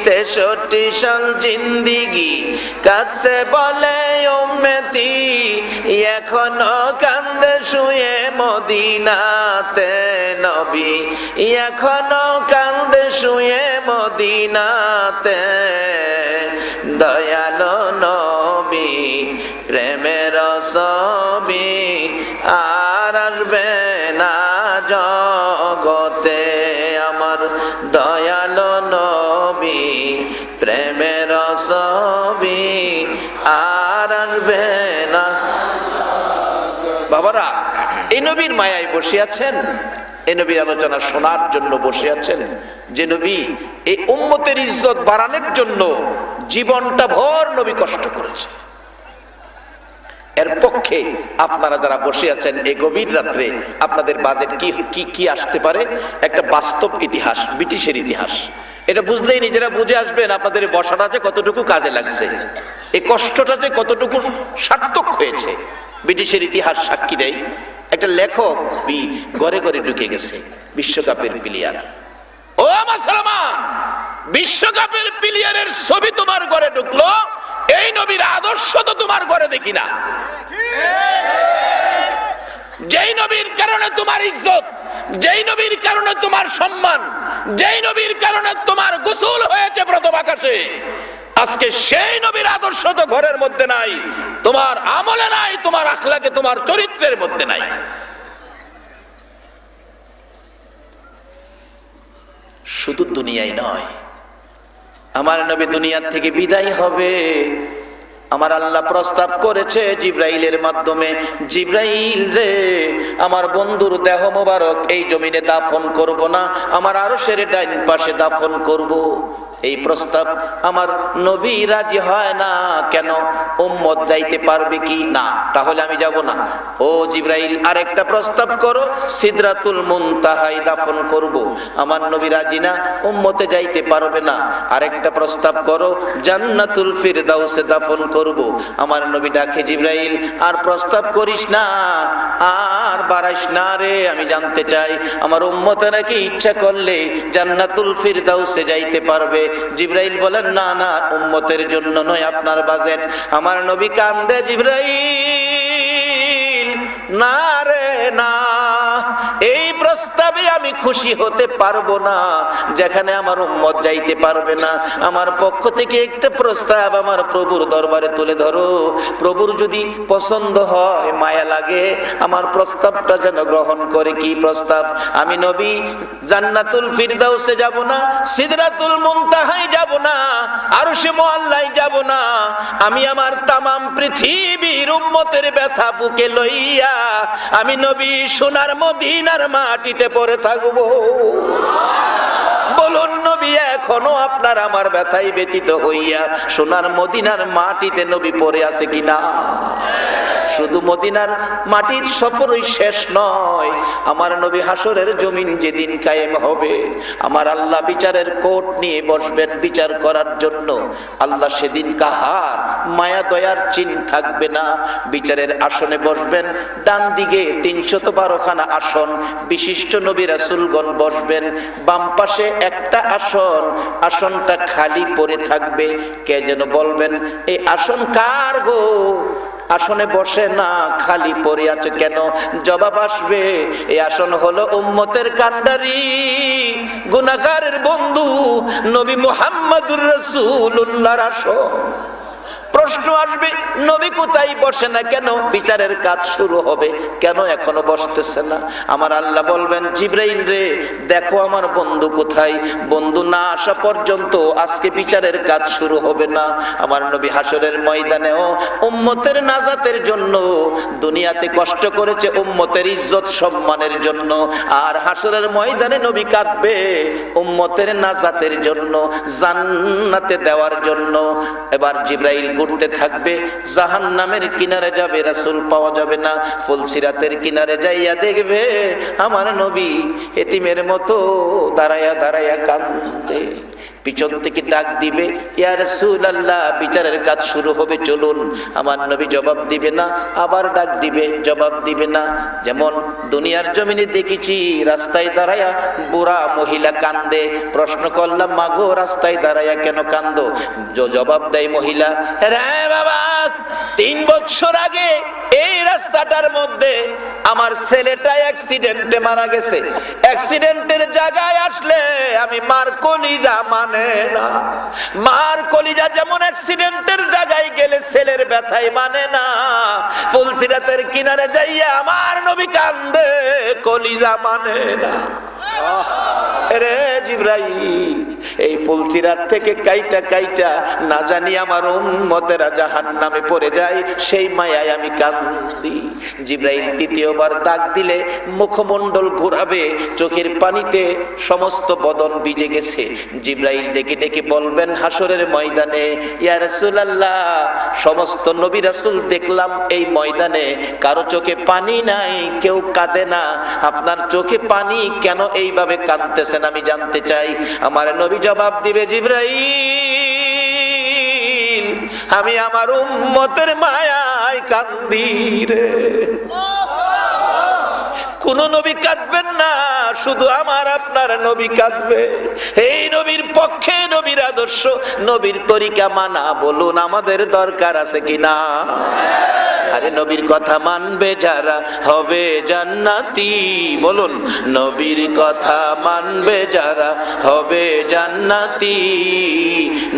63 সাল জিন্দিগি কাছে বলে উম্মতি, এখনো কান্দে শুয়ে মদিনাতে নবী, এখনো কান্দে শুয়ে মদিনাতে। দয়ালো নবী প্রেমের ছবি আর আসবে না জগতে, আমার দয়ালো নবী প্রেমের ছবি আর আসবে না। বাবারা এই নবীর মায়ায় বসে আছেন, এই নবীর আলোচনা শোনার জন্য বসে আছেন, যে নবী এই উম্মতের ইজ্জত বাড়ানোর জন্য জীবনটা ভর নবী কষ্ট করেছে। এর পক্ষে আপনারা যারা বসে আছেন এই গভীর রাত্রে, আপনাদের বাজেট কি কি কি আসতে পারে? একটা বাস্তব ইতিহাস, ব্রিটিশের ইতিহাস। এটা বুঝলেই নিজেরা বুঝে আসবেন আপনাদের বসাটা যে কতটুকু কাজে লাগছে, এই কষ্টটা যে কতটুকু সার্থক হয়েছে। ব্রিটিশের ইতিহাস সাক্ষী দেয়। একটা লেখক ঘরে ঘরে ঢুকে গেছে, বিশ্বকাপের প্লেয়ার। ও মুসলমান, বিশ্বকাপের প্লেয়ারের ছবি তোমার ঘরে ঢুকলো, এই নবীর আদর্শ তো তোমার ঘরে দেখি না। যেই নবীর কারণে তোমার ইজ্জত, যেই নবীর কারণে তোমার সম্মান, যেই নবীর কারণে তোমার গোসল হয়েছে প্রথম আকাশে, আজকে সেই নবীর আদর্শ তো ঘরের মধ্যে নাই, তোমার আমলে নাই, তোমার আখলাকে, তোমার চরিত্রের মধ্যে নাই। শুধু দুনিয়ায় নয়, আমার নবী দুনিয়ার থেকে বিদায় হবে, আমার আল্লাহ প্রস্তাব করেছে জিব্রাইলের মাধ্যমে, জিব্রাইল রে, আমার বন্ধুর দেহ মোবারক এই জমিনে দাফন করব না, আমার আরশের ডাইন পাশে দাফন করব। এই প্রস্তাব আমার নবী রাজি হয় না। কেন? উম্মত যাইতে পারবে কি না, তাহলে আমি যাব না। ও জিব্রাইল, আরেকটা প্রস্তাব করো, সিদরাতুল মুনতাহায় দাফন করব। আমার নবী রাজি না, উম্মতে যাইতে পারবে না। আরেকটা প্রস্তাব করো, জান্নাতুল ফিরদাউসে দাফন করব। আমার নবী ডাকে, জিব্রাইল আর প্রস্তাব করিস না, আর বাড়াইস না রে, আমি জানতে চাই আমার উম্মতেরা কি ইচ্ছা করলে জান্নাতুল ফিরদাউসে যাইতে পারবে? জিব্রাইল বলেন, না না, উম্মতের জন্য নয়, আপনার বাজেট। আমার নবী কান্দে, জিব্রাইল না রে না, এই প্রস্তাবে আমি খুশি হতে পারবো না, যেখানে আমার উম্মত যাইতে পারবে না। আমার পক্ষ থেকে একটা প্রস্তাব আমার প্রভুর দরবারে তুলে ধরো, প্রভুর যদি পছন্দ হয়, মায়া লাগে, আমার প্রস্তাবটা যেন গ্রহণ করে। কি প্রস্তাব? আমি নবী জান্নাতুল ফিরদাউসে যাব না, সিদরাতুল মুনতাহায় যাব না, আরশে মুআল্লায় যাব না, আমি আমার তামাম পৃথিবীর উম্মতের ব্যথা বুকে লইয়া আমি নবী সোনার মদিনার মাটিতে পড়ে থাকবো। বলুন নবী, এখনো আপনার আমার ব্যথায় ব্যতীত হইয়া সোনার মদিনার মাটিতে নবী পড়ে আছে কিনা? শুধু মদিনার মাটির সফরই শেষ নয়, আমার নবী হাসরের জমিন যেদিন কায়েম হবে, আমার আল্লাহ বিচারের কোর্ট নিয়ে বসবেন বিচার করার জন্য। আল্লাহ সেদিন কাহার মায়া দয়ার চিন থাকবে না, বিচারের আসনে বসবেন। ডান দিকে 312 খানা আসন, বিশিষ্ট নবী রাসূলগণ বসবেন। বাম পাশে একটা আসন, আসনটা খালি পড়ে থাকবে। কে যেন বলবেন, এই আসন কার গো? আসনে বসে না, খালি পড়ে আছে কেন? জবাব আসবে, এই আসন হলো উম্মতের কান্ডারি, গুনাহগারের বন্ধু নবী মুহাম্মদুর রাসূলুল্লাহর আসন। প্রশ্ন আসবে, নবী কোথায় বসে না কেন? বিচারের কাজ শুরু হবে, কেন এখনো বসতেছে না? আমার আল্লাহ বলবেন, জিব্রাইল রে, দেখো আমার বন্ধু কোথায়? বন্ধু না আসা পর্যন্ত আজকে বিচারের কাজ শুরু হবে না। আমার নবী হাসরের ময়দানেও উম্মতের নাজাতের জন্য দুনিয়াতে কষ্ট করেছে, উম্মতের ইজ্জত সম্মানের জন্য, আর হাসরের ময়দানে নবী কাঁদবে উম্মতের নাজাতের জন্য, জান্নাতে দেওয়ার জন্য। এবার জিব্রাইল ঘুরতে থাকবে, জাহান্নামের কিনারে যাবে, রাসূল পাওয়া যাবে না। ফুলসিরাতের কিনারে যাইয়া দেখবে আমার নবী এতিমের মতো দাঁড়ায়া দাঁড়ায়া কান্দে। পিছন থেকে ডাক দিবে, ইয়া রাসূলুল্লাহ, বিচারের কাজ শুরু হবে, চলুন। আমার নবী জবাব দিবে না, আবার ডাক দিবে, জবাব দিবে না। যেমন দুনিয়ার জমিনে দেখেছি, রাস্তায় দাঁড়ায়া বুড়া মহিলা কান্দে। প্রশ্ন করলাম, মাগো রাস্তায় দাঁড়ায়া কেন কান্দো? জবাব দেয় মহিলা, রে বাবা, 3 বছর আগে এই রাস্তাটার মধ্যে আমার ছেলেটা অ্যাক্সিডেন্টে মারা গেছে। অ্যাক্সিডেন্টের জায়গায় আসলে আমি মার কলিজা মানে না, মার কলিজা যেমন অ্যাক্সিডেন্টের জায়গায় গেলে ছেলের ব্যথায় মানে না। ফুলসিরাতের কিনারে যাইয়া আমার নবী কান্দে, কলিজা মানে না। রে জিবরাইল, এই ফুলচিরার থেকে কাইটা কাইটা না জানি আমার উম্মতেরা জাহান্নামে পড়ে যায়, সেই মায়ায় আমি কান্দি। জিবরাইল তৃতীয়বার ডাক দিলে মুখমণ্ডল ঘোরাবে, চোখের পানিতে সমস্ত বদন ভিজে গেছে। জিবরাইল ডেকে ডেকে বলবেন হাসরের ময়দানে, ইয়া রাসূলুল্লাহ, সমস্ত নবী রাসূল দেখলাম এই ময়দানে কারো চোখে পানি নাই, কেউ কাঁদে না, আপনার চোখে পানি কেন এইভাবে কাঁদতেছেন আমি জানতে চাই। আমার নবী জবাব দিবে, জিবরাইল, আমি আমার উম্মতের মায়ায় কান্দি রে। কোন নবী কাঁদবেন না, শুধু আমার আপনার নবী কাঁদবে। এই নবীর পক্ষে, নবীর আদর্শ, নবীর তরিকা মানা, বলুন আমাদের দরকার আছে কিনা? আরে নবীর কথা মানবে যারা হবে জান্নাতি, বলুন নবীর কথা মানবে যারা হবে জান্নাতি।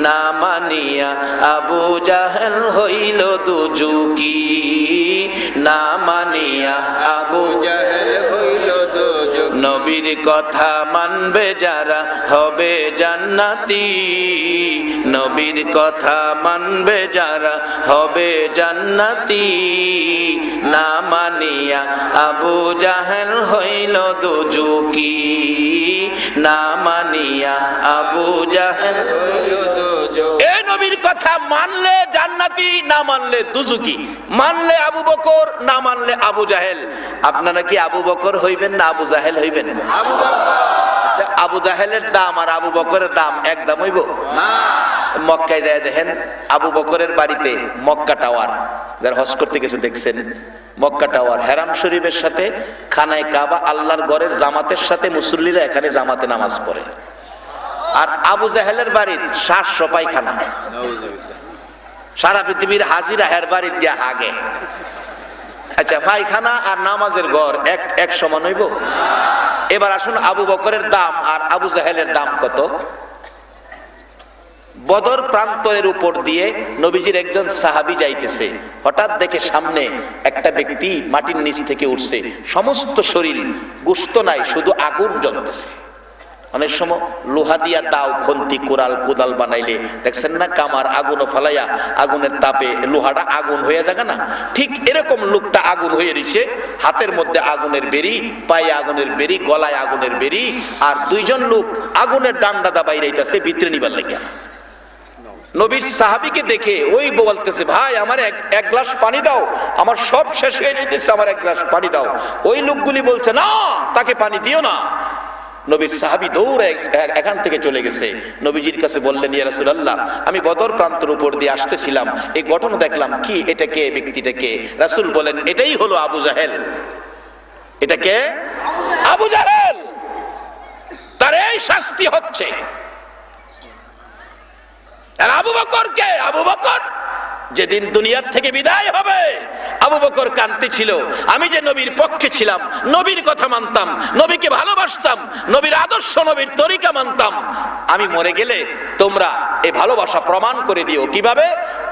না মানিয়া আবু জাহেল হইল দুজুকি, না মানিয়া আবু জাহেল হইল দুজুকি। নবীর কথা মানবে যারা হবে জান্নাতি, নবীর কথা মানবে যারা হবে জান্নাতি। না মানিয়া আবু জাহেল হইল দুজুকি, না মানিয়া আবু জাহেল হইল দুজুকি। এই নবীর কথা মানলে জান্নাতি, না মানলে দুজুকি। মানলে আবু বকর, না মানলে আবু জাহেল। আপনারা কি আবু বকর হইবেন না আবু জাহেল হইবেন? আবু বকর। আচ্ছা, আবু জাহেলের দাম আর আবু বকরের দাম এক দাম হইব না? মক্কায় যায় দেখেন, আবু বকরের বাড়িতে মক্কা টাওয়ার, যারা হজ করতে গেছে দেখছেন, মক্কা টাওয়ার হেরাম শরীফের সাথে খানায় কাবা, আল্লাহর ঘরের জামাতের সাথে মুসল্লিরা এখানে জামাতে নামাজ পড়ে। আর আবু জাহেলের বাড়ির 700 পায়খানা, সারা পৃথিবীর হাজিরা হের বাড়ির দিয়া হাগে। আচ্ছা, পায়খানা আর নামাজের ঘর এক সমান হইব? এবার আসুন আবু বকরের দাম আর আবু জাহেলের দাম কত? বদর প্রান্তরের উপর দিয়ে নবীজির একজন সাহাবী যাইতেছে, হঠাৎ দেখে সামনে একটা ব্যক্তি মাটির নিচ থেকে উঠছে, সমস্ত শরীর গোশত নাই, শুধু আগুন জ্বলতেছে। অনেক সময় লোহা দিয়া দাও, খন্তি, কোরাল, কোদাল বানাইলে দেখছেন না, কামার আগুনও ফালাইয়া আগুনের তাপে লোহাটা আগুন হয়ে যাবে না? ঠিক এরকম লোকটা আগুন হয়ে রয়েছে, হাতের মধ্যে আগুনের বেরি, পায়ে আগুনের বেরি, গলায় আগুনের বেরি, আর দুইজন লোক আগুনের ডান্ডা দা বাইরাইতেছে ভিতরে নিবার লাগিয়া। নবীর সাহাবীকে দেখে ওই বলতেছে, ভাই আমার এক গ্লাস পানি দাও, আমার সব শেষ হয়ে যেতেছে, আমার এক গ্লাস পানি দাও। ওই লোকগুলি বলছে, না, তাকে পানি দিও না। নবীর সাহাবী দৌড়ে এখান থেকে চলে গেছে, নবীজির কাছে বললেন, ইয়া রাসূলুল্লাহ, আমি বদর প্রান্তের উপর দিয়ে আসতেছিলাম, এই ঘটনা দেখলাম, কি এটা কে, ব্যক্তিটা কে? রাসূল বলেন, এটাই হলো আবু জাহেল। এটা কে? আবু জাহেল। তার এই শাস্তি হচ্ছে। আর আবু বকর কে? আবু বকর যেদিন দুনিয়ার থেকে বিদায় হবে, আবু বকর কাঁদতেছিল, আমি যে নবীর পক্ষে ছিলাম, নবীর কথা মানতাম, নবীকে ভালোবাসতাম, নবীর আদর্শ, নবীর তরিকা মানতাম, আমি মরে গেলে তোমরা এই ভালোবাসা প্রমাণ করে দিও। কিভাবে?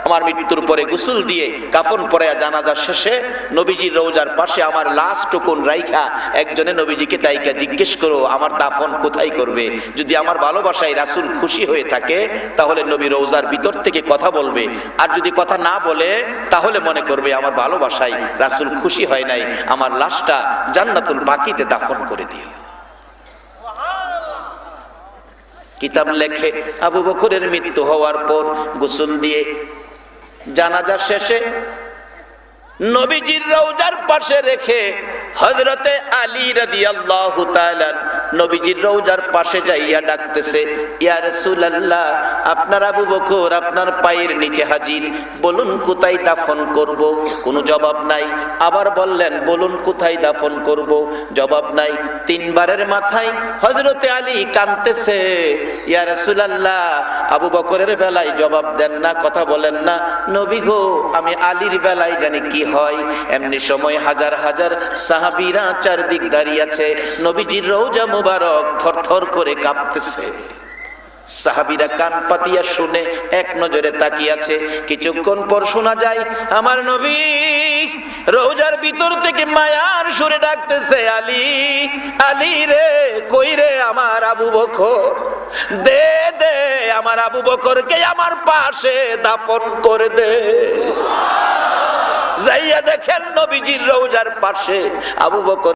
আমার মৃত্যুর পরে গোসল দিয়ে কাফন পরে জানাজা শেষে নবীজির রওজার পাশে আমার লাশ টুকুন রাইখা একজনে নবীজিকে ডাইকা জিজ্ঞেস করো আমার দাফন কোথায় করবে। যদি আমার ভালোবাসায় রাসূল খুশি হয়ে থাকে তাহলে নবী রওজার ভিতর থেকে কথা বলবে, আর যদি কথা না বলে তাহলে মনে করবে আমার ভালোবাসায় রাসূল খুশি হয় নাই, আমার লাশটা জান্নাতুল বাকিতে দাফন করে দিও। কিতাব লেখে আবু বকরের মৃত্যু হওয়ার পর গোসল দিয়ে জানাজা শেষে নবীজির রওজার পাশে রেখে হযরতে আলী রাদিয়াল্লাহু তাআলা নবীজির রওজার পাশে যাইয়া ডাকতেছে, ইয়া রাসূলুল্লাহ, আপনার আবু বকর আপনার পায়ের নিচে হাজির, বলুন কোথায় দাফন করব? কোনো জবাব নাই। আবার বললেন, বলুন কোথায় দাফন করব? জবাব নাই। তিনবারের মাথায় হযরতে আলী কাঁদতেছে, ইয়া রাসূলুল্লাহ, আবু বকরের বেলায় জবাব দেন না, কথা বলেন না। নবী গো, আমি আলীর বেলায় জানি কি হয়। এমনি সময় হাজার হাজার সাহাবীরা চারদিক দাঁড়িয়ে আছে, নবীজির রওজা মুবারক থরথর করে কাঁপতেছে। সাহাবীরা কান পাতিয়া শুনে এক নজরে তাকিয়ে আছে। কিছুক্ষণ পর শোনা যায় আমার নবী রওজার ভিতর থেকে মায়ার সুরে ডাকতেছে, আলী, আলী রে, কই রে আমার আবু বকর, দে দে আমার আবু বকরকে আমার পাশে দাফন করে দে। যাইয়া দেখেন নবীজির রওজার পাশে আবু বকর